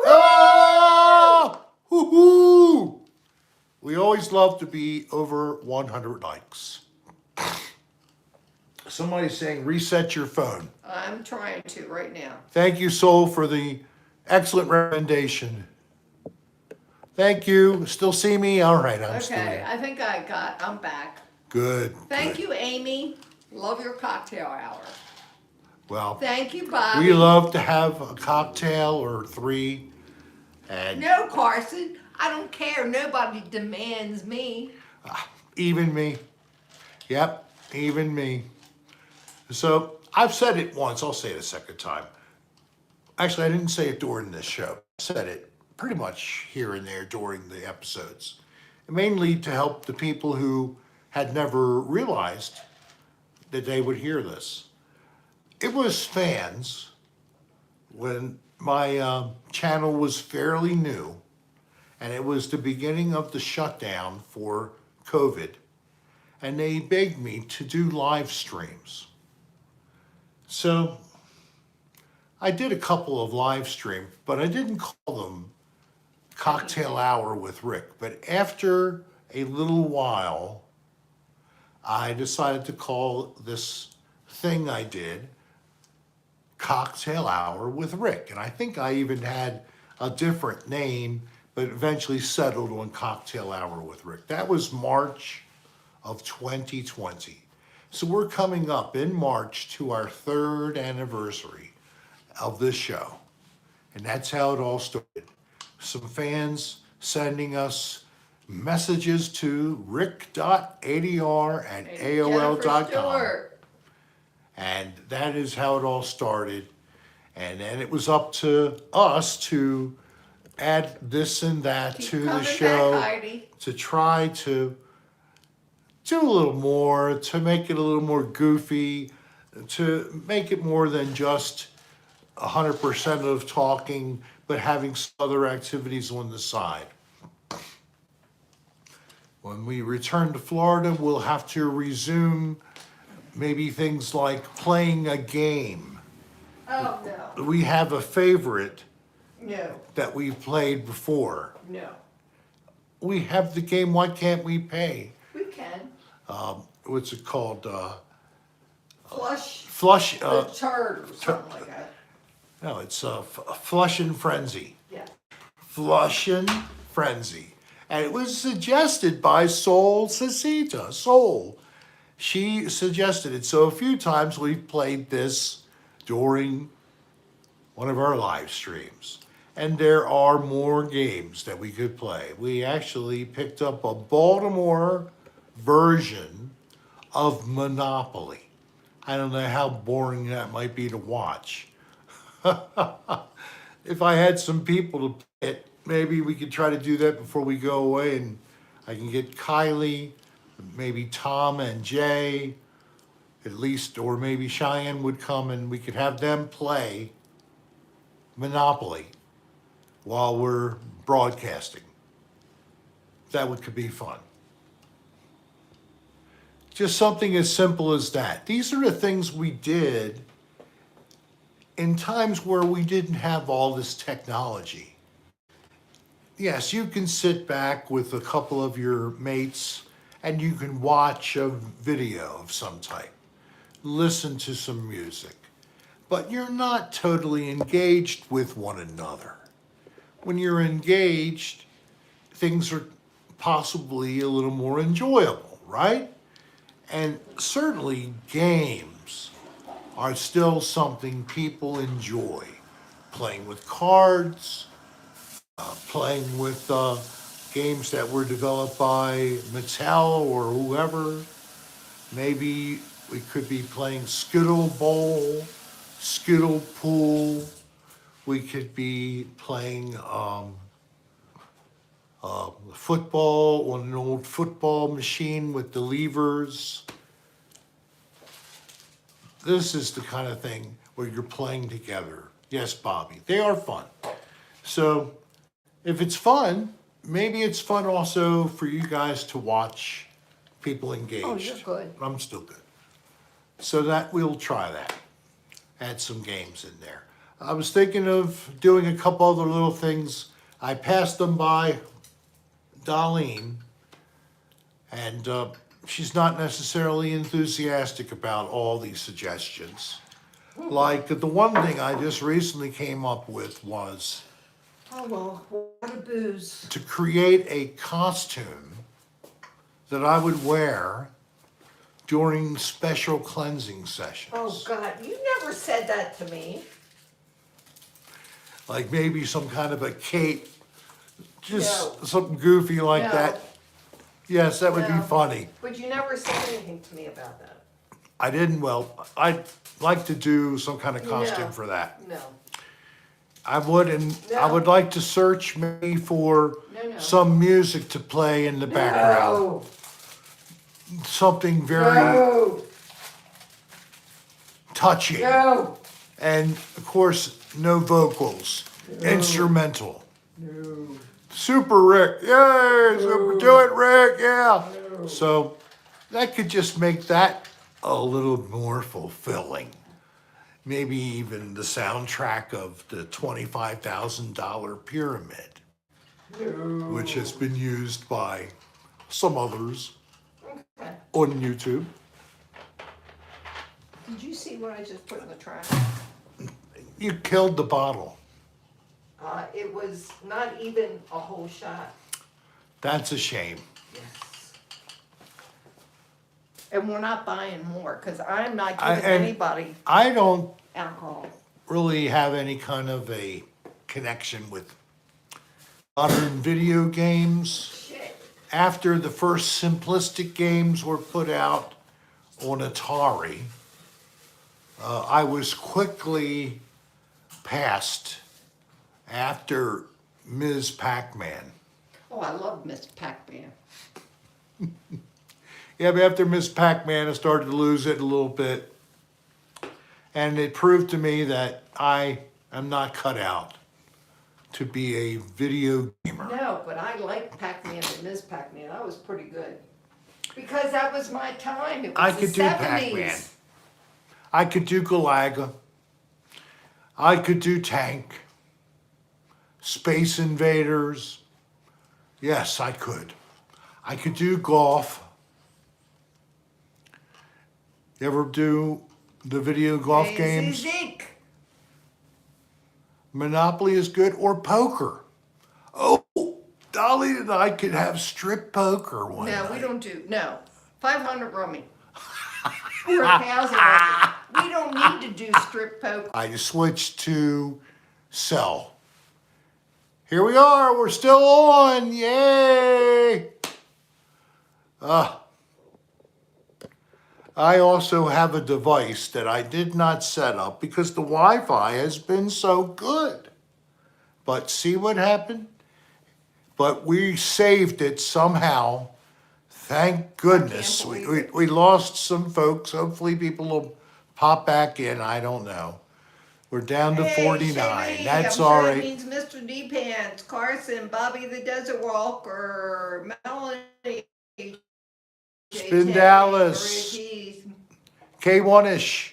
Oh, hoo-hoo. We always love to be over 100 likes. Somebody's saying reset your phone. I'm trying to right now. Thank you, Soul, for the excellent recommendation. Thank you. Still see me? All right, I'm still Okay, here. I think I'm back. Good. Thank you, Amy. Love your cocktail hour. Well, Thank you, Bobby. we love to have a cocktail or three And No, Carson, I don't care. Nobody demands me. even me. Yep, even me. So I've said it once, I'll say it a second time. Actually, I didn't say it during this show. I said it pretty much here and there during the episodes. Mainly to help the people who had never realized that they would hear this. It was fans when my channel was fairly new, and it was the beginning of the shutdown for COVID, and they begged me to do live streams. So I did a couple of live streams, but I didn't call them Cocktail Hour with Rick. But after a little while, I decided to call this thing I did Cocktail Hour with Rick. And I think I even had a different name, but eventually settled on Cocktail Hour with Rick. That was March of 2020. So we're coming up in March to our 3rd anniversary of this show. And that's how it all started. Some fans sending us messages to rick.adr@aol.com. Stewart. And that is how it all started. And then it was up to us to add this and that Keep to the coming show back, Heidi. to try to do a little more, to make it a little more goofy, to make it more than just 100% of talking, but having some other activities on the side. When we return to Florida, we'll have to resume maybe things like playing a game. Oh, no. We have a favorite No. that we've played before. No. We have the game Why Can't We Pay? We can. What's it called? Flush Flush. the turd or something like that. No, it's Flush and Frenzy. Yeah. Flush and Frenzy. And it was suggested by Soul Cecita. Soul. She suggested it. So a few times we've played this during one of our live streams. And there are more games that we could play. We actually picked up a Baltimore version of Monopoly. I don't know how boring that might be to watch. If I had some people to play it, maybe we could try to do that before we go away, and I can get Kylie, maybe Tom and Jay, at least, or maybe Cheyenne would come and we could have them play Monopoly while we're broadcasting. Could be fun. Just something as simple as that. These are the things we did in times where we didn't have all this technology. Yes, you can sit back with a couple of your mates and you can watch a video of some type, listen to some music, but you're not totally engaged with one another. When you're engaged, things are possibly a little more enjoyable, right? And certainly games are still something people enjoy. Playing with cards, playing with games that were developed by Mattel or whoever. Maybe we could be playing Skittle Bowl, Skittle Pool. We could be playing football on an old football machine with the levers. This is the kind of thing where you're playing together. Yes, Bobby, they are fun. So if it's fun, maybe it's fun also for you guys to watch people engaged. Oh, you're good. I'm still good. So that we'll try that. Add some games in there. I was thinking of doing a couple other little things. I passed them by Darlene, and she's not necessarily enthusiastic about all these suggestions. Like the one thing I just recently came up with was Oh, well, what a booze. to create a costume that I would wear during special cleansing sessions. Oh, God, you never said that to me. Like maybe some kind of a cape just No. something goofy like No. that. Yes, that would No. be funny. But you never said anything to me about that. I didn't, well, I'd like to do some kind of costume No. for that. No. I would, and I No. would like to search maybe for No. some music to play in the background. No. Something very No. touching. No. And of course, no vocals, instrumental. No. Super Rick, yay! Super, do it, Rick, yeah. So that could just make that a little more fulfilling. Maybe even the soundtrack of the $25,000 Pyramid, which has been used by some others Okay. on YouTube. Did you see what I just put in the trash? You killed the bottle. It was not even a whole shot. That's a shame. Yes. And we're not buying more, because I'm not I- giving and- anybody I don't alcohol. really have any kind of a connection with modern video games. Shit. After the first simplistic games were put out on Atari, I was quickly passed after Ms. Pac-Man. Oh, I love Miss Pac-Man. Yeah, but after Ms. Pac-Man, I started to lose it a little bit. And it proved to me that I am not cut out to be a video gamer. No, but I like Pac-Man and Miss Pac-Man. That was pretty good. Because that was my time. It was I the could do 70s. Pac-Man. I could do Galaga. I could do Tank. Space Invaders. Yes, I could. I could do golf. You ever do the video golf games? Zeke. Monopoly is good, or poker. Oh, Dolly and I could have strip poker one No, night. we don't do, no. 500 rummy. Or 1,000 rummy. We don't need to do strip poker. I switched to Cell. Here we are, we're still on, yay! I also have a device that I did not set up because the Wi-Fi has been so good. But see what happened? But we saved it somehow. Thank goodness. I can't We, believe we lost some folks. Hopefully people will pop back in. I don't know. We're down to 49. Sherry, That's I'm all sure right. it means Mr. D Pants, Carson, Bobby the Desert Walker, Melanie, Spin Dallas. K1ish,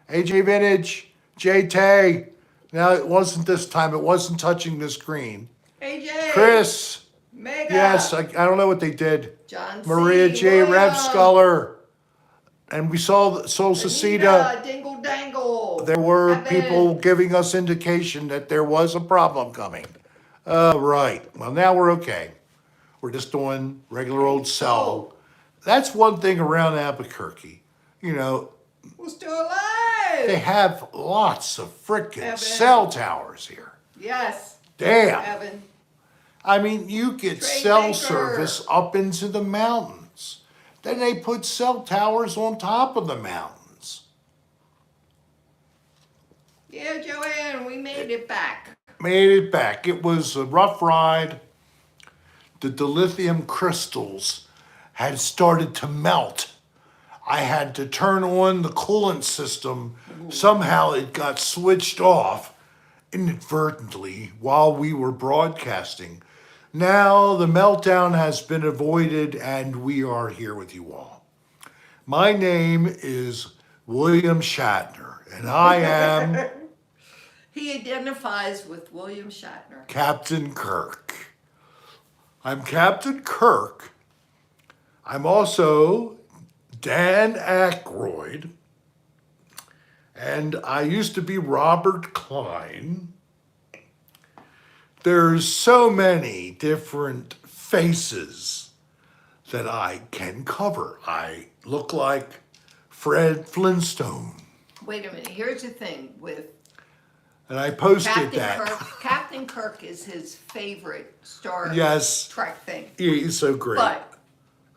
AJ Vintage, J Tay. Now it wasn't this time, it wasn't touching the screen. AJ, Chris, Mega, yes, I don't know what they did. John Maria C. J. William, Rev Sculler. And we saw Soul Cecita. Anita, Dingle Dangle. There were Evan. people giving us indication that there was a problem coming. Right, well now we're okay. We're just doing regular old cell. That's one thing around Albuquerque. You know, We're still alive. they have lots of frickin' Evan. cell towers here. Yes, Damn. Evan. I mean, you get Trey cell Baker. service up into the mountains. Then they put cell towers on top of the mountains. Yeah, Joanne, we made it back. Made it back. It was a rough ride. The dilithium crystals had started to melt. I had to turn on the coolant system. Somehow it got switched off inadvertently while we were broadcasting. Now the meltdown has been avoided and we are here with you all. My name is William Shatner and I am He identifies with William Shatner. Captain Kirk. I'm Captain Kirk. I'm also Dan Aykroyd. And I used to be Robert Klein. There's so many different faces that I can cover. I look like Fred Flintstone. Wait a minute. Here's the thing with And I posted that. Captain Kirk is his favorite Star Yes. Trek thing. He's so great.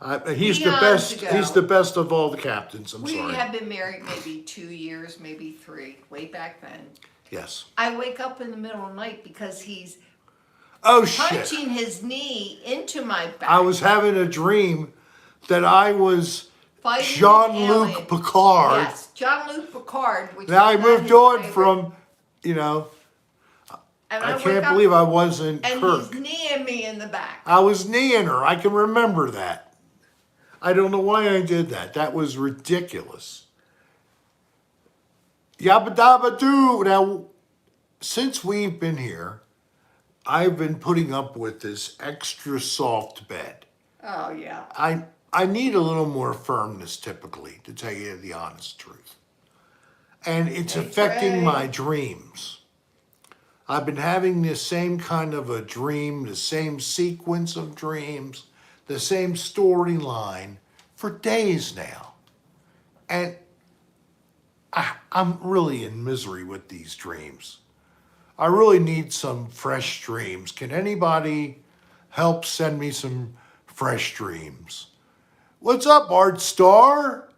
But he's the eons best. ago, He's the best of all the captains. I'm we sorry. had been married maybe 2 years, maybe 3, way back then. Yes. I wake up in the middle of the night because he's Oh shit! punching his knee into my back. I was having a dream that I was Fighting an Jean-Luc alien. Picard. Yes, Jean-Luc Picard. Which Now I is not moved his on favorite. from, you know, And I wake can't up believe I wasn't and Kirk. he's kneeing me in the back. I was kneeing her. I can remember that. I don't know why I did that. That was ridiculous. Yabba dabba doo. Now, since we've been here, I've been putting up with this extra soft bed. Oh yeah. I need a little more firmness typically, to tell you the honest truth. And it's affecting my dreams. I've been having the same kind of a dream, the same sequence of dreams, the same storyline for days now. And I'm really in misery with these dreams. I really need some fresh dreams. Can anybody help send me some fresh dreams? What's up, Art Star?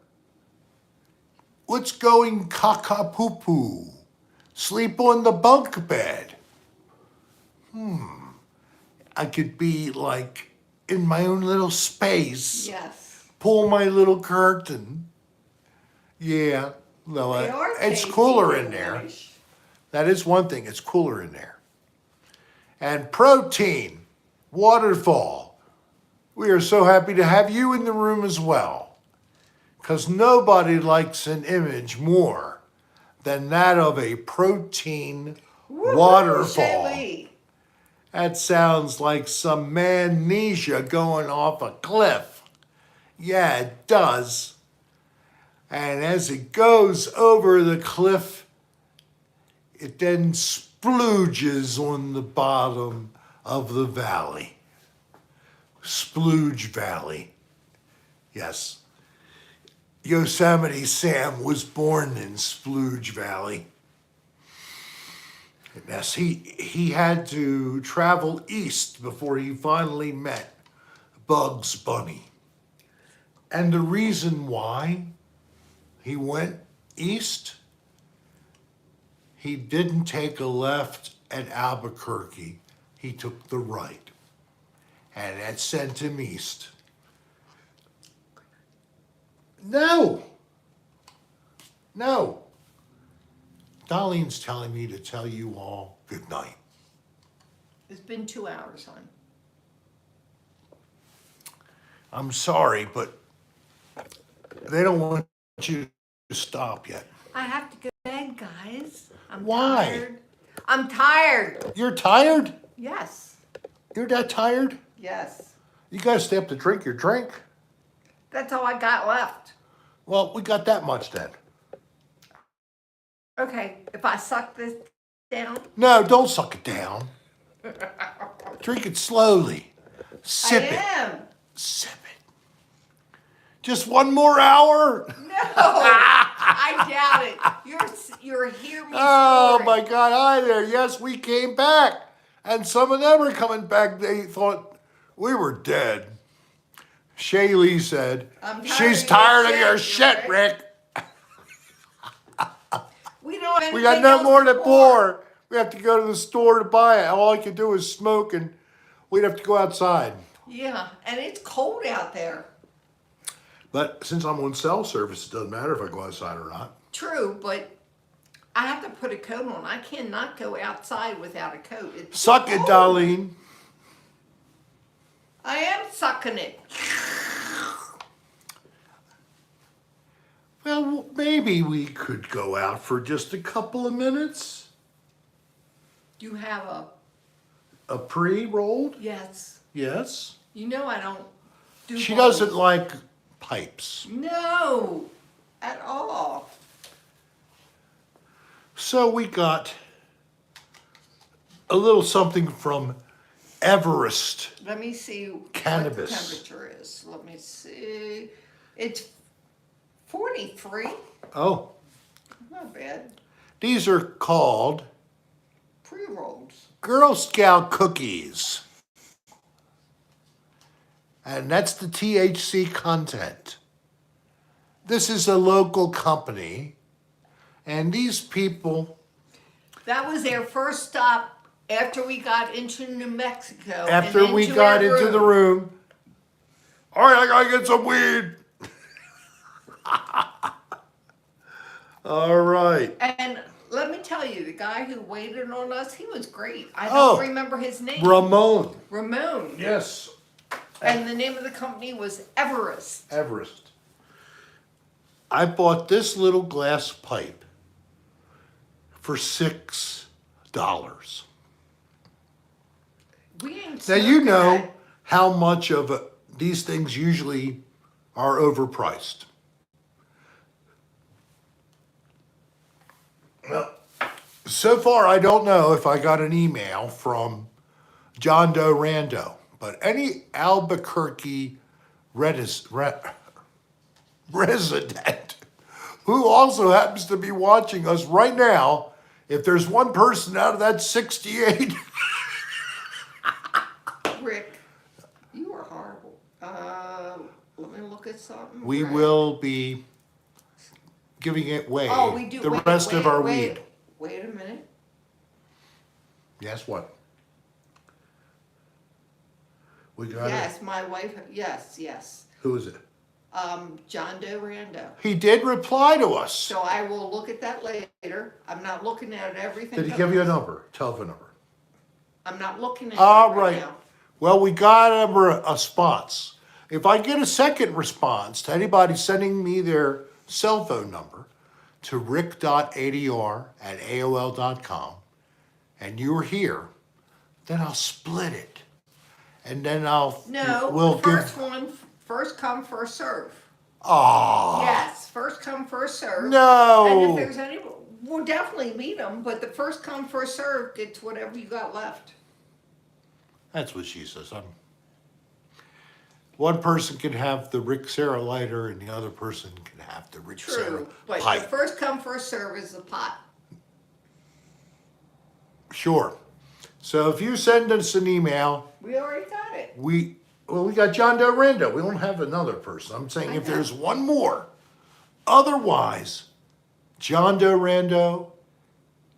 What's going caca-poo-poo? Sleep on the bunk bed. I could be like in my own little space. Yes. Pull my little curtain. Yeah, no, They are it's tasty cooler and in there. nice. That is one thing, it's cooler in there. And protein, waterfall. We are so happy to have you in the room as well. Because nobody likes an image more than that of a protein Woo-hoo, waterfall. Shelly. That sounds like some amnesia going off a cliff. Yeah, it does. And as it goes over the cliff, it then splooges on the bottom of the valley. Splooge Valley. Yes. Yosemite Sam was born in Splooge Valley. Yes, he had to travel east before he finally met Bugs Bunny. And the reason why he went east, he didn't take a left at Albuquerque. He took the right. And that sent him east. No. Darlene's telling me to tell you all good night. It's been 2 hours, hon. I'm sorry, but they don't want you to stop yet. I have to go to bed, guys. I'm Why? tired. I'm tired. You're tired? Yes. You're that tired? Yes. You gotta stay up to drink your drink. That's all I got left. Well, we got that much then. Okay, if I suck this down. No, don't suck it down. Drink it slowly. Sip I it. am. Sip it. Just one more hour? No, I doubt it. You're hearing me. Oh snoring. my God, hi there. Yes, we came back. And some of them are coming back. They thought we were dead. Shaylee said, I'm tired she's of tired your of your shit, shit, Rick. We don't have We got anything no else more to to pour. We have to go to the store to buy it. All I can do is smoke, and we'd have to go outside. Yeah, and it's cold out there. But since I'm on cell service, it doesn't matter if I go outside or not. True, but I have to put a coat on. I cannot go outside without a coat. It's Suck it, cold. Darlene. I am sucking it. Well, maybe we could go out for just a couple of minutes. You have A pre-rolled? yes. Yes. You know I don't do. She bowls. doesn't like pipes. No, at all. So we got a little something from Everest. Let me see Cannabis. what the temperature is. Let me see. It's 43. Oh, Not bad. these are called Girl Scout cookies. And that's the THC content. This is a local company, and these people, That was their first stop after we got into New Mexico. after and we into got our into the room, all right, I gotta get some weed. All right. And let me tell you, the guy who waited on us, he was great. I Oh, don't remember his name. Ramon. Ramon. Yes. And the name of the company was Everest. Everest. I bought this little glass pipe for $6. We ain't Now you smoking know that. how much of these things usually are overpriced. Well, so far I don't know if I got an email from John Doe Rando, but any Albuquerque resident who also happens to be watching us right now, if there's one person out of that 68 Rick, you are horrible. Let me look at something. we Rick. will be giving it away Oh, we do. the wait, rest wait, of our wait, weed. Wait a minute. Yes, what? We got Yes, my wife. Yes, yes. it. Who is it? John Doe Rando. He did reply to us. So I will look at that later. I'm not looking at everything. Did he give you a number, telephone number? I'm not looking at All it right right. now. Well, we got a response. If I get a second response to anybody sending me their cell phone number to rick.adr@aol.com, and you're here, then I'll split it. And then No, first come, first serve. Aw. Yes, first come, first serve. No. And if there's any, we'll definitely meet them, but the first come, first serve gets whatever you got left. That's what she says. One person can have the Rick Serra lighter, and the other person can have the Rick Serra True, but pipe. the first come, first serve is the pot. Sure. So if you send us an email, We already got it. we got John Doe Rando. We don't have another person. I'm saying if there's one more. Otherwise, John Doe Rando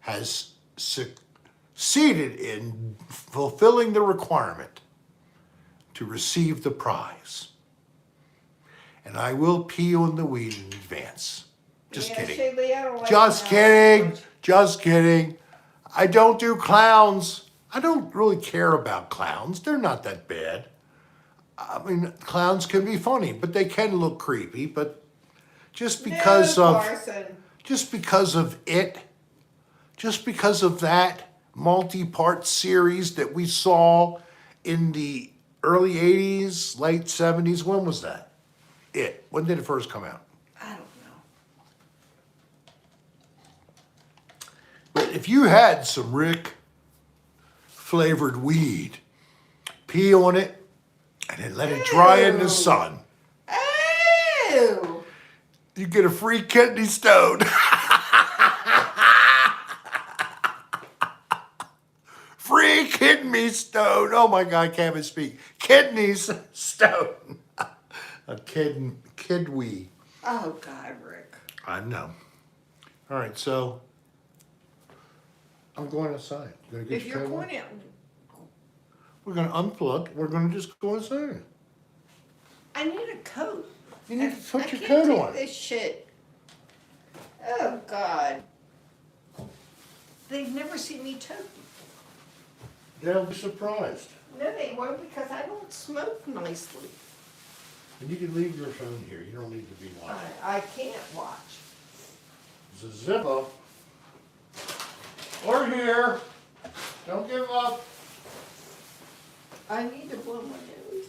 has succeeded in fulfilling the requirement to receive the prize. And I will pee on the weed in advance. Just kidding. Shaylee, I don't like Just clowns kidding. much. Just kidding. I don't do clowns. I don't really care about clowns. They're not that bad. I mean, clowns can be funny, but they can look creepy. But just because No, of Carson. just because of that multi-part series that we saw in the early 80s, late 70s, when was that? When did it first come out? I don't know. But if you had some Rick flavored weed, pee on it, and then let it dry in the Ew. sun, Ew. you get a free kidney stone. Free kidney stone. Oh my God, I can't even speak. Kidneys stone. A kidwee. Oh God, Rick. I know. All right, so I'm going outside. You gonna get If your you're coat on? going out, We're gonna unplug. We're gonna just go inside. I need a coat. You need to put I your can't coat take on. this shit. Oh God. They've never seen me tote. They'll be surprised. No, they won't because I don't smoke nicely. And you can leave your phone here. You don't need to be watching. I can't watch. It's a zip up. We're here. Don't give up. I need to blow my nose.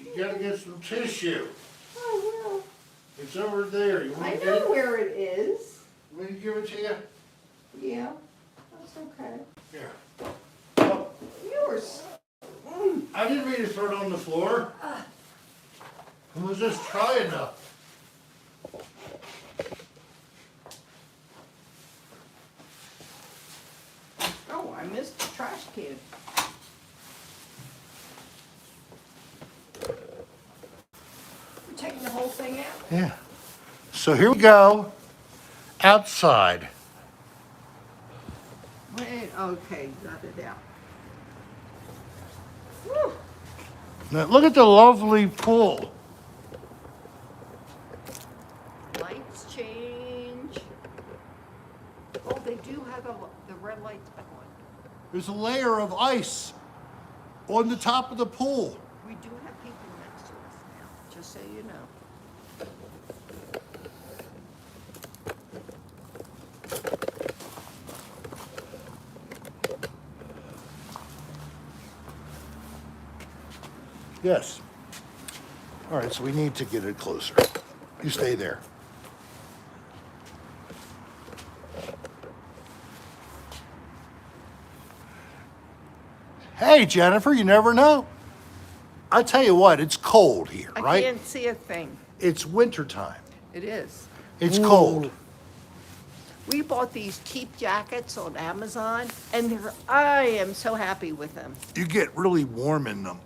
You gotta get some tissue. I will. It's over there. You I want to get know it? where it is. Let me give it to you. Yeah, that's okay. Here. Oh, Yours. I didn't mean to throw it on the floor. I was just trying to. whole thing out? Yeah. So here we go. Outside. Wait, okay, got it out. Woo. Now look at the lovely pool. Lights change. Oh, they do have the red lights back on. There's a layer of ice on the top of the pool. We do have people next to us now, just so you know. Yes. All right, so we need to get it closer. You stay there. Hey, Jennifer, you never know. I tell you what, it's cold here, I right? can't see a thing. It's wintertime. It is. It's cold. We bought these cheap jackets on Amazon, and I am so happy with them. You get really warm in them.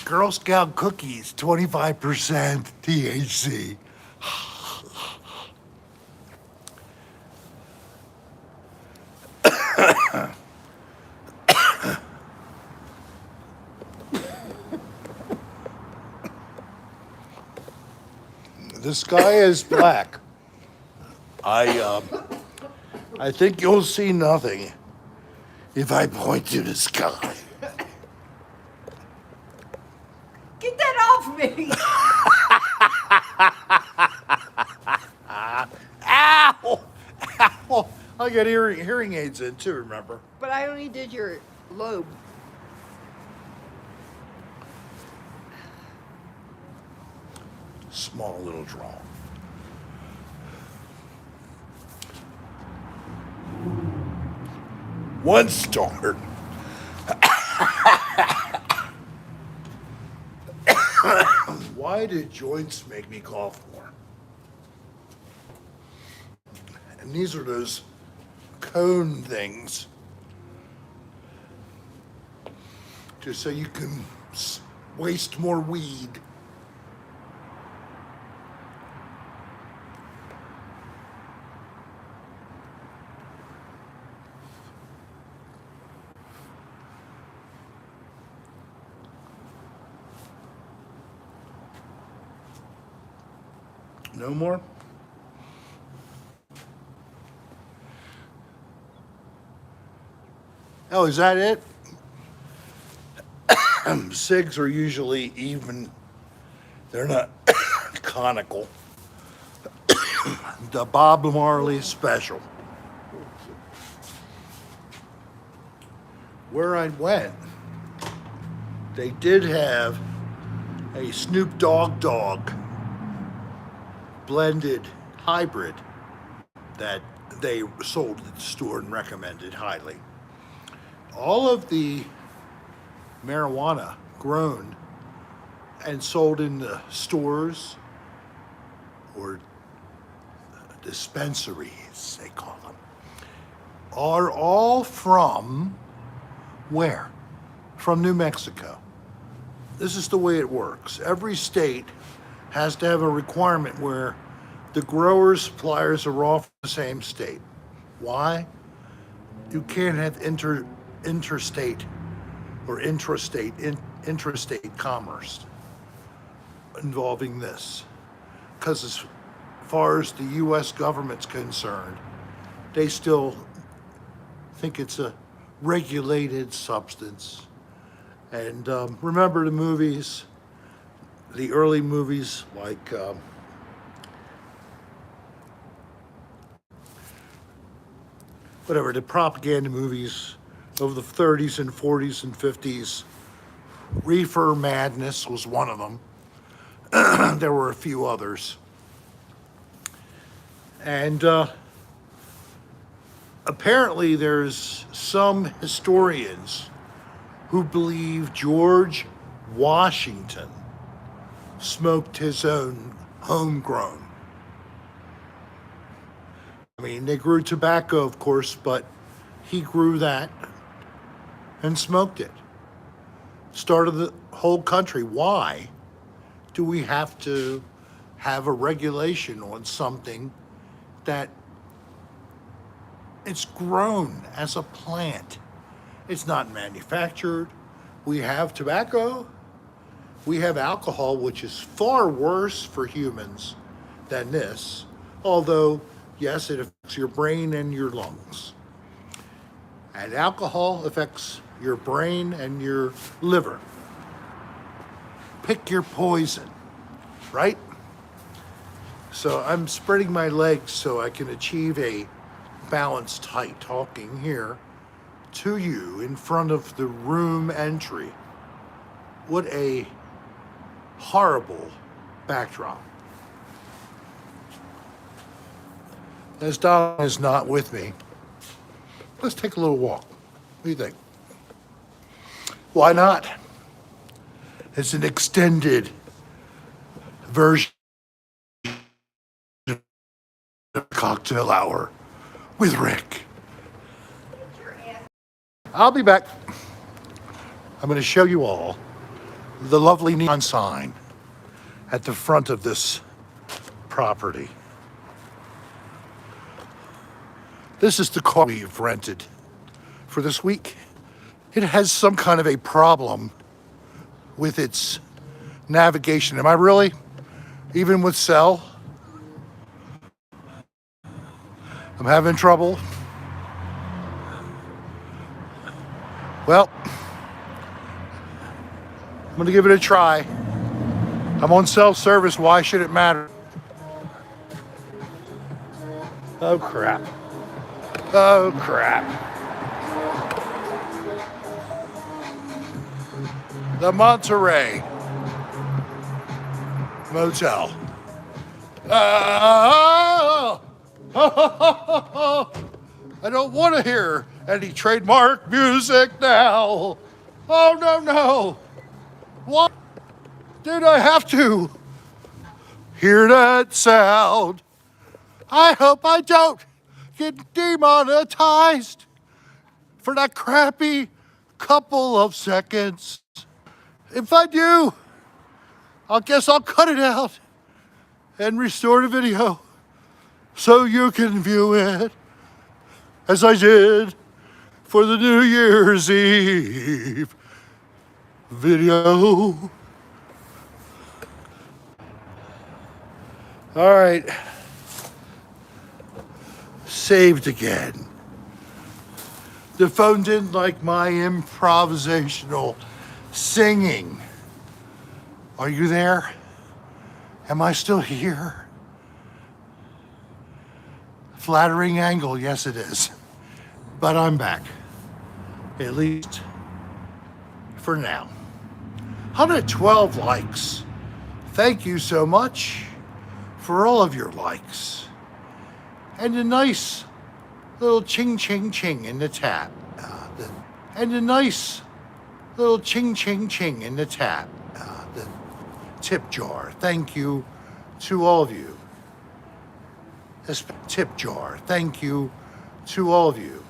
Girl Scout cookies, 25% THC. The sky is black. I think you'll see nothing if I point to the sky. Get that off me! Ow! Ow! I got hearing aids in too, remember? But I only did your lobe. Small little draw. One star. Why did joints make me cough more? And these are those cone things. Just so you can waste more weed. No more? Oh, is that it? SIGs are usually even. They're not conical. The Bob Marley special. Where I went, they did have a Snoop Dogg blended hybrid that they sold at the store and recommended highly. All of the marijuana grown and sold in the stores or dispensaries, they call them, are all from where? From New Mexico. This is the way it works. Every state has to have a requirement where the growers, suppliers are all from the same state. Why? You can't have interstate or intrastate commerce involving this. Because as far as the US government's concerned, they still think it's a regulated substance. And remember the movies, the early movies like the propaganda movies of the 30s and 40s and 50s. Reefer Madness was one of them. There were a few others. And apparently there's some historians who believe George Washington smoked his own homegrown. I mean, they grew tobacco, of course, but he grew that and smoked it. start of the whole country. Why do we have to have a regulation on something that it's grown as a plant? It's not manufactured. We have tobacco. We have alcohol, which is far worse for humans than this. Although, yes, it affects your brain and your lungs. And alcohol affects your brain and your liver. Pick your poison, right? So I'm spreading my legs so I can achieve a balanced height talking here to you in front of the room entry. What a horrible backdrop. As Don is not with me, let's take a little walk. What do you think? Why not? It's an extended version of Cocktail Hour with Rick. I'll be back. I'm going to show you all the lovely neon sign at the front of this property. This is the car we've rented for this week. It has some kind of a problem with its navigation. Am I really? Even with cell? I'm having trouble. Well, I'm gonna give it a try. I'm on self-service, why should it matter? Oh crap. Oh crap. The Monterey Motel. I don't want to hear any trademark music now. Oh, no, no. What did I have to hear that sound? I hope I don't get demonetized for that crappy couple of seconds. If I do, I guess I'll cut it out and restore the video so you can view it as I did for the New Year's Eve video. All right. Saved again. The phone didn't like my improvisational singing. Are you there? Am I still here? Flattering angle, yes it is. But I'm back. At least for now. 112 likes. Thank you so much for all of your likes. And a nice little ching ching ching in the tap. And a nice little ching ching ching in the tap. The tip jar. Thank you to all of you. Tip jar. Thank you to all of you.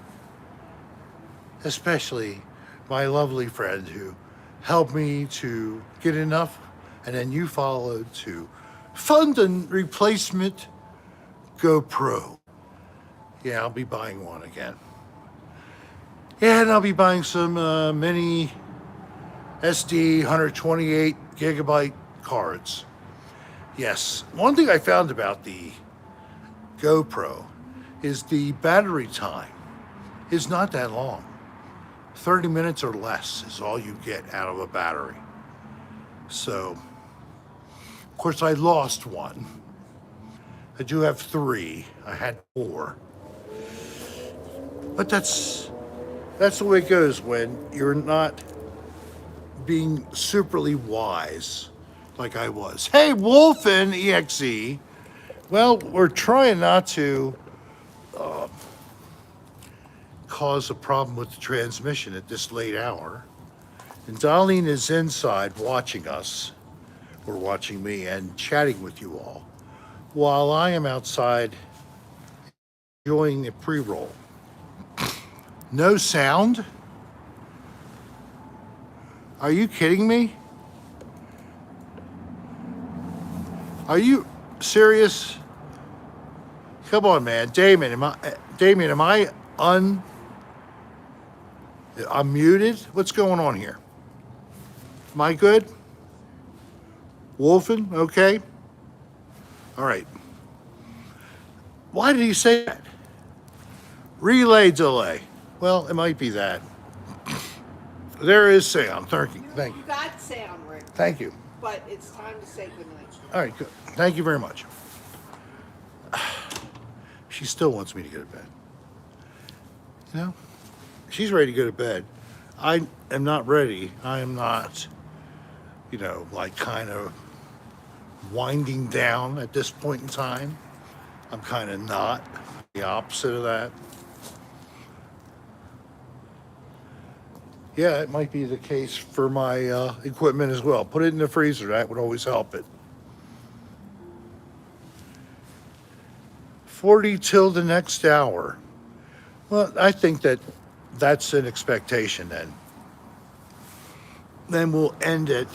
Especially my lovely friend who helped me to get enough, and then you followed to fund a replacement GoPro. Yeah, I'll be buying one again. Yeah, and I'll be buying some mini SD 128 gigabyte cards. Yes, one thing I found about the GoPro is the battery time is not that long. 30 minutes or less is all you get out of a battery. So, of course, I lost one. I do have 3. I had 4. But that's the way it goes when you're not being superly wise like I was. Hey, Wolfen EXE. Well, we're trying not to cause a problem with the transmission at this late hour. And Darlene is inside watching us, or watching me, and chatting with you all, while I am outside enjoying a pre-roll. No sound. Are you kidding me? Are you serious? Come on, man. Damien, am I I'm muted? What's going on here? Am I good? Wolfen, okay? All right. Why did he say that? Relay delay. Well, it might be that. There is sound. Thank you. Thank you. You got sound, Rick, Thank you. but it's time to say goodnight. All right, good. Thank you very much. She still wants me to go to bed. You know, she's ready to go to bed. I am not ready. I am not, like kind of winding down at this point in time. I'm kind of not. The opposite of that. Yeah, it might be the case for my equipment as well. Put it in the freezer. That would always help it. 40 till the next hour. Well, I think that's an expectation then. Then we'll end at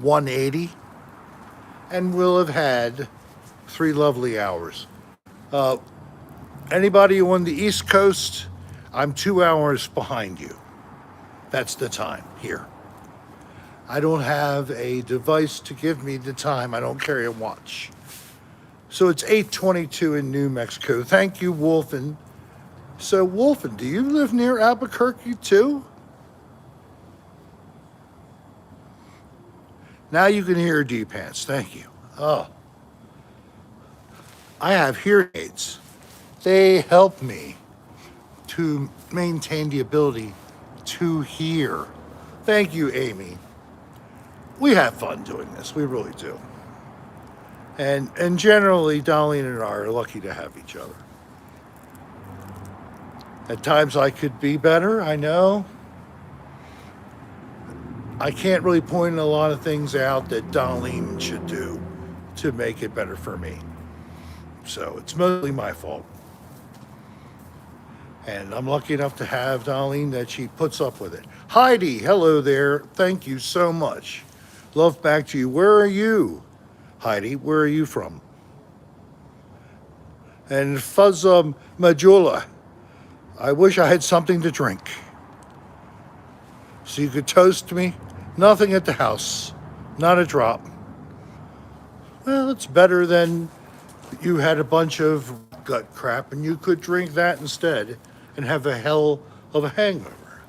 180, and we'll have had 3 lovely hours. Anybody on the East Coast, I'm 2 hours behind you. That's the time here. I don't have a device to give me the time. I don't carry a watch. So it's 8:22 in New Mexico. Thank you, Wolfen. So, Wolfen, do you live near Albuquerque too? Now you can hear D-Pants. Thank you. Oh. I have hearing aids. They help me to maintain the ability to hear. Thank you, Amy. We have fun doing this. We really do. And generally, Darlene and I are lucky to have each other. At times I could be better, I know. I can't really point a lot of things out that Darlene should do to make it better for me. So it's mostly my fault. And I'm lucky enough to have Darlene that she puts up with it. Heidi, hello there. Thank you so much. Love back to you. Where are you, Heidi? Where are you from? And Fuzzum Majula, I wish I had something to drink. So you could toast me. Nothing at the house. Not a drop. Well, it's better than you had a bunch of gut crap and you could drink that instead and have a hell of a hangover.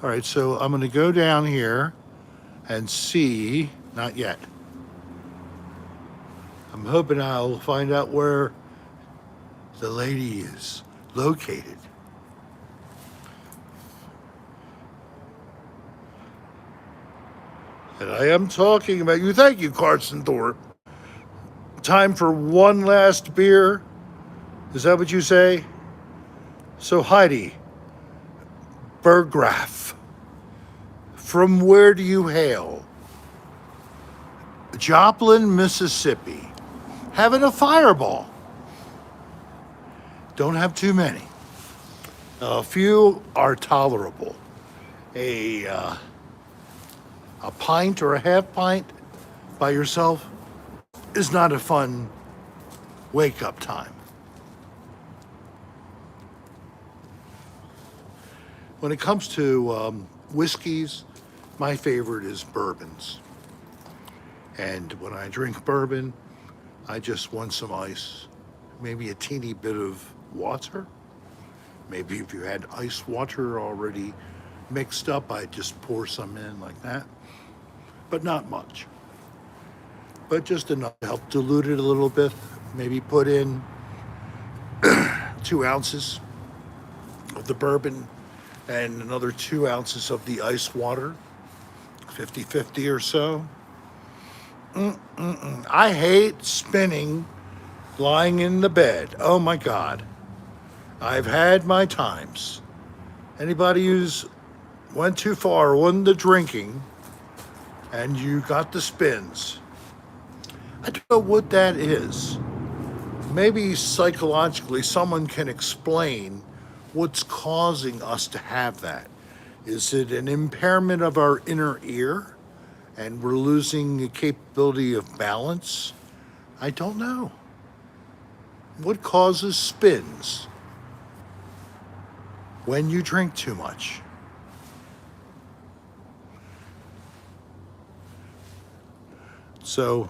All right, so I'm going to go down here and see, not yet. I'm hoping I'll find out where the lady is located. And I am talking about you. Thank you, Carson Thorpe. Time for one last beer. Is that what you say? So Heidi Berggraf, from where do you hail? Joplin, Mississippi. Having a fireball. Don't have too many. A few are tolerable. A pint or a half pint by yourself is not a fun wake-up time. When it comes to whiskeys, my favorite is bourbons. And when I drink bourbon, I just want some ice, maybe a teeny bit of water. Maybe if you had ice water already mixed up, I'd just pour some in like that. But not much. But just enough to help dilute it a little bit. Maybe put in 2 ounces of the bourbon and another 2 ounces of the ice water, 50-50 or so. I hate spinning, lying in the bed. Oh my God. I've had my times. Anybody who's went too far on the drinking and you got the spins, I don't know what that is. Maybe psychologically someone can explain What's causing us to have that? Is it an impairment of our inner ear and we're losing the capability of balance? I don't know. What causes spins? When you drink too much. So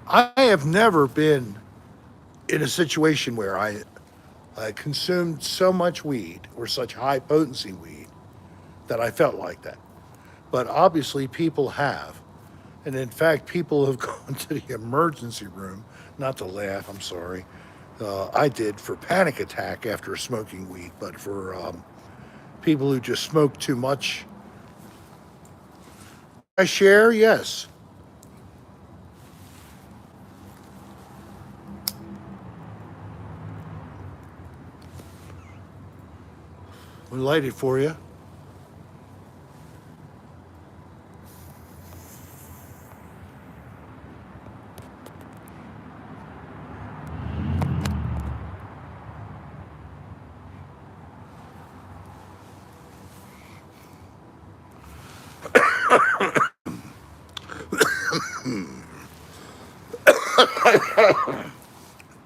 I have never been in a situation where I consumed so much weed or such high potency weed that I felt like that. But obviously people have. And in fact, people have gone to the emergency room, not to laugh, I'm sorry. I did for panic attack after smoking weed, but for people who just smoke too much, I share, yes. We light it for you.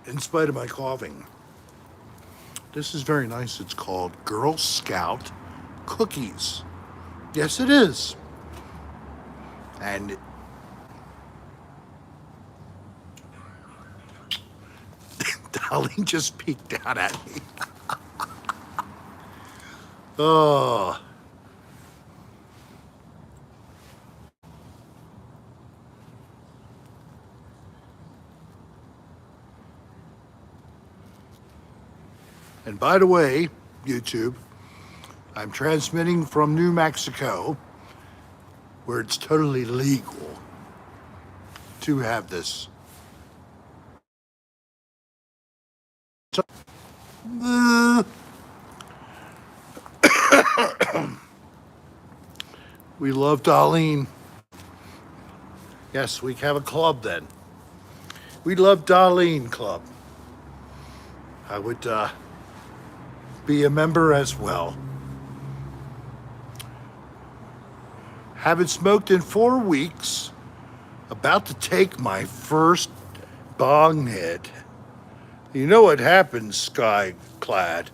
In spite of my coughing. This is very nice. It's called Girl Scout Cookies. Yes, it is. And Darlene just peeked out at me. Oh. And by the way, YouTube, I'm transmitting from New Mexico, where it's totally legal to have this. So, we love Darlene. Yes, we have a club then. We love Darlene Club. I would be a member as well. Haven't smoked in 4 weeks. About to take my first bong hit. You know what happens, Sky Clad,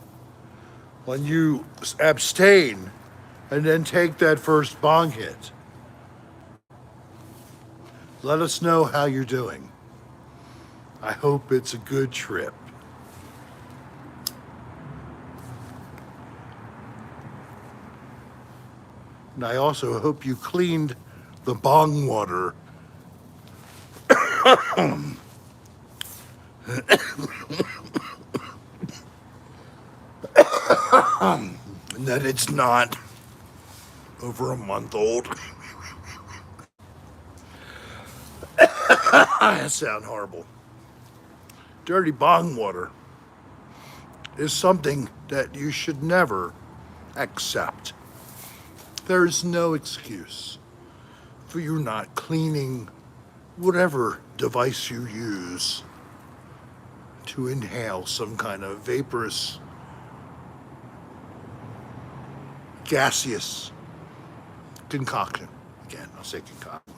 when you abstain and then take that first bong hit. Let us know how you're doing. I hope it's a good trip. And I also hope you cleaned the bong water. And that it's not over a month old. That sounds horrible. Dirty bong water is something that you should never accept. There's no excuse for you not cleaning whatever device you use to inhale some kind of vaporous, gaseous concoction. Again, I'll say concoction.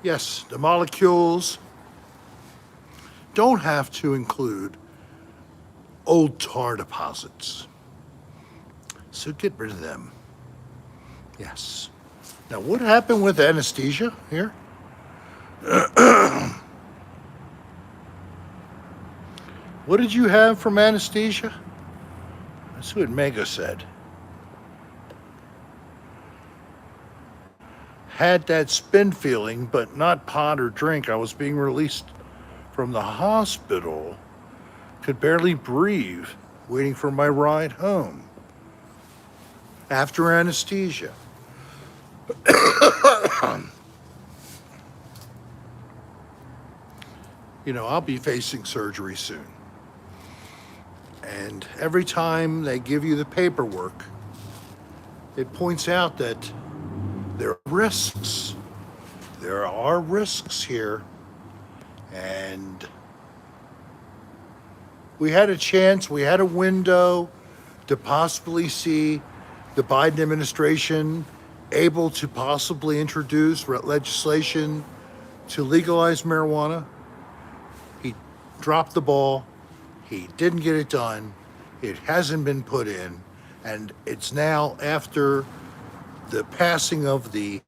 Yes, the molecules don't have to include old tar deposits. So get rid of them. Yes. Now, what happened with anesthesia here? What did you have from anesthesia? That's what Mega said. Had that spin feeling, but not pot or drink. I was being released from the hospital. Could barely breathe, waiting for my ride home. After anesthesia. You know, I'll be facing surgery soon. And every time they give you the paperwork, it points out that there are risks. There are risks here And we had a chance, we had a window to possibly see the Biden administration able to possibly introduce legislation to legalize marijuana. He dropped the ball. He didn't get it done. It hasn't been put in. And it's now after the passing of the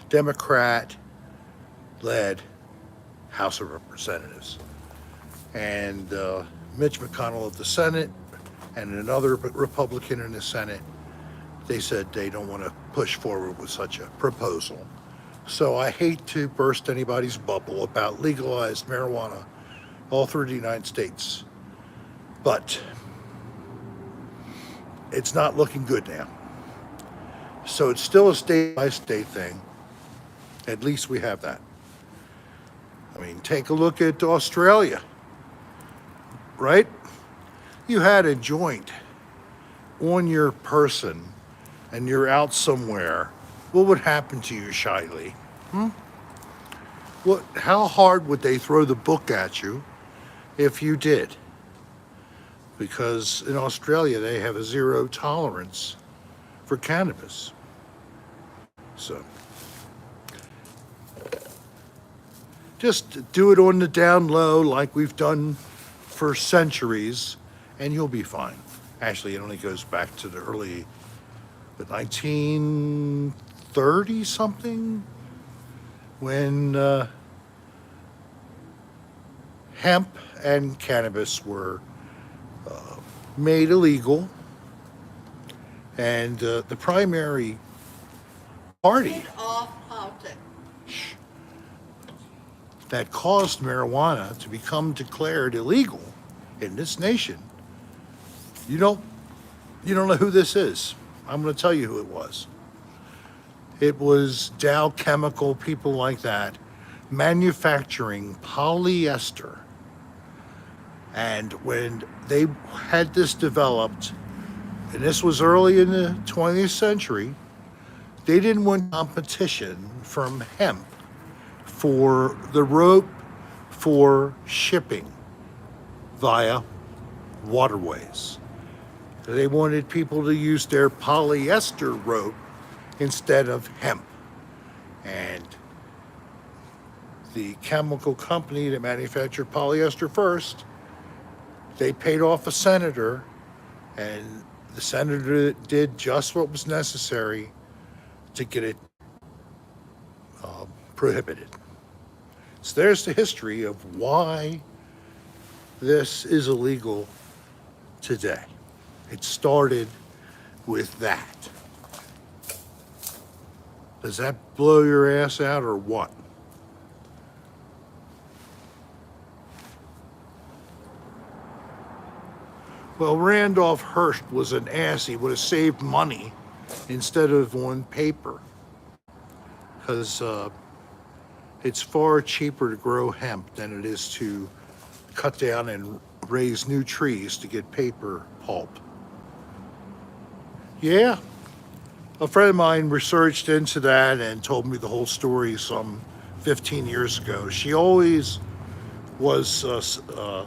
Democrat-led House of Representatives. And Mitch McConnell of the Senate and another Republican in the Senate, they said they don't want to push forward with such a proposal. So I hate to burst anybody's bubble about legalized marijuana all through the United States, but it's not looking good now. So it's still a state-by-state thing. At least we have that. I mean, take a look at Australia, right? You had a joint on your person and you're out somewhere. What would happen to you, Shiley? How hard would they throw the book at you if you did? Because in Australia, they have a zero tolerance for cannabis. So just do it on the down low like we've done for centuries, and you'll be fine. Actually, it only goes back to the 1930 something, when hemp and cannabis were made illegal, and the primary party Get off politics. that caused marijuana to become declared illegal in this nation, you don't know who this is. I'm going to tell you who it was. It was Dow Chemical, people like that, manufacturing polyester. And when they had this developed, and this was early in the 20th century, they didn't want competition from hemp for the rope for shipping via waterways. They wanted people to use their polyester rope instead of hemp. And the chemical company that manufactured polyester first, they paid off a senator, and the senator did just what was necessary to get it prohibited. So there's the history of why this is illegal today. It started with that. Does that blow your ass out or what? Well, Randolph Hearst was an ass. He would have saved money instead of on paper, because it's far cheaper to grow hemp than it is to cut down and raise new trees to get paper pulp. Yeah, a friend of mine researched into that and told me the whole story some 15 years ago. She always was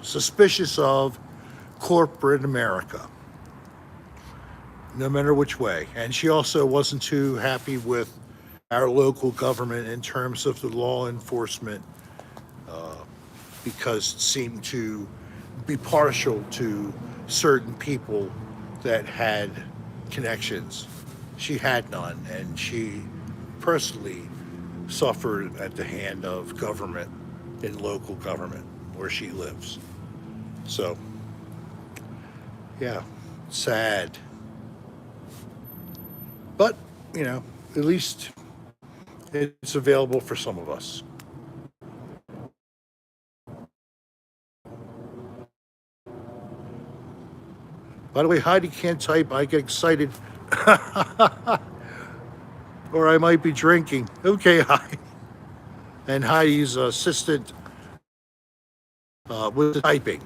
suspicious of corporate America, no matter which way. And she also wasn't too happy with our local government in terms of the law enforcement, because it seemed to be partial to certain people that had connections. She had none, and she personally suffered at the hand of government in local government where she lives. So, yeah, sad. But, at least it's available for some of us. By the way, Heidi can't type. I get excited. Or I might be drinking. Okay, Heidi. And Heidi's assistant with the typing.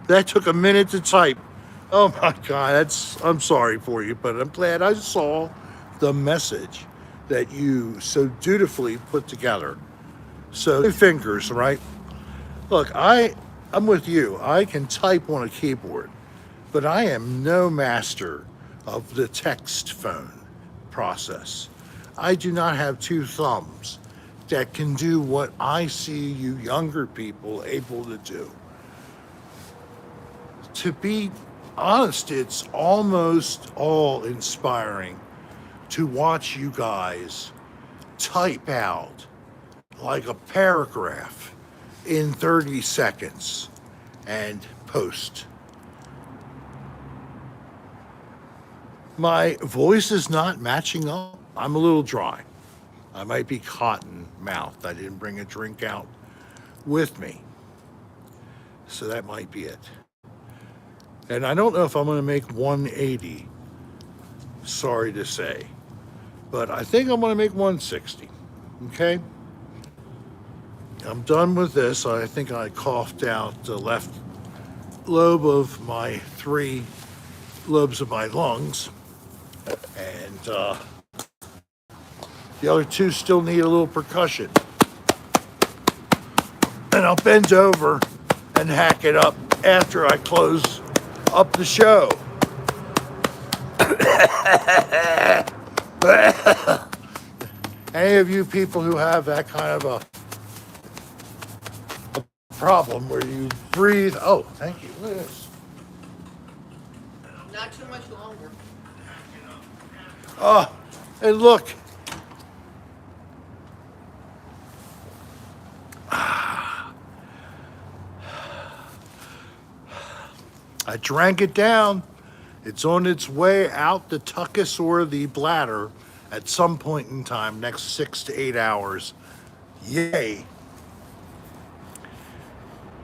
That took a minute to type. Oh my God, I'm sorry for you, but I'm glad I saw the message that you so dutifully put together. So 2 fingers, right? Look, I'm with you. I can type on a keyboard, but I am no master of the text phone process. I do not have 2 thumbs that can do what I see you younger people able to do. To be honest, it's almost all inspiring to watch you guys type out like a paragraph in 30 seconds and post. My voice is not matching up. I'm a little dry. I might be cotton mouthed. I didn't bring a drink out with me. So that might be it. And I don't know if I'm going to make 180. Sorry to say. But I think I'm going to make 160. Okay? I'm done with this. I think I coughed out the left lobe of my 3 lobes of my lungs. And the other 2 still need a little percussion. And I'll bend over and hack it up after I close up the show. Any of you people who have that kind of a problem where you breathe, oh, thank you, look at this. Not too much longer. Oh, and look. I drank it down. It's on its way out the tuchus or the bladder at some point in time, next 6 to 8 hours. Yay.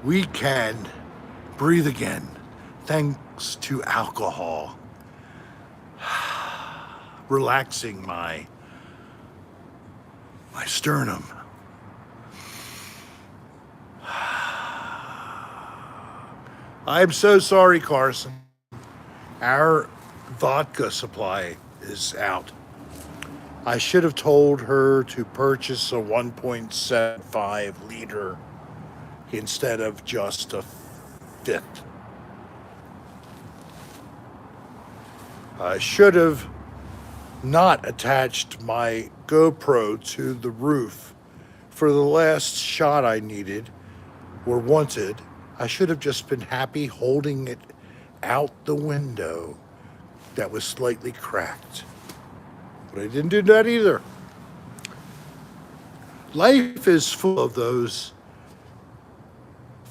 We can breathe again, thanks to alcohol. Relaxing my sternum. I'm so sorry, Carson. Our vodka supply is out. I should have told her to purchase a 1.75 liter instead of just a 5th. I should have not attached my GoPro to the roof for the last shot I needed or wanted. I should have just been happy holding it out the window that was slightly cracked. But I didn't do that either. Life is full of those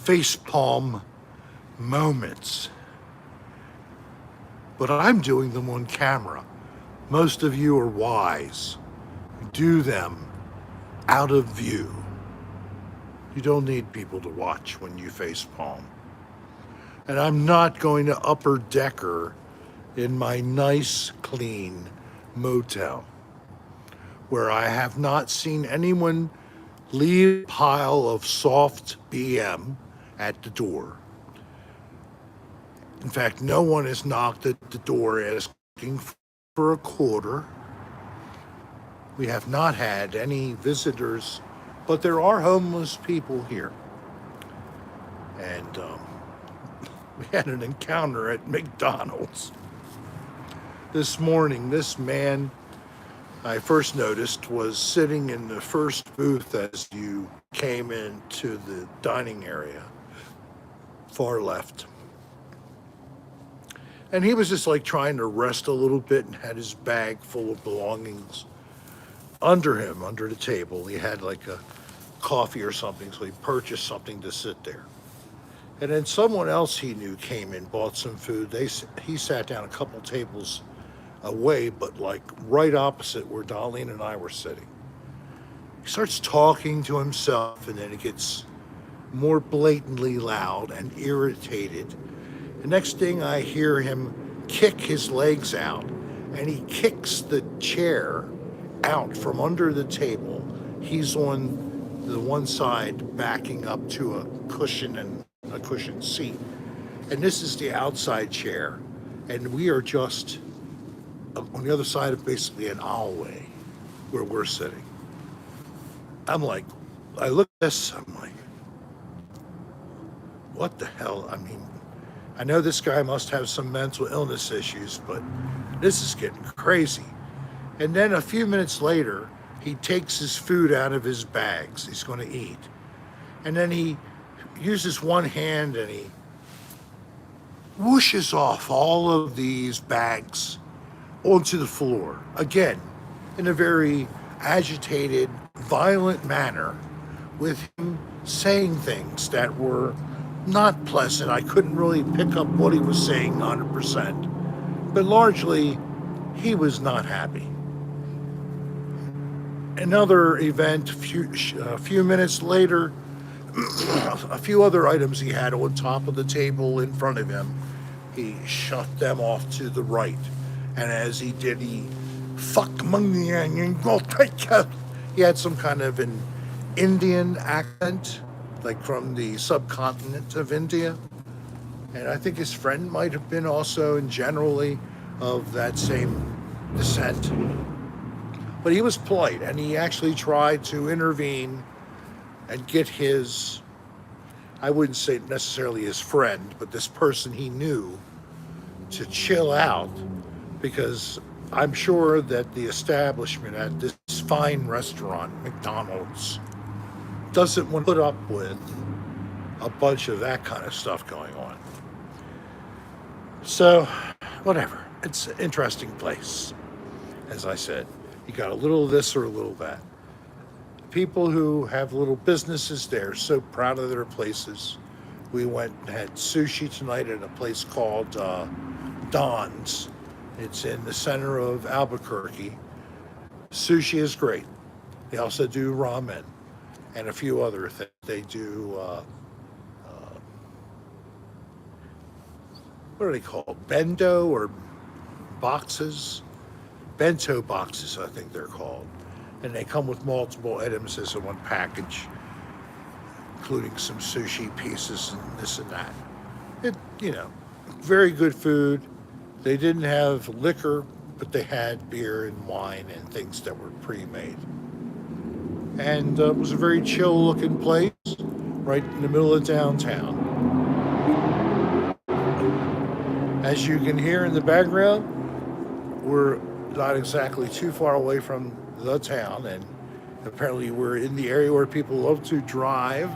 facepalm moments. But I'm doing them on camera. Most of you are wise. Do them out of view. You don't need people to watch when you facepalm. And I'm not going to upper decker in my nice, clean motel, where I have not seen anyone leave a pile of soft BM at the door. In fact, no one has knocked at the door asking for a quarter. We have not had any visitors, but there are homeless people here. And we had an encounter at McDonald's this morning. This man I first noticed was sitting in the first booth as you came into the dining area, far left. And he was just like trying to rest a little bit and had his bag full of belongings under him, under the table. He had like a coffee or something, so he purchased something to sit there. And then someone else he knew came in, bought some food. He sat down a couple tables away, but like right opposite where Darlene and I were sitting. He starts talking to himself, and then it gets more blatantly loud and irritated. The next thing I hear him kick his legs out, and he kicks the chair out from under the table. He's on the one side backing up to a cushion and a cushioned seat. And this is the outside chair. And we are just on the other side of basically an aisleway where we're sitting. I'm like, I look at this, I'm like, what the hell? I mean, I know this guy must have some mental illness issues, but this is getting crazy. And then a few minutes later, he takes his food out of his bags he's going to eat. And then he uses one hand and he whooshes off all of these bags onto the floor. Again, in a very agitated, violent manner, with him saying things that were not pleasant. I couldn't really pick up what he was saying 100%. But largely, he was not happy. Another event, a few minutes later, a few other items he had on top of the table in front of him, he shoved them off to the right. And as he did, he fuck money and go take it. He had some kind of an Indian accent, like from the subcontinent of India. And I think his friend might have been also in generally of that same descent. But he was polite, and he actually tried to intervene and get his, I wouldn't say necessarily his friend, but this person he knew to chill out, because I'm sure that the establishment at this fine restaurant, McDonald's, doesn't want to put up with a bunch of that kind of stuff going on. So, whatever. It's an interesting place. As I said, you got a little of this or a little of that. People who have little businesses, they're so proud of their places. We went and had sushi tonight at a place called Don's. It's in the center of Albuquerque. Sushi is great. They also do ramen and a few other things. They do, what are they called? Bento or boxes? Bento boxes, I think they're called. And they come with multiple items as in one package, including some sushi pieces and this and that. Very good food. They didn't have liquor, but they had beer and wine and things that were pre-made. And it was a very chill-looking place, right in the middle of downtown. As you can hear in the background, we're not exactly too far away from the town, and apparently we're in the area where people love to drive,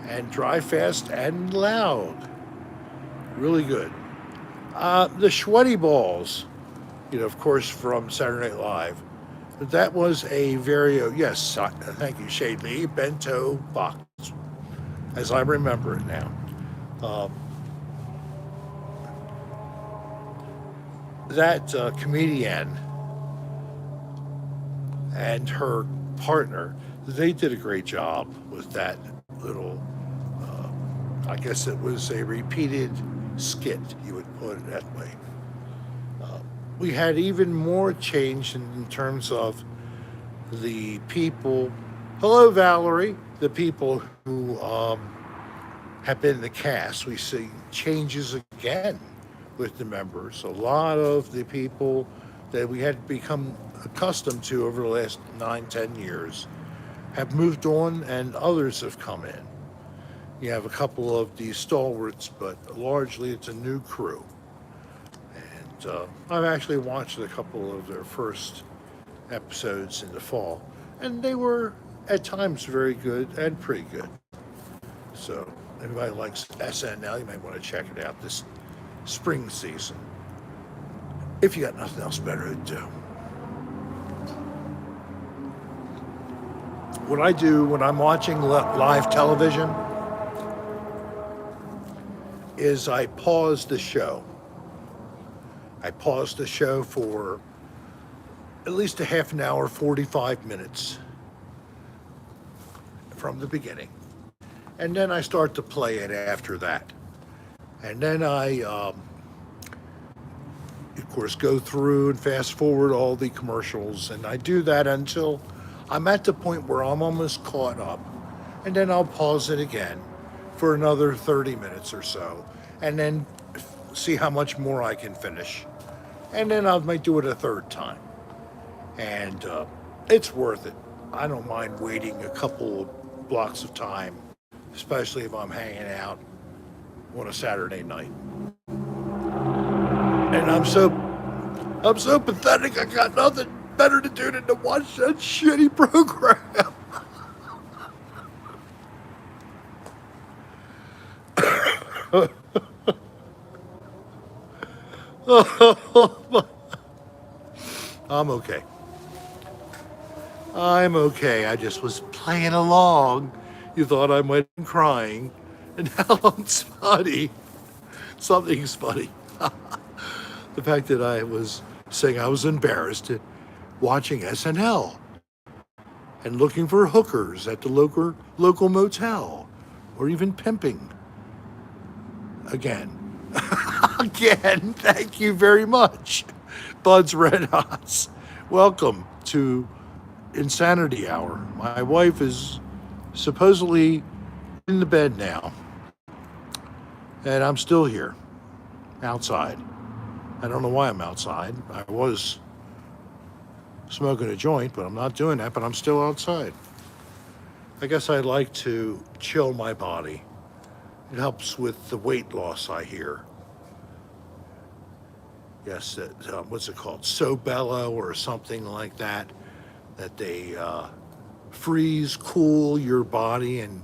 and drive fast and loud. Really good. The sweaty balls, of course, from Saturday Night Live. That was a very, yes, thank you, Shade Lee, bento box, as I remember it now. That comedian and her partner, they did a great job with that little, I guess it was a repeated skit, you would put it that way. We had even more change in terms of the people. Hello, Valerie. The people who have been in the cast. We see changes again with the members. A lot of the people that we had become accustomed to over the last 9-10 years have moved on, and others have come in. You have a couple of the stalwarts, but largely it's a new crew. And I've actually watched a couple of their first episodes in the fall, and they were at times very good and pretty good. So if anybody likes SNL, you might want to check it out this spring season, if you got nothing else better to do. What I do when I'm watching live television is I pause the show. I pause the show for at least a half an hour, 45 minutes from the beginning. And then I start to play it after that. And then I, of course, go through and fast forward all the commercials. And I do that until I'm at the point where I'm almost caught up. And then I'll pause it again for another 30 minutes or so. And then see how much more I can finish. And then I might do it a third time. And it's worth it. I don't mind waiting a couple blocks of time, especially if I'm hanging out on a Saturday night. And I'm so pathetic. I got nothing better to do than to watch that shitty program. I'm okay. I'm okay. I just was playing along. You thought I might be crying. And now it's funny. Something's funny. The fact that I was saying I was embarrassed at watching SNL and looking for hookers at the local motel or even pimping. Again. Again, thank you very much. Bud's Red Hots. Welcome to Insanity Hour. My wife is supposedly in the bed now, and I'm still here, outside. I don't know why I'm outside. I was smoking a joint, but I'm not doing that, but I'm still outside. I guess I like to chill my body. It helps with the weight loss, I hear. Yes, what's it called? Sobello or something like that. That they freeze, cool your body and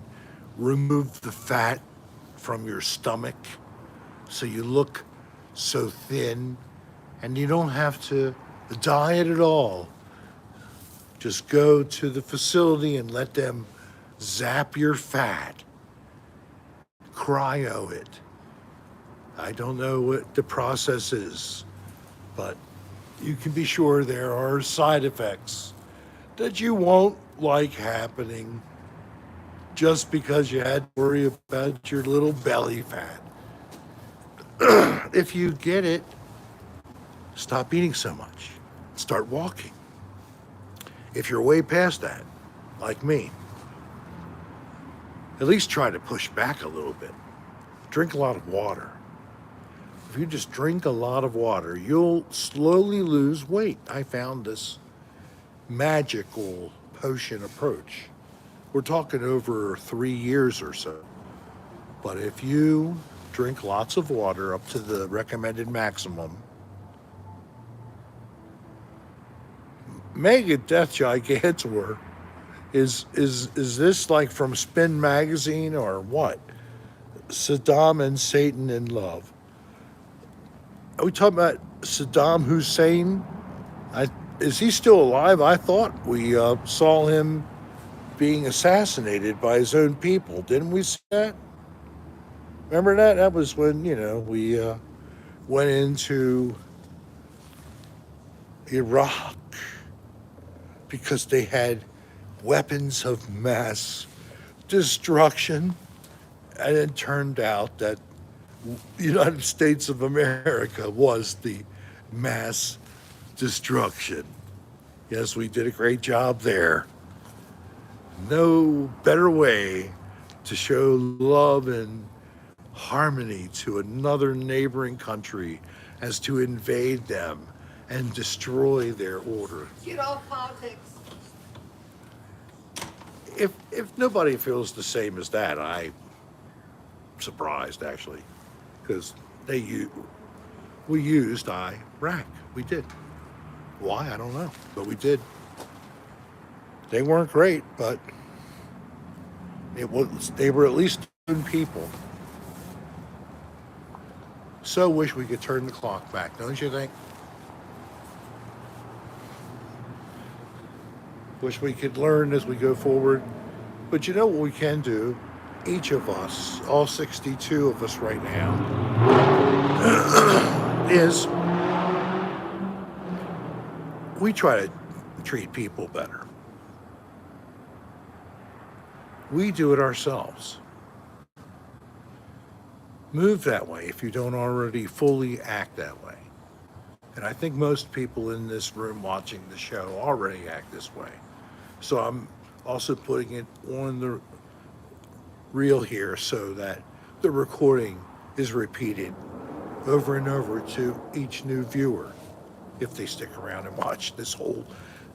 remove the fat from your stomach so you look so thin and you don't have to diet at all. Just go to the facility and let them zap your fat, cryo it. I don't know what the process is, but you can be sure there are side effects that you won't like happening just because you had to worry about your little belly fat. If you get it, stop eating so much. Start walking. If you're way past that, like me, at least try to push back a little bit. Drink a lot of water. If you just drink a lot of water, you'll slowly lose weight. I found this magical potion approach. We're talking over 3 years or so. But if you drink lots of water up to the recommended maximum, Mega Death Gigantor, is this like from Spin Magazine or what? Saddam and Satan in love. Are we talking about Saddam Hussein? Is he still alive? I thought we saw him being assassinated by his own people. Didn't we see that? Remember that? That was when, we went into Iraq because they had weapons of mass destruction. And it turned out that the United States of America was the mass destruction. Yes, we did a great job there. No better way to show love and harmony to another neighboring country as to invade them and destroy their order. Get off politics. If nobody feels the same as that, I'm surprised actually, because we used Iraq. We did. Why? I don't know, but we did. They weren't great, but they were at least good people. So wish we could turn the clock back, don't you think? Wish we could learn as we go forward. But you know what we can do? Each of us, all 62 of us right now, is we try to treat people better. We do it ourselves. Move that way if you don't already fully act that way. And I think most people in this room watching the show already act this way. So I'm also putting it on the reel here so that the recording is repeated over and over to each new viewer if they stick around and watch this whole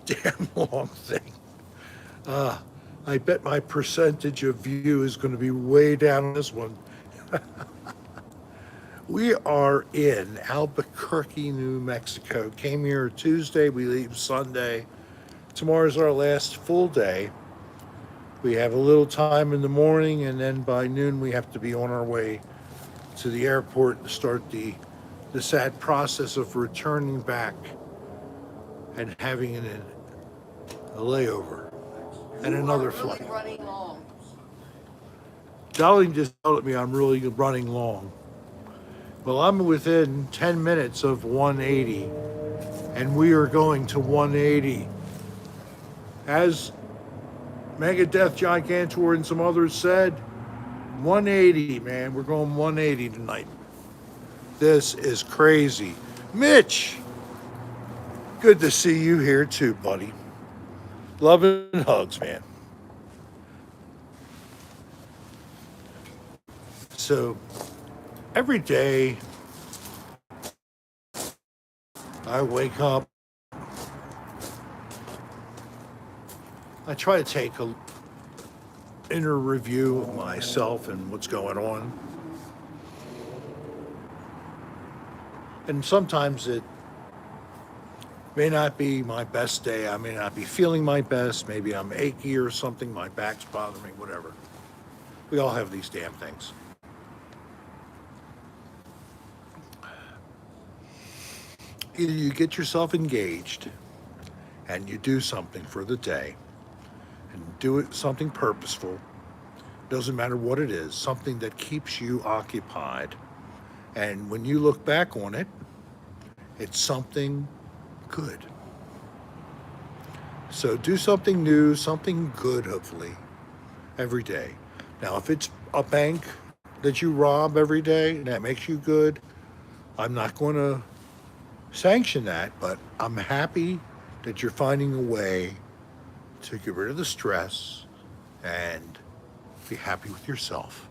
damn long thing. I bet my percentage of view is going to be way down on this one. We are in Albuquerque, New Mexico. Came here Tuesday, we leave Sunday. Tomorrow's our last full day. We have a little time in the morning, and then by noon we have to be on our way to the airport to start the sad process of returning back and having a layover and another flight. Really running long. Darling just told me I'm really running long. Well, I'm within 10 minutes of 180, and we are going to 180. As Megadeth Gigantor and some others said, 180, man. We're going 180 tonight. This is crazy. Mitch, good to see you here too, buddy. Love and hugs, man. So, every day I wake up, I try to take a inner review of myself and what's going on. And sometimes it may not be my best day. I may not be feeling my best. Maybe I'm achy or something. My back's bothering me, whatever. We all have these damn things. Either you get yourself engaged and you do something for the day and do it something purposeful. Doesn't matter what it is, something that keeps you occupied. And when you look back on it, it's something good. So do something new, something good, hopefully, every day. Now, if it's a bank that you rob every day and that makes you good, I'm not going to sanction that, but I'm happy that you're finding a way to get rid of the stress and be happy with yourself.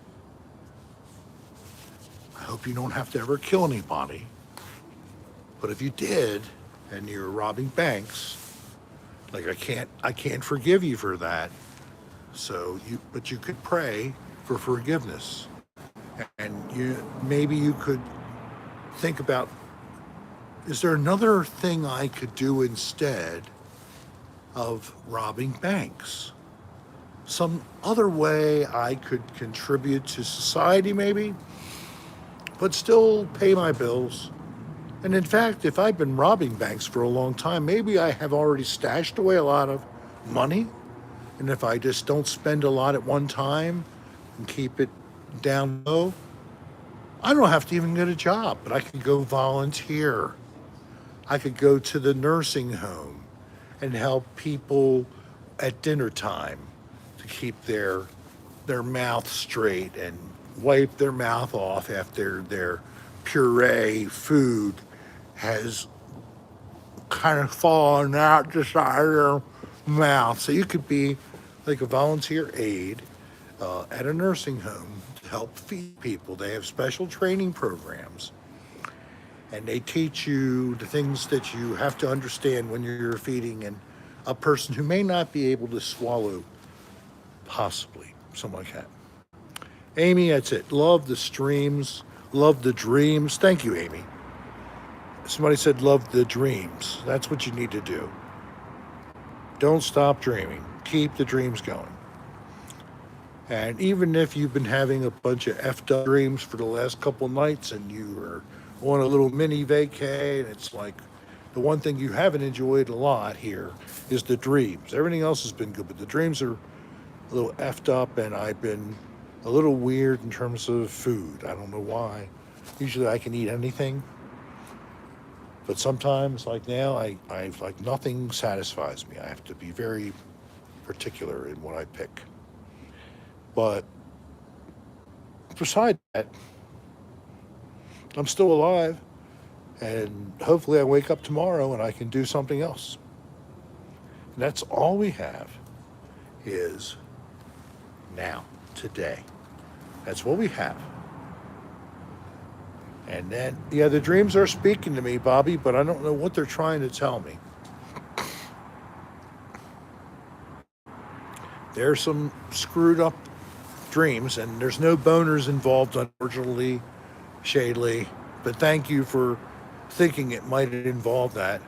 I hope you don't have to ever kill anybody. But if you did and you're robbing banks, like I can't forgive you for that. But you could pray for forgiveness. And maybe you could think about, is there another thing I could do instead of robbing banks? Some other way I could contribute to society maybe, but still pay my bills. And in fact, if I've been robbing banks for a long time, maybe I have already stashed away a lot of money. And if I just don't spend a lot at one time and keep it down low, I don't have to even get a job, but I could go volunteer. I could go to the nursing home and help people at dinner time to keep their mouth straight and wipe their mouth off after their puree food has kind of fallen out the side of their mouth. So you could be like a volunteer aide at a nursing home to help feed people. They have special training programs, and they teach you the things that you have to understand when you're feeding a person who may not be able to swallow, possibly, something like that. Amy, that's it. Love the streams, love the dreams. Thank you, Amy. Somebody said love the dreams. That's what you need to do. Don't stop dreaming. Keep the dreams going. And even if you've been having a bunch of effed up dreams for the last couple nights and you are on a little mini vacay, and it's like the one thing you haven't enjoyed a lot here is the dreams. Everything else has been good, but the dreams are a little effed up, and I've been a little weird in terms of food. I don't know why. Usually I can eat anything, but sometimes, like now, I like nothing satisfies me. I have to be very particular in what I pick. But besides that, I'm still alive, and hopefully I wake up tomorrow and I can do something else. And that's all we have is now, today. That's what we have. And then, yeah, the dreams are speaking to me, Bobby, but I don't know what they're trying to tell me. There's some screwed up dreams, and there's no boners involved, unfortunately, Shadley. But thank you for thinking it might involve that.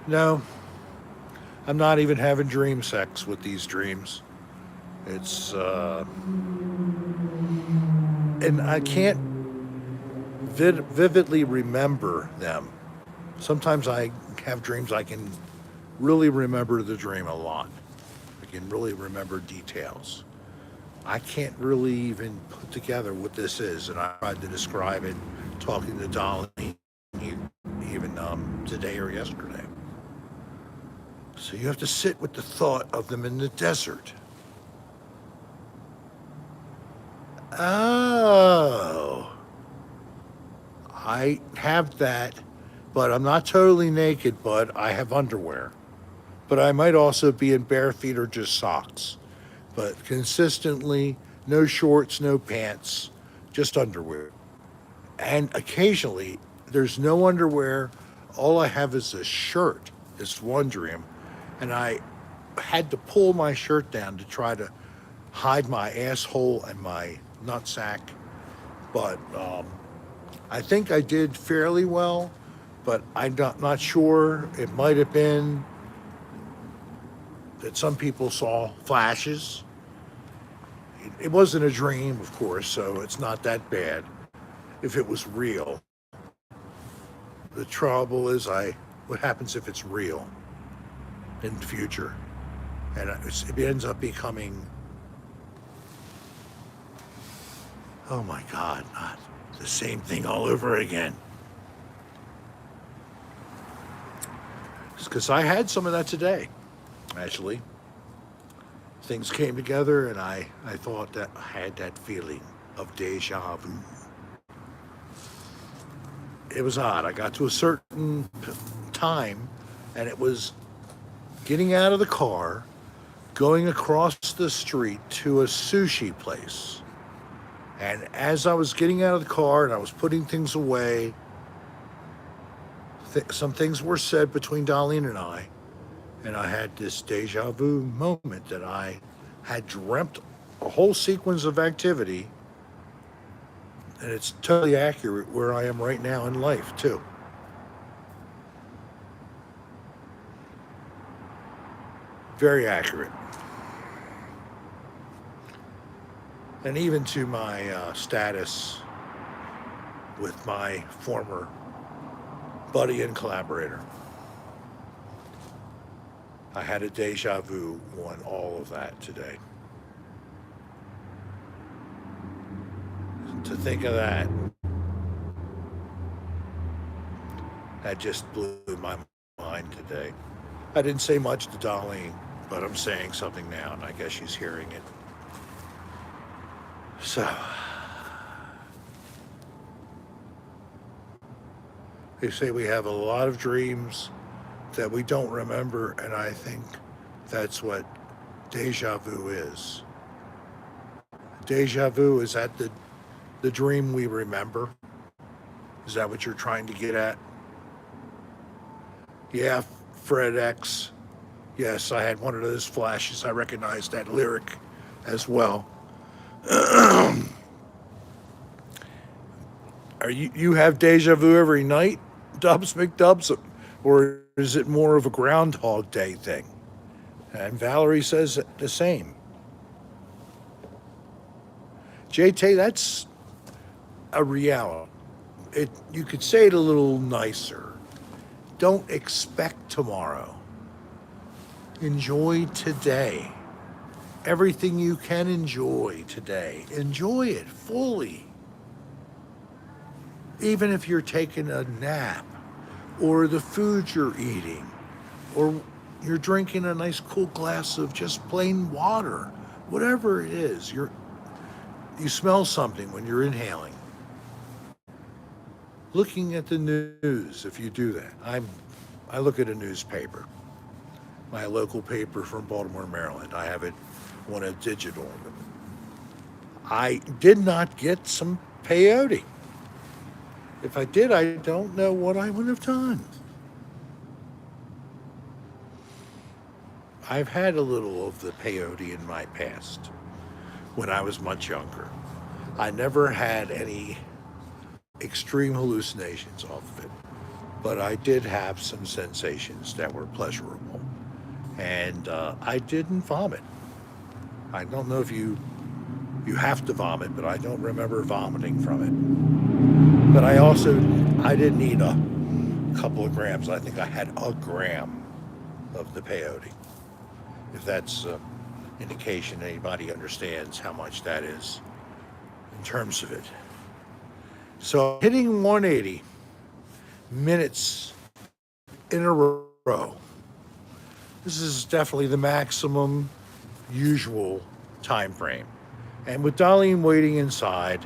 No, I'm not even having dream sex with these dreams. It's, and I can't vividly remember them. Sometimes I have dreams I can really remember the dream a lot. I can really remember details. I can't really even put together what this is, and I tried to describe it talking to Dolly even today or yesterday. So you have to sit with the thought of them in the desert. Oh, I have that, but I'm not totally naked, but I have underwear. But I might also be in bare feet or just socks. But consistently, no shorts, no pants, just underwear. And occasionally, there's no underwear. All I have is a shirt. It's one dream. And I had to pull my shirt down to try to hide my asshole and my nutsack. But I think I did fairly well, but I'm not sure. It might have been that some people saw flashes. It wasn't a dream, of course, so it's not that bad if it was real. The trouble is, what happens if it's real in the future? And it ends up becoming, oh my God, not the same thing all over again. Because I had some of that today, actually. Things came together, and I thought that I had that feeling of deja vu. It was odd. I got to a certain time, and it was getting out of the car, going across the street to a sushi place. And as I was getting out of the car and I was putting things away, some things were said between Darlene and I had this deja vu moment that I had dreamt a whole sequence of activity, and it's totally accurate where I am right now in life, too. Very accurate. And even to my status with my former buddy and collaborator. I had a deja vu on all of that today. To think of that, that just blew my mind today. I didn't say much to Darlene, but I'm saying something now, and I guess she's hearing it. So, they say we have a lot of dreams that we don't remember, and I think that's what deja vu is. Deja vu, is that the dream we remember? Is that what you're trying to get at? Yeah, Fred X. Yes, I had one of those flashes. I recognized that lyric as well. Are you have deja vu every night, Dubs McDubs, or is it more of a Groundhog Day thing? And Valerie says the same. JT, that's a reality. You could say it a little nicer. Don't expect tomorrow. Enjoy today. Everything you can enjoy today. Enjoy it fully. Even if you're taking a nap, or the food you're eating, or you're drinking a nice cool glass of just plain water, whatever it is, you smell something when you're inhaling. Looking at the news, if you do that. I look at a newspaper, my local paper from Baltimore, Maryland. I have it on a digital. I did not get some peyote. If I did, I don't know what I would have done. I've had a little of the peyote in my past when I was much younger. I never had any extreme hallucinations off of it, but I did have some sensations that were pleasurable. And I didn't vomit. I don't know if you have to vomit, but I don't remember vomiting from it. But I didn't eat a couple of grams. I think I had a gram of the peyote. If that's indication anybody understands how much that is in terms of it. So hitting 180 minutes in a row. This is definitely the maximum usual time frame. And with Darlene waiting inside,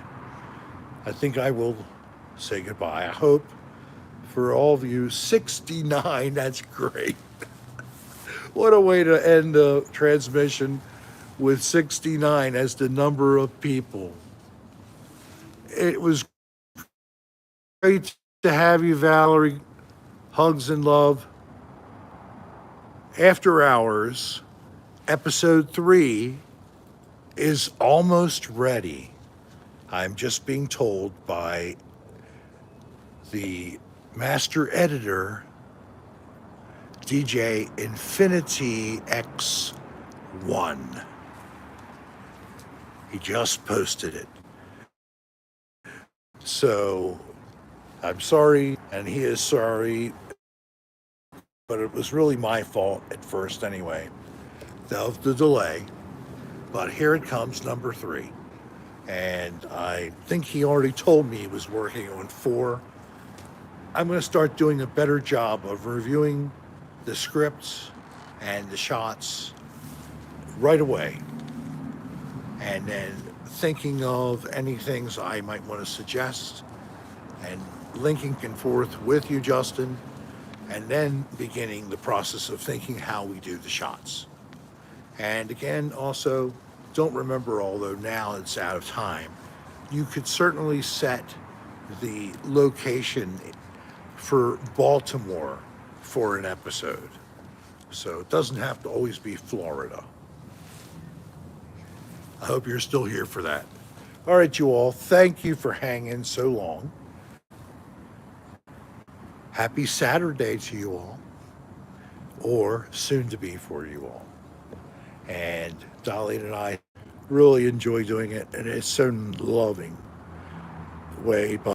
I think I will say goodbye. I hope for all of you 69, that's great. What a way to end the transmission with 69 as the number of people. It was great to have you, Valerie. Hugs and love. After Hours, episode 3 is almost ready. I'm just being told by the master editor, DJ Infinity X1. He just posted it. So I'm sorry, and he is sorry, but it was really my fault at first anyway, of the delay. But here it comes, number 3. And I think he already told me he was working on 4. I'm going to start doing a better job of reviewing the scripts and the shots right away. And then thinking of any things I might want to suggest and linking and forth with you, Justin, and then beginning the process of thinking how we do the shots. And again, also, don't remember, although now it's out of time, you could certainly set the location for Baltimore for an episode. So it doesn't have to always be Florida. I hope you're still here for that. All right, you all, thank you for hanging so long. Happy Saturday to you all, or soon to be for you all. And Darlene and I really enjoy doing it, and it's so loving way.